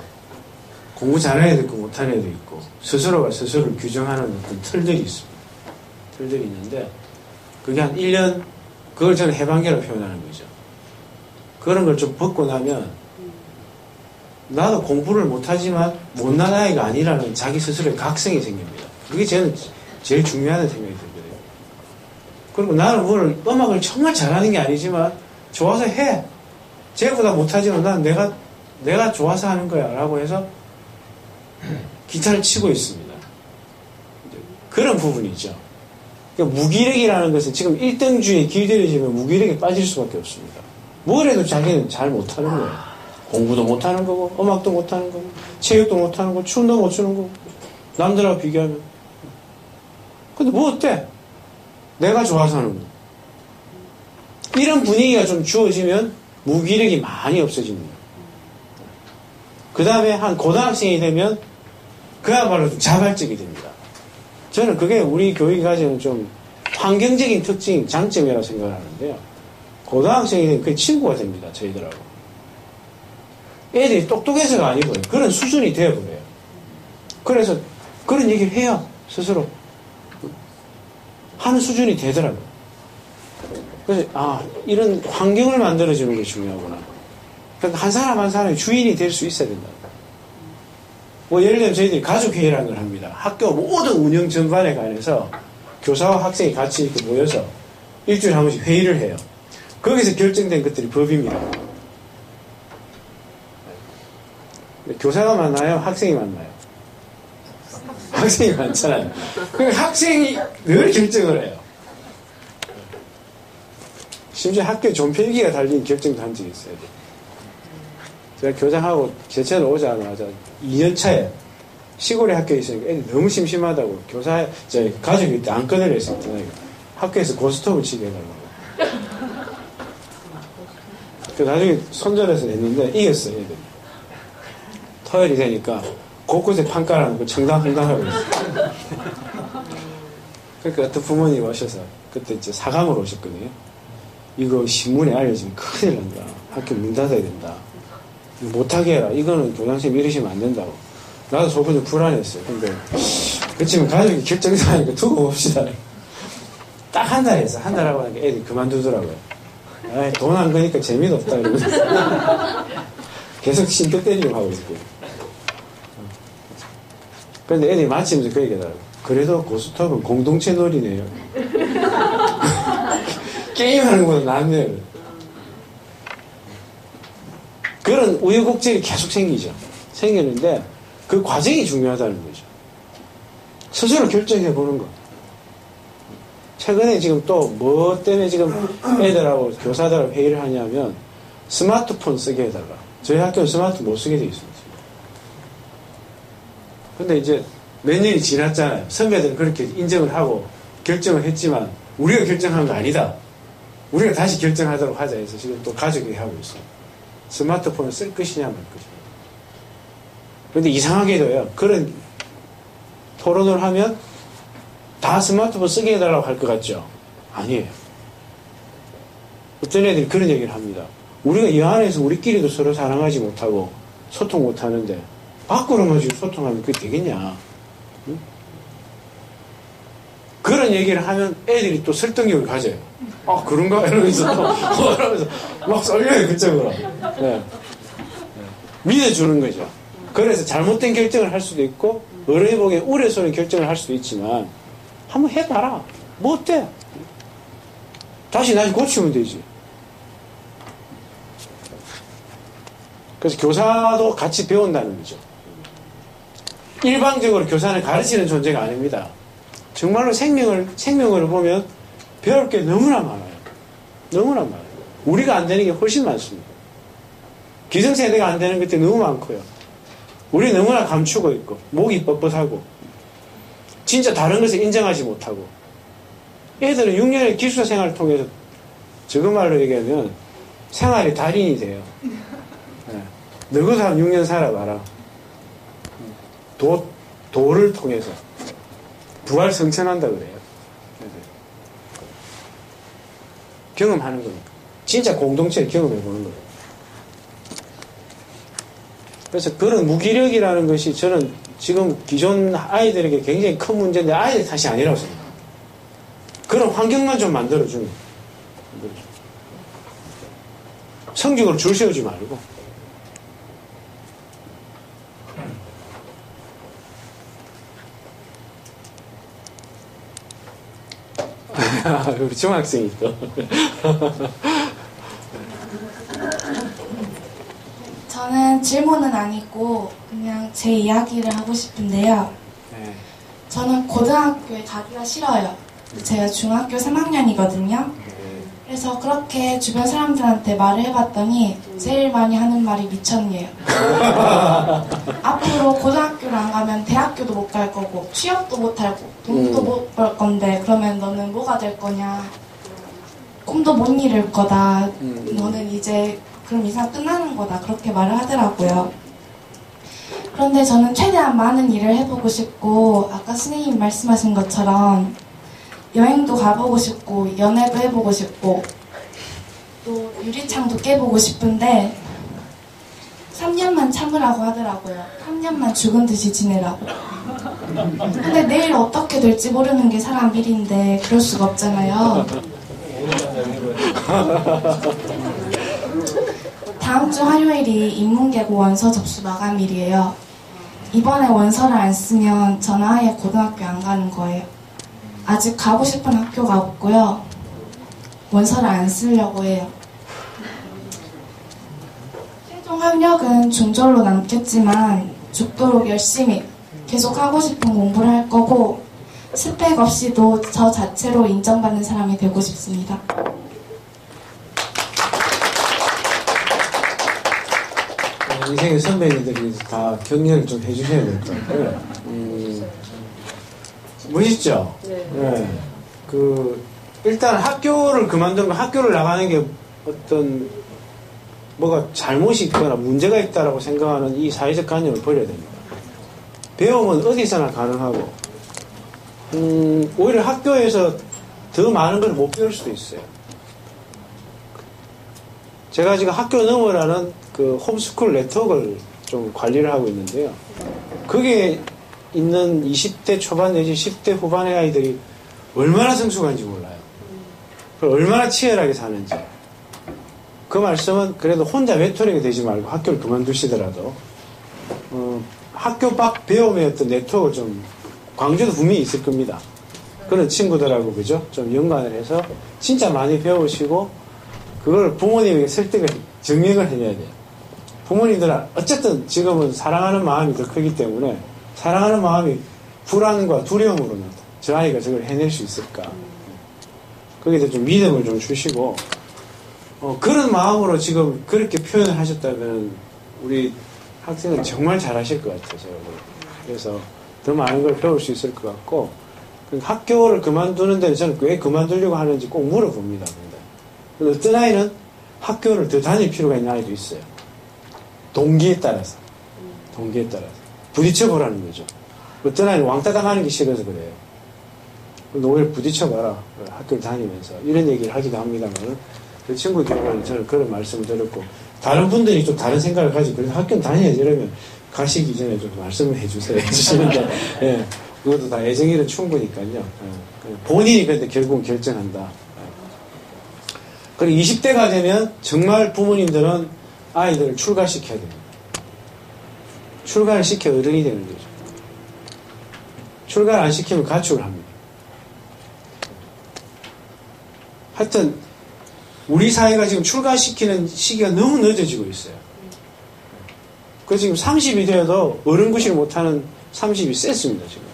공부 잘하는 애도 있고 못하는 애도 있고 스스로가 스스로를 규정하는 어떤 틀들이 있습니다. 틀들이 있는데 그게 한 1년, 그걸 저는 해방계로 표현하는 거죠. 그런 걸 좀 벗고 나면 나도 공부를 못하지만 못난 아이가 아니라는 자기 스스로의 각성이 생깁니다. 그게 저는 제일 중요하다는 생각이 들거든요. 그리고 나는 뭘 음악을 정말 잘하는 게 아니지만 좋아서 해. 쟤보다 못하지만 난 내가 좋아서 하는 거야 라고 해서 기타를 치고 있습니다. 그런 부분이죠. 그러니까 무기력이라는 것은 지금 1등주의에 길들여지면 무기력에 빠질 수밖에 없습니다. 뭘 해도 자기는 잘 못하는 거예요. 공부도 못하는 거고 음악도 못하는 거고 체육도 못하는 거고 춤도 못 추는 거고 남들하고 비교하면. 근데 뭐 어때? 내가 좋아서 하는 거. 이런 분위기가 좀 주어지면 무기력이 많이 없어집니다. 그 다음에 한 고등학생이 되면 그야말로 좀 자발적이 됩니다. 저는 그게 우리 교육이 가지는 좀 환경적인 특징, 장점이라고 생각을 하는데요. 고등학생이 되면 그게 친구가 됩니다. 저희들하고. 애들이 똑똑해서가 아니고요. 그런 수준이 되어버려요. 그래서 그런 얘기를 해요. 스스로. 하는 수준이 되더라고요. 그래서 이런 환경을 만들어주는 게 중요하구나. 그러니까 한 사람 한 사람이 주인이 될 수 있어야 된다. 뭐 예를 들면 저희들이 가족회의라는 걸 합니다. 학교 모든 운영 전반에 관해서 교사와 학생이 같이 이렇게 모여서 일주일에 한 번씩 회의를 해요. 거기서 결정된 것들이 법입니다. 교사가 만나요? 학생이 만나요? 학생이 많잖아요. 그러니까 학생이 늘 결정을 해요. 심지어 학교 존필기가 달린 결정도 한 적이 있어요. 제가 교장하고 제천에 오자마자 2년차에 시골에 학교에 있으니까 애들이 너무 심심하다고 가족이 안 꺼내려 했었잖아요. 학교에서 고스톱을 치게 해달라고. 나중에 손절해서 냈는데 이겼어요, 애들이. 토요일이 되니까 곳곳에 판 깔아놓고 청당청당하고 있어요. 그러니까 어떤 부모님이 오셔서 그때 이제 사감으로 오셨거든요. 이거 신문에 알려지면 큰일 난다. 학교 문 닫아야 된다. 못하게 해라. 이거는 교장선생님 이러시면 안 된다고. 나도 저번 좀 불안했어요. 근데 그치만 가족이 결정사니까 두고 봅시다. 딱 한 달 했어. 한 달 하고 나니까 애들이 그만두더라고요. 돈 안 거니까 재미도 없다 이러면서 계속 신경 때리려고 하고 있었고요. 그런데 애들이 마치면서 그 얘기하더라고요. 그래도 고스톱은 공동체 놀이네요. 게임하는 것보다 낫네요. 그런 우여곡절이 계속 생기는데 그 과정이 중요하다는 거죠. 스스로 결정해 보는 거. 최근에 지금 또 뭐 때문에 지금 애들하고 교사들하고 회의를 하냐면 스마트폰 쓰게 해달라. 저희 학교는 스마트폰 못 쓰게 돼 있습니다. 근데 이제 몇 년이 지났잖아요. 선배들은 그렇게 인정을 하고 결정을 했지만 우리가 결정한 거 아니다. 우리가 다시 결정하도록 하자 해서 지금 또 가족이 하고 있어요. 스마트폰을 쓸 것이냐 말 것이냐. 그런데 이상하게도요. 그런 토론을 하면 다 스마트폰 쓰게 해달라고 할 것 같죠? 아니에요. 어떤 애들이 그런 얘기를 합니다. 우리가 이 안에서 우리끼리도 서로 사랑하지 못하고 소통 못하는데 밖으로만 지금 소통하면 그게 되겠냐? 응? 그런 얘기를 하면 애들이 또 설득력을 가져요. 아 그런가? 이러면서 또 이러면서 막 쏠려요 그쪽으로. 네. 믿어주는 거죠. 그래서 잘못된 결정을 할 수도 있고 어른이 보기에 우려스러운 결정을 할 수도 있지만 한번 해봐라. 뭐 어때? 다시 고치면 되지. 그래서 교사도 같이 배운다는 거죠. 일방적으로 교사는 가르치는 존재가 아닙니다. 정말로 생명을 보면 배울 게 너무나 많아요. 너무나 많아요. 우리가 안 되는 게 훨씬 많습니다. 기성세대가 안 되는 것들이 너무 많고요. 우리 너무나 감추고 있고 목이 뻣뻣하고 진짜 다른 것을 인정하지 못하고 애들은 6년의 기숙사 생활을 통해서 적은 말로 얘기하면 생활의 달인이 돼요. 네. 너희도 한 6년 살아봐라. 도를 통해서 부활 성천한다 그래요. 경험하는 거니까. 진짜 공동체를 경험해 보는 거예요. 그래서 그런 무기력이라는 것이 저는 지금 기존 아이들에게 굉장히 큰 문제인데 아이들 탓이 아니라고 생각해요. 그런 환경만 좀 만들어주면 성적으로 줄 세우지 말고 우리 중학생이 또 저는 질문은 아니고 그냥 제 이야기를 하고 싶은데요. 네. 저는 고등학교에 가기가 싫어요. 제가 중학교 3학년이거든요. 그래서 그렇게 주변 사람들한테 말을 해봤더니 제일 많이 하는 말이 미쳤네요. 앞으로 고등학교를 안 가면 대학교도 못 갈 거고 취업도 못 하고 돈도 못 벌 건데 그러면 너는 뭐가 될 거냐. 꿈도 못 이룰 거다. 너는 이제 그럼 이상 끝나는 거다. 그렇게 말을 하더라고요. 그런데 저는 최대한 많은 일을 해보고 싶고 아까 선생님이 말씀하신 것처럼 여행도 가보고 싶고 연애도 해보고 싶고 또 유리창도 깨보고 싶은데 3년만 참으라고 하더라고요. 3년만 죽은 듯이 지내라고. 근데 내일 어떻게 될지 모르는 게 사람 일인데 그럴 수가 없잖아요. 다음 주 화요일이 인문계고 원서 접수 마감일이에요. 이번에 원서를 안 쓰면 저는 아예 고등학교 안 가는 거예요. 아직 가고 싶은 학교가 없고요. 원서를 안 쓰려고 해요. 최종 학력은 중졸로 남겠지만 죽도록 열심히 계속 하고 싶은 공부를 할 거고 스펙 없이도 저 자체로 인정받는 사람이 되고 싶습니다. 인생의 선배님들이 다 격려를 좀 해주셔야 될 것 같아요. 멋있죠? 네. 일단 학교를 그만두면 학교를 나가는 게 어떤 뭐가 잘못이 있거나 문제가 있다라고 생각하는 이 사회적 관념을 버려야 됩니다. 배움은 어디서나 가능하고, 오히려 학교에서 더 많은 걸 못 배울 수도 있어요. 제가 지금 학교 넘어라는 그 홈스쿨 네트워크를 좀 관리를 하고 있는데요. 거기에 있는 20대 초반 내지 10대 후반의 아이들이 얼마나 성숙한지 몰라요. 얼마나 치열하게 사는지. 그 말씀은 그래도 혼자 외톨이가 되지 말고 학교를 그만두시더라도 학교 밖 배움의 어떤 네트워크를 좀, 광주도 분명히 있을 겁니다. 그런 친구들하고 그죠? 좀 연관을 해서 진짜 많이 배우시고 그걸 부모님에게 설득을, 정리를 해내야 돼요. 부모님들은 어쨌든 지금은 사랑하는 마음이 더 크기 때문에 사랑하는 마음이 불안과 두려움으로는 저 아이가 저걸 해낼 수 있을까? 거기에 좀 믿음을 좀 주시고, 그런 마음으로 지금 그렇게 표현을 하셨다면 우리 학생은 정말 잘하실 것 같아요. 그래서 더 많은 걸 배울 수 있을 것 같고, 학교를 그만두는 데는 저는 왜 그만두려고 하는지 꼭 물어봅니다. 근데 어떤 아이는 학교를 더 다닐 필요가 있는 아이도 있어요. 동기에 따라서. 부딪혀보라는 거죠. 어떤 아이는 왕따 당하는 게 싫어서 그래요. 오히려 부딪혀봐라. 학교를 다니면서. 이런 얘기를 하기도 합니다만, 그 친구 경우는 저는 그런 말씀을 드렸고, 다른 분들이 좀 다른 생각을 가지고, 그래서 학교는 다녀야지 이러면 가시기 전에 좀 말씀을 해주시는데, 예, 그것도 다 애정일은 충분히니까요. 예, 본인이 근데 결국은 결정한다. 그리고 20대가 되면 정말 부모님들은 아이들을 출가시켜야 됩니다. 출가를 시켜 어른이 되는 거죠. 출가를 안 시키면 가축을 합니다. 하여튼 우리 사회가 지금 출가시키는 시기가 너무 늦어지고 있어요. 그래서 지금 30이 되어도 어른구실 못하는 30이 셌습니다. 지금.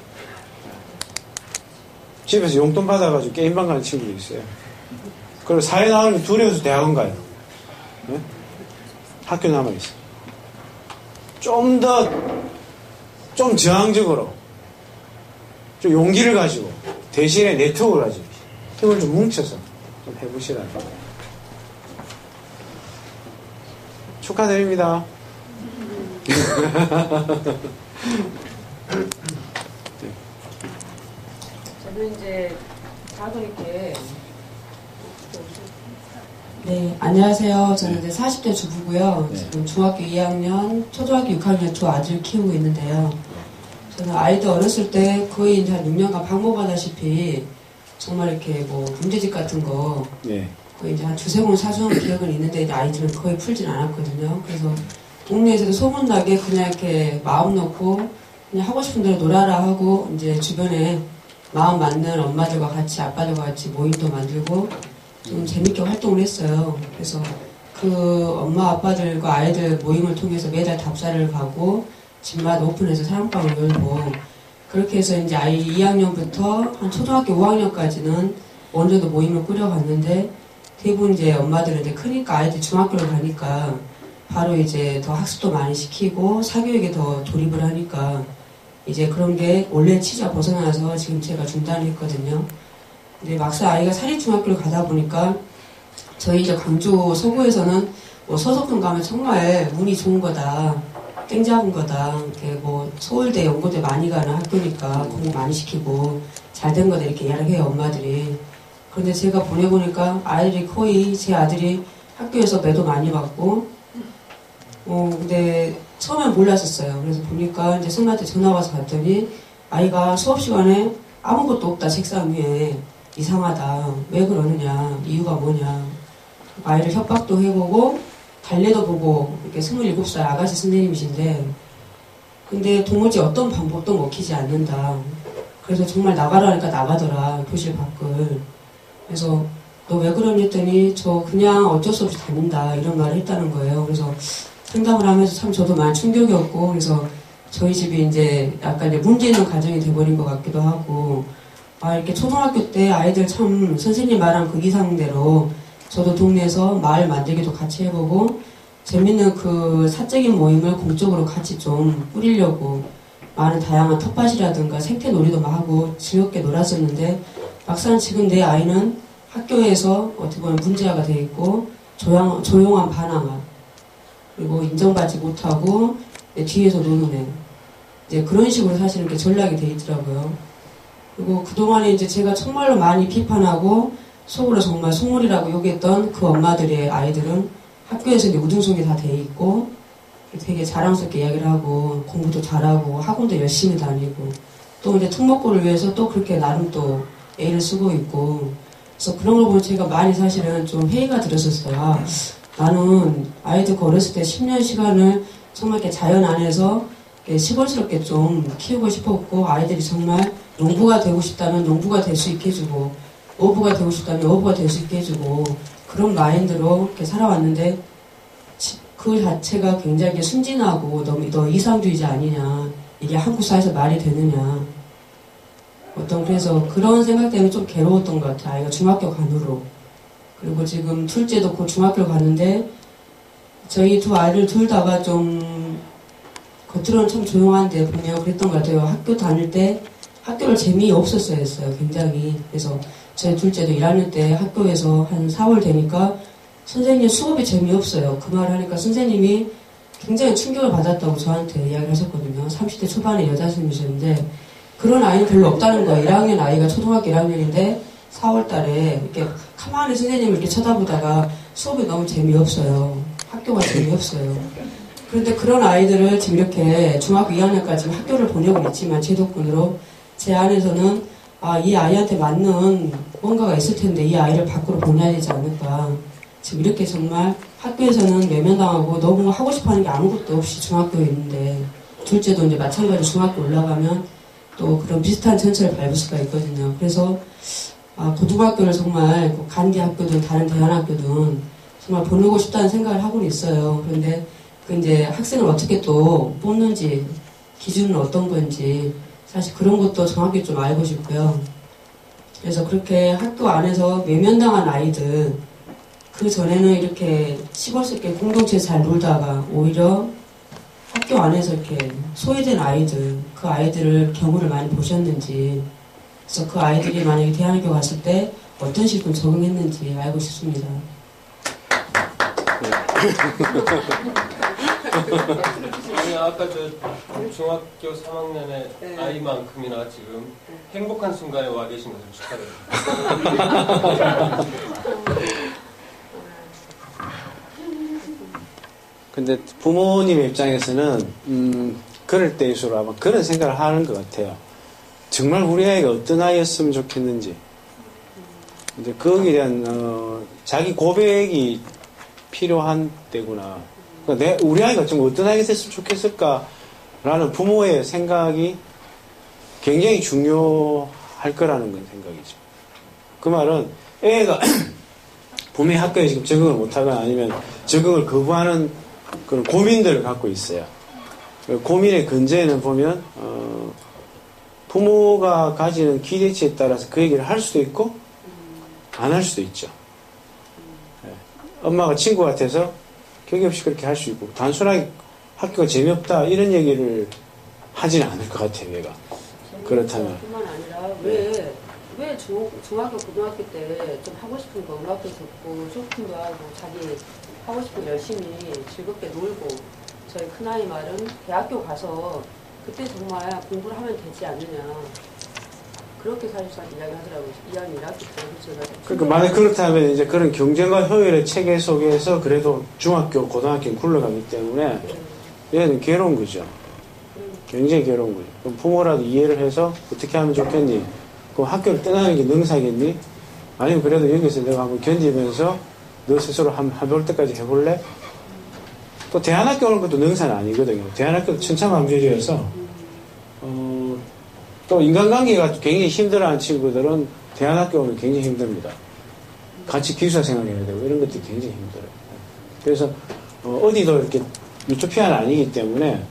집에서 용돈 받아가지고 게임방 가는 친구도 있어요. 그리고 사회 나오면 두려워서 대학원 가요. 네? 학교 남아있어요. 좀 저항적으로, 좀 용기를 가지고, 대신에 네트워크를 가지고, 힘을 좀 뭉쳐서 좀 해보시라는 거. 축하드립니다. 저도 이제 작은 이렇게 네, 안녕하세요. 저는 이제 40대 주부고요. 지금 중학교 2학년, 초등학교 6학년 두 아들 키우고 있는데요. 저는 아이들 어렸을 때 거의 이제 한 6년간 방목하다시피 정말 이렇게 뭐 문제집 같은 거 거의 이제 한 두세 번 사주는 기억은 있는데 이제 아이들은 거의 풀진 않았거든요. 그래서 동네에서도 소문나게 그냥 이렇게 마음 놓고 그냥 하고 싶은 대로 놀아라 하고 이제 주변에 마음 맞는 엄마들과 같이 아빠들과 같이 모임도 만들고 좀 재밌게 활동을 했어요. 그래서 그 엄마 아빠들과 아이들 모임을 통해서 매달 답사를 가고 집마다 오픈해서 사랑방을 열고 그렇게 해서 이제 아이 2학년부터 한 초등학교 5학년까지는 어느 정도 모임을 꾸려갔는데 대부분 이제 엄마들은 이제 크니까 아이들 중학교를 가니까 바로 이제 더 학습도 많이 시키고 사교육에 더 돌입을 하니까 이제 그런 게 원래 취지가 벗어나서 지금 제가 중단을 했거든요. 근데 막상 아이가 사립중학교를 가다 보니까 저희 이제 광주 서구에서는 뭐 서석동 가면 정말 운이 좋은 거다. 땡 잡은 거다. 이렇게 뭐 서울대, 연고대 많이 가는 학교니까 공부 많이 시키고 잘 된 거다 이렇게 이야기해요, 엄마들이. 그런데 제가 보내보니까 아이들이 거의 제 아들이 학교에서 매도 많이 받고 근데 처음엔 몰랐었어요. 그래서 보니까 이제 선생님한테 전화 와서 봤더니 아이가 수업 시간에 아무것도 없다, 책상 위에. 이상하다. 왜 그러느냐. 이유가 뭐냐. 아이를 협박도 해보고 달래도 보고 이렇게 27살 아가씨 선생님이신데 근데 도무지 어떤 방법도 먹히지 않는다. 그래서 정말 나가라 하니까 나가더라. 교실 밖을. 그래서 너 왜 그러니 했더니 저 그냥 어쩔 수 없이 다닌다. 이런 말을 했다는 거예요. 그래서 상담을 하면서 참 저도 많이 충격이었고 그래서 저희 집이 이제 약간 이제 문제 있는 가정이 돼버린 것 같기도 하고, 이렇게 초등학교 때 아이들 참 선생님 말한 그 이상대로 저도 동네에서 마을 만들기도 같이 해보고, 재밌는 그 사적인 모임을 공적으로 같이 좀 꾸리려고 많은 다양한 텃밭이라든가 생태놀이도 막 하고 즐겁게 놀았었는데, 막상 지금 내 아이는 학교에서 어떻게 보면 문제아가 돼 있고, 조용한 반항아, 그리고 인정받지 못하고 뒤에서 노는 애, 이제 그런 식으로 사실 이렇게 전락이 돼 있더라고요. 그리고 그동안에 이제 제가 정말로 많이 비판하고 속으로 정말 속물이라고 욕했던 그 엄마들의 아이들은 학교에서 이제 우등송이 다 돼 있고 되게 자랑스럽게 이야기를 하고 공부도 잘하고 학원도 열심히 다니고 또 이제 특목고를 위해서 또 그렇게 나름 또 애를 쓰고 있고, 그래서 그런 걸 보면 제가 많이 사실은 좀 회의가 들었었어요. 나는 아이들 어렸을 때 10년 시간을 정말 이렇게 자연 안에서 시골스럽게 좀 키우고 싶었고, 아이들이 정말 농부가 되고 싶다면 농부가 될 수 있게 해주고, 어부가 되고 싶다면 어부가 될 수 있게 해주고, 그런 마인드로 이렇게 살아왔는데, 그 자체가 굉장히 순진하고 너무 이상주의자 아니냐, 이게 한국 사회에서 말이 되느냐, 그래서 그런 생각 때문에 좀 괴로웠던 것 같아요. 아이가 중학교 간후로. 그리고 지금 둘째도 곧 중학교를 가는데, 저희 두 아이를 둘 다가 좀 겉으로는 참 조용한데 보면 그랬던 것 같아요. 학교 다닐 때 학교를 재미없었어야 했어요. 굉장히. 그래서 저희 둘째도 1학년 때 학교에서 한 4월 되니까 선생님 수업이 재미없어요. 그 말을 하니까 선생님이 굉장히 충격을 받았다고 저한테 이야기를 하셨거든요. 30대 초반의 여자 선생님이셨는데, 그런 아이는 별로 없다는 거예요. 1학년 아이가 초등학교 1학년인데 4월 달에 이렇게 가만히 선생님을 이렇게 쳐다보다가 수업이 너무 재미없어요. 학교가 재미없어요. 그런데 그런 아이들을 지금 이렇게 중학교 2학년까지 학교를 보내고 있지만 제도권으로 제 안에서는 이 아이한테 맞는 뭔가가 있을 텐데 이 아이를 밖으로 보내야 되지 않을까. 지금 이렇게 정말 학교에서는 외면당하고 너무 하고 싶어 하는 게 아무것도 없이 중학교에 있는데, 둘째도 이제 마찬가지로 중학교 올라가면 또 그런 비슷한 전철을 밟을 수가 있거든요. 그래서 고등학교를 정말 간디 학교든 다른 대안학교든 정말 보내고 싶다는 생각을 하고는 있어요. 그런데 그 이제 학생을 어떻게 또 뽑는지, 기준은 어떤 건지 사실 그런 것도 정확히 좀 알고 싶고요. 그래서 그렇게 학교 안에서 외면당한 아이들, 그 전에는 이렇게 시골스럽게 공동체에서 잘 놀다가 오히려 학교 안에서 이렇게 소외된 아이들, 그 아이들을 경우를 많이 보셨는지, 그래서 그 아이들이 만약에 대안학교 갔을 때 어떤 식으로 적응했는지 알고 싶습니다. 아니, 아까 저 중학교 3학년의 네. 아이만큼이나 지금 행복한 순간에 와 계신 것을 축하드립니다. 근데 부모님의 입장에서는 그럴 때일수록 아마 그런 생각을 하는 것 같아요. 정말 우리 아이가 어떤 아이였으면 좋겠는지. 이제 거기에 대한 자기 고백이 필요한 때구나. 그러니까 우리 아이가 좀 어떤 아이가 됐으면 좋겠을까라는 부모의 생각이 굉장히 중요할 거라는 건 생각이죠. 그 말은 애가 분명히 학교에 지금 적응을 못하거나 아니면 적응을 거부하는 그런 고민들을 갖고 있어요. 고민의 근저에는 보면 부모가 가지는 기대치에 따라서 그 얘기를 할 수도 있고 안 할 수도 있죠. 엄마가 친구 같아서 격의 없이 그렇게 할 수 있고, 단순하게 학교가 재미없다 이런 얘기를 하지는 않을 것 같아요. 얘가 그렇다면. 뿐만 아니라 왜 중학교 고등학교 때 좀 하고 싶은 거 음악도 듣고 쇼핑도 하고 자기 하고 싶은 거 열심히 즐겁게 놀고, 저희 큰아이 말은 대학교 가서 그때 정말 공부를 하면 되지 않느냐, 그렇게 사실상 이야기하더라고요. 2학년 1학기 때. 그러니까 만약 그렇다면 이제 그런 경쟁과 효율의 체계 속에서 그래도 중학교, 고등학교는 굴러가기 때문에 얘는 괴로운 거죠. 굉장히 괴로운 거죠. 그럼 부모라도 이해를 해서 어떻게 하면 좋겠니? 그럼 학교를 떠나는 게 능사겠니? 아니면 그래도 여기서 내가 한번 견디면서 너 스스로 한번 해볼 때까지 해볼래? 또 대안학교 오는 것도 능사는 아니거든요. 대안학교도 천차만별이어서 또 인간관계가 굉장히 힘들어하는 친구들은 대안학교 오면 굉장히 힘듭니다. 같이 기숙사 생활해야 되고 이런 것들이 굉장히 힘들어요. 그래서 어디도 이렇게 유토피아는 아니기 때문에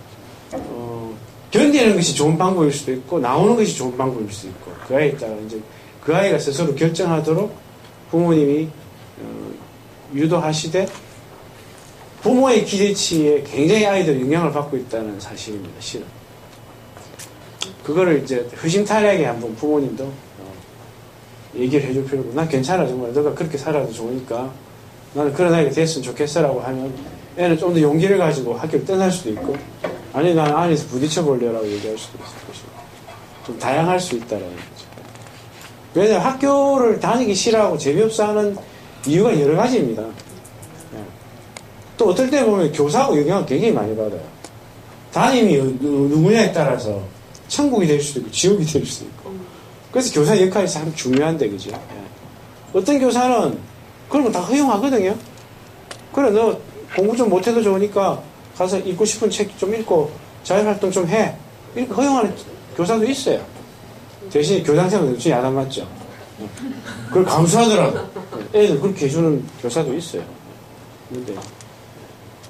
견디는 것이 좋은 방법일 수도 있고 나오는 것이 좋은 방법일 수도 있고 그 아이에 따라 이제 그 아이가 스스로 결정하도록 부모님이 유도하시되 부모의 기대치에 굉장히 아이들이 영향을 받고 있다는 사실입니다. 실은 그거를 이제 허심탄회하게 한번 부모님도 얘기를 해줄 필요고 난 괜찮아 정말 너가 그렇게 살아도 좋으니까 나는 그런 아이가 됐으면 좋겠어라고 하면 애는 좀 더 용기를 가지고 학교를 떠날 수도 있고 아니 난 안에서 부딪혀 보려고 얘기할 수도 있을 것이고 좀 다양할 수 있다라는 거죠. 왜냐하면 학교를 다니기 싫어하고 재미없어 하는 이유가 여러 가지입니다. 또 어떨 때 보면 교사하고 영향을 굉장히 많이 받아요. 담임이 누구냐에 따라서 천국이 될 수도 있고 지옥이 될 수도 있고 그래서 교사 역할이 참 중요한데 그죠. 어떤 교사는 그런 거 다 허용하거든요. 그래 너 공부 좀 못해도 좋으니까 가서 읽고 싶은 책 좀 읽고 자율활동 좀 해 이렇게 허용하는 교사도 있어요. 대신 교장생활은 역시 안 맞죠. 그걸 감수하더라도 애들 그렇게 해주는 교사도 있어요. 근데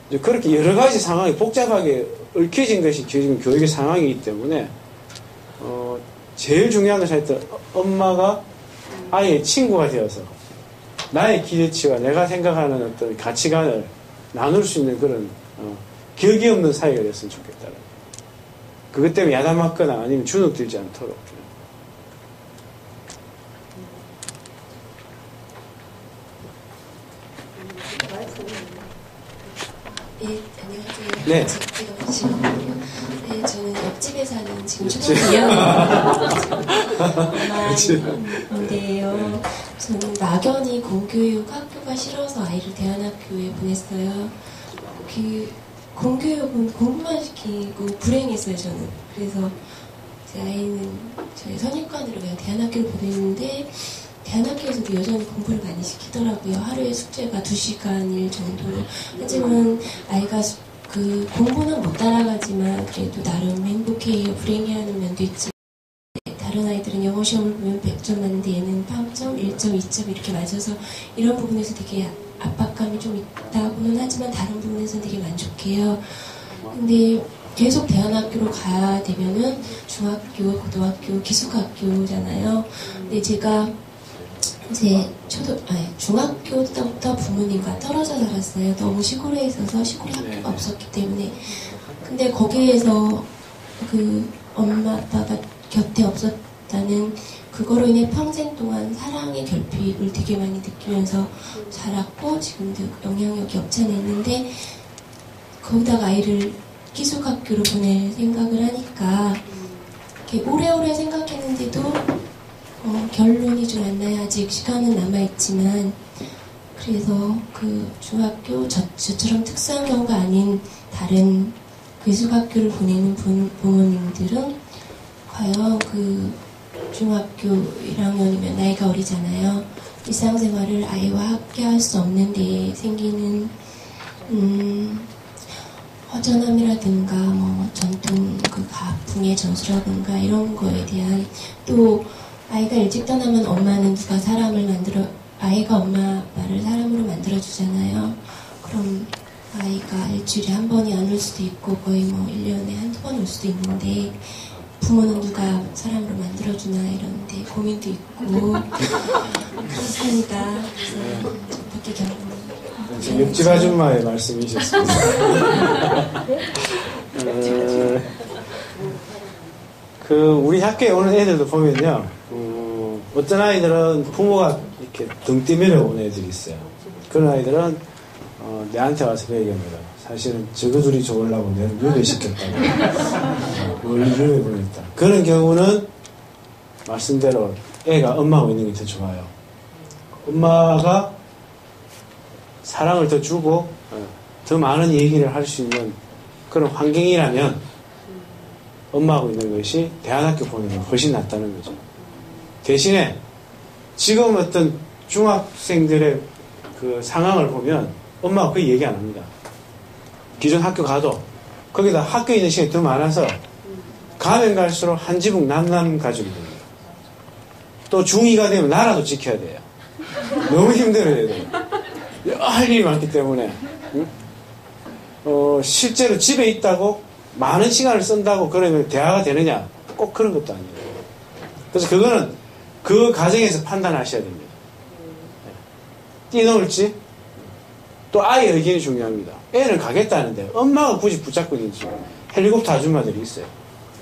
이제 그렇게 여러 가지 상황이 복잡하게 얽혀진 것이 지금 교육의 상황이기 때문에 제일 중요한 것은 하여튼 엄마가 아이의 친구가 되어서 나의 기대치와 내가 생각하는 어떤 가치관을 나눌 수 있는 그런 격이 없는 사이가 됐으면 좋겠다. 그것 때문에 야단맞거나 아니면 주눅들지 않도록. 네, 안녕하세요. 네. 제가 지금 네, 저는 옆집에 사는 지금 초등학교 2학년 엄마인데요. 저는 막연히 공교육 학교가 싫어서 아이를 대안학교에 보냈어요. 그 공교육은 공부만 시키고 불행했어요, 저는. 그래서 제 아이는 저희 선입관으로 그냥 대안학교를 보냈는데 대안학교에서도 여전히 공부를 많이 시키더라고요. 하루에 숙제가 2시간일 정도로. 하지만 아이가 그 공부는 못 따라가지만 그래도 나름 행복해요. 불행해하는 면도 있지. 다른 아이들은 영어 시험을 보면 100점 맞는데 얘는 8점, 1점, 2점 이렇게 맞아서 이런 부분에서 되게 압박감이 좀 있다고는 하지만 다른 부분에서는 되게 만족해요. 근데 계속 대안학교로 가야 되면은 중학교, 고등학교, 기숙학교잖아요. 근데 제가 이제 중학교 때부터 부모님과 떨어져 살았어요. 너무 시골에 있어서 시골에 학교가 없었기 때문에. 근데 거기에서 그 엄마 아빠가 곁에 없었다는 그거로 인해 평생 동안 사랑의 결핍을 되게 많이 느끼면서 자랐고 지금도 영향력이 없지 않아 있는데 거기다가 아이를 기숙학교로 보낼 생각을 하니까 이렇게 오래오래 생각했는데도 결론이 좀 안 나요. 아직 시간은 남아있지만 그래서 그 중학교 저처럼 특수한 경우가 아닌 다른 기숙학교를 보내는 부모님들은 과연 그 중학교 1학년이면 나이가 어리잖아요. 일상생활을 아이와 함께 할 수 없는 데에 생기는 허전함이라든가 뭐 전통 그 가풍의 전수라든가 이런 거에 대한 또 아이가 일찍 떠나면 엄마는 누가 사람을 아이가 엄마 아빠를 사람으로 만들어주잖아요. 그럼 아이가 일주일에 한 번이 안 올 수도 있고 거의 뭐 1년에 한두 번 올 수도 있는데 부모는 누가 사람으로 만들어주나 이런데 고민도 있고 그렇습니다. 그래서 어떻게 경험을 옆집 아줌마의 말씀이셨습니다. 우리 학교에 오는 애들도 보면요. 어떤 아이들은 부모가 이렇게 등 뛰밀어 온 애들이 있어요. 그런 아이들은 내한테 와서 그 얘기합니다. 사실은 저거 둘이 좋으려고 내가 유배시켰다고. 유배 보냈다. 그런 경우는 말씀대로 애가 엄마하고 있는 게 더 좋아요. 엄마가 사랑을 더 주고 더 많은 얘기를 할 수 있는 그런 환경이라면 엄마하고 있는 것이 대안학교 보내는 게 훨씬 낫다는 거죠. 대신에 지금 어떤 중학생들의 그 상황을 보면 엄마가 그 얘기 안 합니다. 기존 학교 가도 거기다 학교에 있는 시간이 더 많아서 가면 갈수록 한 지붕 남남 가족이 됩니다. 또 중2가 되면 나라도 지켜야 돼요. 너무 힘들어야 돼요. 할 일이 많기 때문에 실제로 집에 있다고 많은 시간을 쓴다고 그러면 대화가 되느냐? 꼭 그런 것도 아니에요. 그래서 그거는 그 과정에서 판단하셔야 됩니다. 뛰어넘을지 또 아이의 의견이 중요합니다. 애는 가겠다는데 엄마가 굳이 붙잡고 있는지 헬리콥터 아줌마들이 있어요.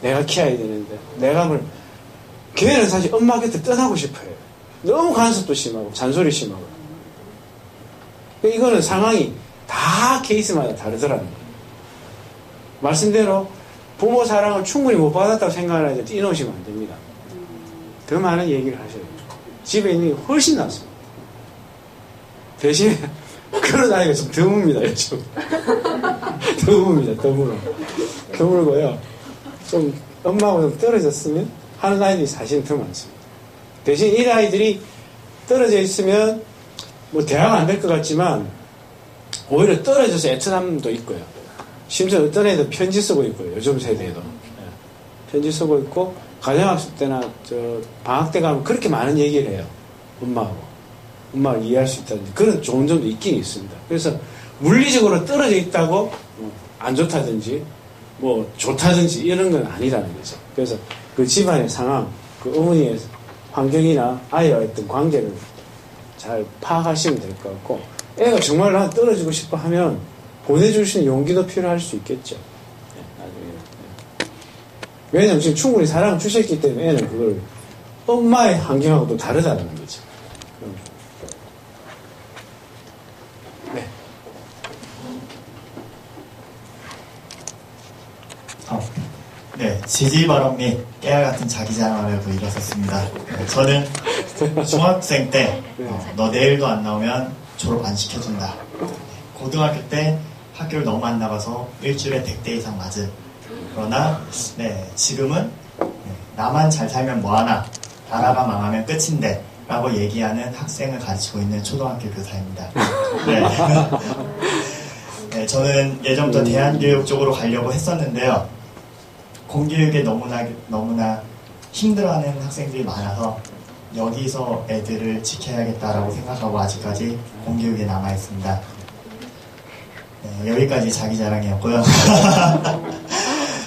내가 키워야 되는데 내가 뭘 걔는 사실 엄마 곁에 떠나고 싶어요. 너무 간섭도 심하고 잔소리 심하고. 이거는 상황이 다 케이스마다 다르더라는 거예요. 말씀대로 부모 사랑을 충분히 못 받았다고 생각을 하는데 뛰어놓으시면 안 됩니다. 더 많은 얘기를 하셔야 돼요. 집에 있는 게 훨씬 낫습니다. 대신에 그런 아이가 좀 드뭅니다. 요즘. 드뭅니다. 드물고요. 좀 엄마하고 좀 떨어졌으면 하는 아이들이 사실은 더 많습니다. 대신 이 아이들이 떨어져 있으면 뭐 대화가 안 될 것 같지만 오히려 떨어져서 애틋함도 있고요. 심지어 어떤 애들 편지 쓰고 있고요. 요즘 세대에도. 편지 쓰고 있고 가정학습 때나 방학 때 가면 그렇게 많은 얘기를 해요. 엄마를 이해할 수 있다든지 그런 좋은 점도 있긴 있습니다. 그래서 물리적으로 떨어져 있다고 안 좋다든지 뭐 좋다든지 이런 건 아니라는 거죠. 그래서 그 집안의 상황, 그 어머니의 환경이나 아이와 어떤 관계를 잘 파악하시면 될 것 같고 애가 정말 나 떨어지고 싶어 하면 보내줄 수 있는 용기도 필요할 수 있겠죠. 나중에. 왜냐면 지금 충분히 사랑을 주셨기 때문에 애는 그걸 엄마의 환경하고 또 다르다는 거죠. 네. 네, 지지 발언 및 깨알 같은 자기 자랑을 일었었습니다. 저는 중학생 때 너 내일도 안 나오면 졸업 안 시켜준다. 고등학교 때 학교를 너무 안 나가서 일주일에 100대 이상 맞은. 그러나 지금은 나만 잘 살면 뭐하나 나라가 망하면 끝인데 라고 얘기하는 학생을 가르치고 있는 초등학교 교사입니다. 네, 저는 예전부터 대안교육 쪽으로 가려고 했었는데요. 공교육에 너무나 힘들어하는 학생들이 많아서 여기서 애들을 지켜야겠다라고 생각하고 아직까지 공교육에 남아있습니다. 네, 여기까지 자기 자랑이었고요.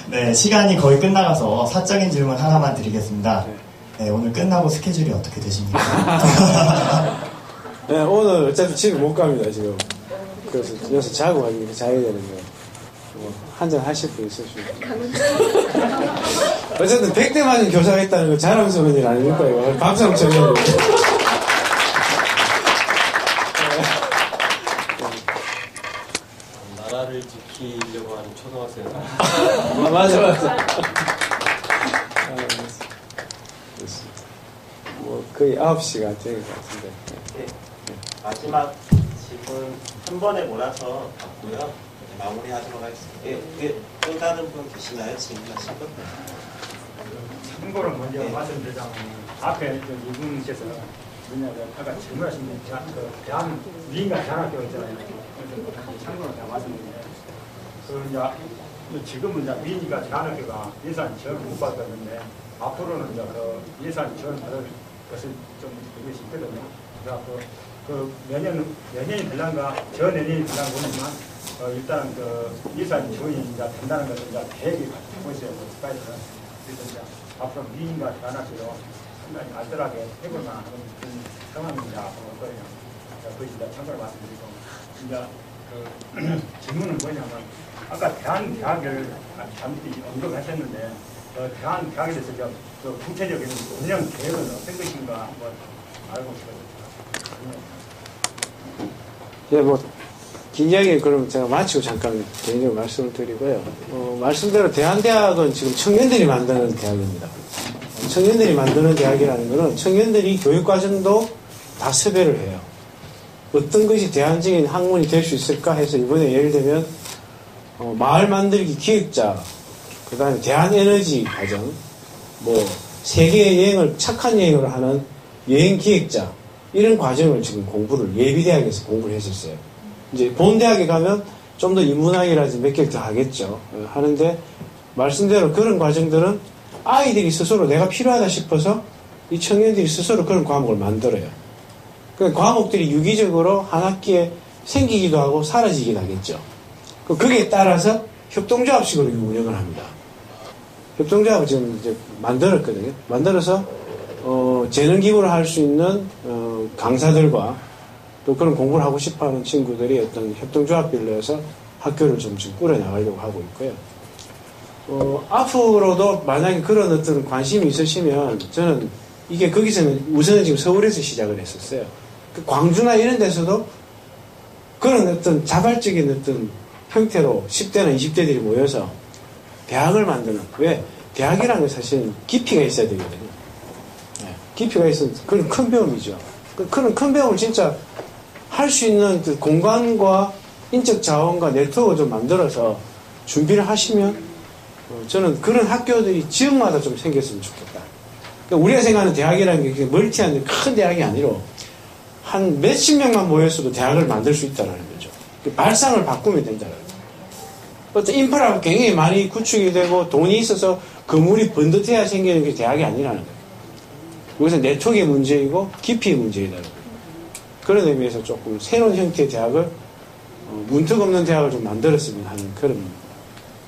네, 시간이 거의 끝나가서 사적인 질문 하나만 드리겠습니다. 네, 오늘 끝나고 스케줄이 어떻게 되십니까? 네, 오늘 어차피 집에 못 갑니다, 지금. 그래서 여기서 자고 가니까 자야 되는데. 한잔 하실 분 있으시면. 어쨌든 100대 맞은 교사가 있다는 거 자랑스러운 일 아닙니까, 이거? 감사합니다, 정말. 나라를 지키려고 하는 초등학생. 맞아. 뭐, 거의 9시가 될 것 같은데. 네. 마지막 질문 한 번에 몰아서 받고요. 마무리하도록 하겠습니다. 또 다른 분 계시나요? 질문하신 분? 참고로 먼저 말씀드리자면 앞에 이분께서 뭐냐면 아까 질문하신 그 대한 미인과 대안학교 있잖아요. 참고로 제가 말씀드리는데 지금은 이제 미인과 대안학교가 예산 지원을 못 받았는데 앞으로는 이제 그 예산 지원 받을 것을 좀 이것이 있거든요. 그래서 내년이 될란가 저 내년이 될란가 모르지만 일단 그 예산 지원이 이제 된다는 것을 이제 계획이 갖고 있어요. 스파이스는. 그래서 이제 앞으로 미인과 대안학교로 상당히 알뜰하게 해볼 만한 그런 상황이 이제 앞으로 올 거예요. 그것이 이제 참고로 말씀드리고 이제 그 질문은 뭐냐면 아까 대한대학을 잠시 언급하셨는데 대한대학에 대해서 그 구체적인 운영 계획은 어떤 것인가 한번 알고 싶어요. 예, 뭐 긴 이야기 그럼 제가 마치고 잠깐 개인적으로 말씀을 드리고요. 말씀대로 대한대학은 지금 청년들이 만드는 대학입니다. 청년들이 만드는 대학이라는 것은 청년들이 교육과정도 다 섭외를 해요. 어떤 것이 대안적인 학문이 될 수 있을까 해서 이번에 예를 들면 마을 만들기 기획자, 그 다음에 대한에너지 과정, 뭐 세계 여행을 착한 여행을 하는 여행 기획자 이런 과정을 지금 공부를 예비대학에서 공부를 했었어요. 이제 본대학에 가면 좀 더 인문학이라든지 몇 개를 더 하겠죠. 하는데 말씀대로 그런 과정들은 아이들이 스스로 내가 필요하다 싶어서 이 청년들이 스스로 그런 과목을 만들어요. 그 과목들이 유기적으로 한 학기에 생기기도 하고 사라지기도 하겠죠. 거기에 따라서 협동조합식으로 운영을 합니다. 협동조합을 지금 이제 만들었거든요. 만들어서 재능 기부를 할 수 있는 강사들과 또 그런 공부를 하고 싶어하는 친구들이 어떤 협동조합 빌려서 학교를 좀 지금 꾸려나가려고 하고 있고요. 앞으로도 만약에 그런 어떤 관심이 있으시면 저는 이게 거기서는 우선은 지금 서울에서 시작을 했었어요. 광주나 이런 데서도 그런 어떤 자발적인 어떤 형태로 10대나 20대들이 모여서 대학을 만드는. 왜? 대학이라는 건 사실 깊이가 있어야 되거든요. 네. 깊이가 있어서 그런 큰 배움이죠. 그런 큰 배움을 진짜 할 수 있는 그 공간과 인적 자원과 네트워크를 좀 만들어서 준비를 하시면 저는 그런 학교들이 지역마다 좀 생겼으면 좋겠다. 그러니까 우리가 생각하는 대학이라는 게 멀티한 큰 대학이 아니라 한 몇십 명만 모였어도 대학을 만들 수 있다는 거죠. 발상을 바꾸면 된다는 거죠. 어떤 인프라가 굉장히 많이 구축이 되고 돈이 있어서 건물이 번듯해야 생기는 게 대학이 아니라는 거예요. 여기서 네트워크의 문제이고 깊이의 문제이다는 거예요. 그런 의미에서 조금 새로운 형태의 대학을 문턱 없는 대학을 좀 만들었으면 하는 그런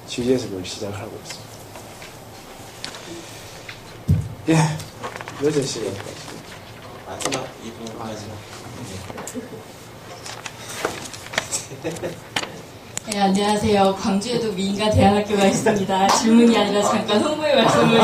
취지에서 그걸 시작을 하고 있습니다. 예, 늦은 시간. 마지막 2분 마지막. 네, 안녕하세요. 광주에도 미인가 대안학교가 있습니다. 질문이 아니라 잠깐 홍보의 말씀을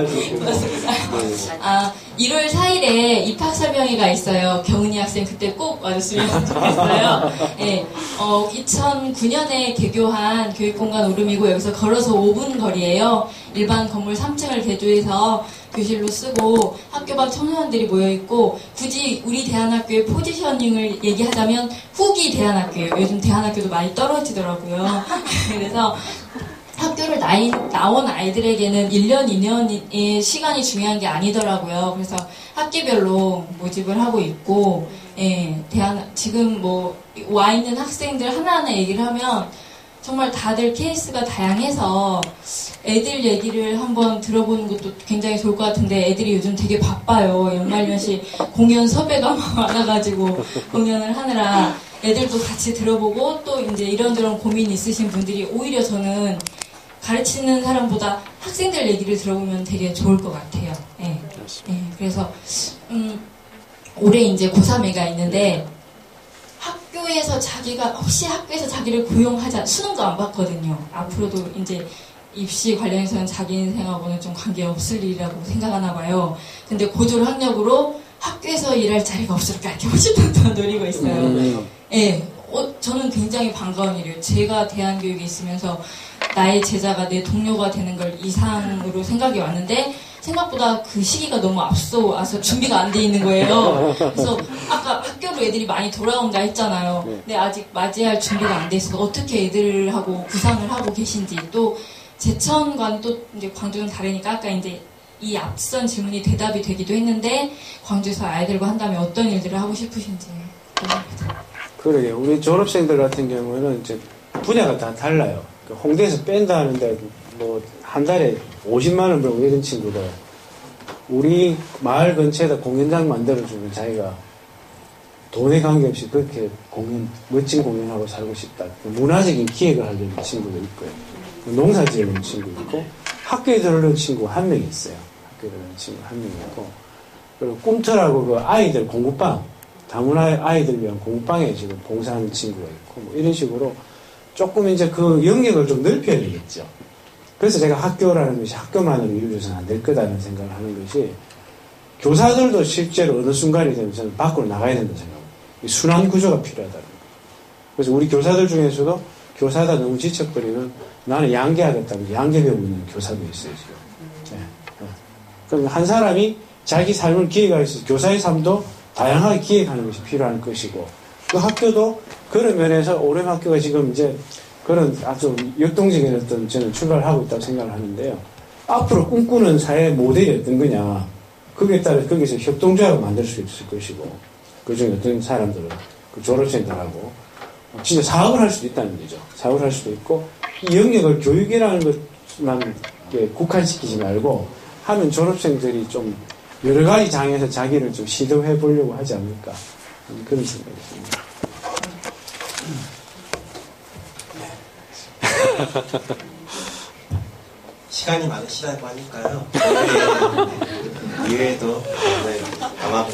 드리겠습니다. 1월 4일에 입학 설명회가 있어요. 경은이 학생 그때 꼭 와줬으면 좋겠어요. 네, 2009년에 개교한 교육공간 오름이고 여기서 걸어서 5분 거리예요. 일반 건물 3층을 개조해서 교실로 쓰고 학교 밖 청소년들이 모여있고 굳이 우리 대안학교의 포지셔닝을 얘기하자면 후기 대안학교예요. 요즘 대안학교도 많이 떨어지더라고요. 그래서 학교를 나온 아이들에게는 1년, 2년의 시간이 중요한 게 아니더라고요. 그래서 학기별로 모집을 하고 있고, 예, 지금 와 있는 학생들 하나하나 얘기를 하면 정말 다들 케이스가 다양해서 애들 얘기를 한번 들어보는 것도 굉장히 좋을 것 같은데 애들이 요즘 되게 바빠요. 연말연시 공연 섭외가 많아가지고 공연을 하느라 애들도 같이 들어보고 또 이제 이런저런 고민 있으신 분들이 오히려 저는 가르치는 사람보다 학생들 얘기를 들어보면 되게 좋을 것 같아요. 예. 예. 그래서 올해 이제 고3회가 있는데 학교에서 자기를 고용하자 수능도 안 봤거든요. 앞으로도 이제 입시 관련해서는 자기 인생하고는 좀 관계없을 일이라고 생각하나 봐요. 근데 고졸 학력으로 학교에서 일할 자리가 없을까 이렇게 호시탐탐 노리고 있어요. 예. 저는 굉장히 반가운 일이에요. 제가 대안교육에 있으면서 나의 제자가 내 동료가 되는 걸 이상으로 생각이 왔는데 생각보다 그 시기가 너무 앞서와서 준비가 안 돼 있는 거예요. 그래서 아까 학교로 애들이 많이 돌아온다 했잖아요. 근데 아직 맞이할 준비가 안 돼 있어서 어떻게 애들하고 구상을 하고 계신지 또 제천과는 또 이제 광주는 다르니까 아까 이제 이 앞선 질문이 대답이 되기도 했는데 광주에서 아이들과 한다면 어떤 일들을 하고 싶으신지 궁금합니다. 그러게 우리 졸업생들 같은 경우는 이제 분야가 다 달라요. 홍대에서 밴다 하는데 한 달에 50만 원 벌고 이런 친구들 우리 마을 근처에다 공연장 만들어주면 자기가 돈에 관계없이 그렇게 멋진 공연하고 살고 싶다. 문화적인 기획을 하려는 친구도 있고요. 농사 지으려는 친구 있고 학교에 들어오는 친구 한 명 있어요. 학교에 들어오는 친구 한 명 있고 그리고 꿈터라고 그 아이들 공부방 다문화 아이들 위한 공부방에 지금 봉사하는 친구가 있고 이런 식으로 조금 이제 그 영역을 좀 넓혀야 되겠죠. 그래서 제가 학교라는 것이 학교만으로 이루어져서는 안 될 거다는 생각을 하는 것이 교사들도 실제로 어느 순간이 되면 저는 밖으로 나가야 된다고 생각합니다. 순환 구조가 필요하다는 거예요. 그래서 우리 교사들 중에서도 교사다 너무 지쳐버리면 나는 양계하겠다고 양계 배우고 있는 교사도 있어요, 지금. 네. 그럼 한 사람이 자기 삶을 기획할 수 있어서 교사의 삶도 다양하게 기획하는 것이 필요한 것이고 그 학교도 그런 면에서 오렘 학교가 지금 이제 그런 아주 역동적인 어떤 저는 출발을 하고 있다고 생각을 하는데요. 앞으로 꿈꾸는 사회 모델이 어떤 거냐. 거기에 따라 거기서 협동조합을 만들 수 있을 것이고 그중에 어떤 사람들은 그 졸업생들하고 진짜 사업을 할 수도 있다는 거죠. 사업을 할 수도 있고 이 영역을 교육이라는 것만 국한시키지 말고 하면 졸업생들이 좀 여러 가지 장에서 자기를 좀 시도해 보려고 하지 않을까 그런 생각이 듭니다. 시간이 많으시다고 하니까요. 이외에도 아마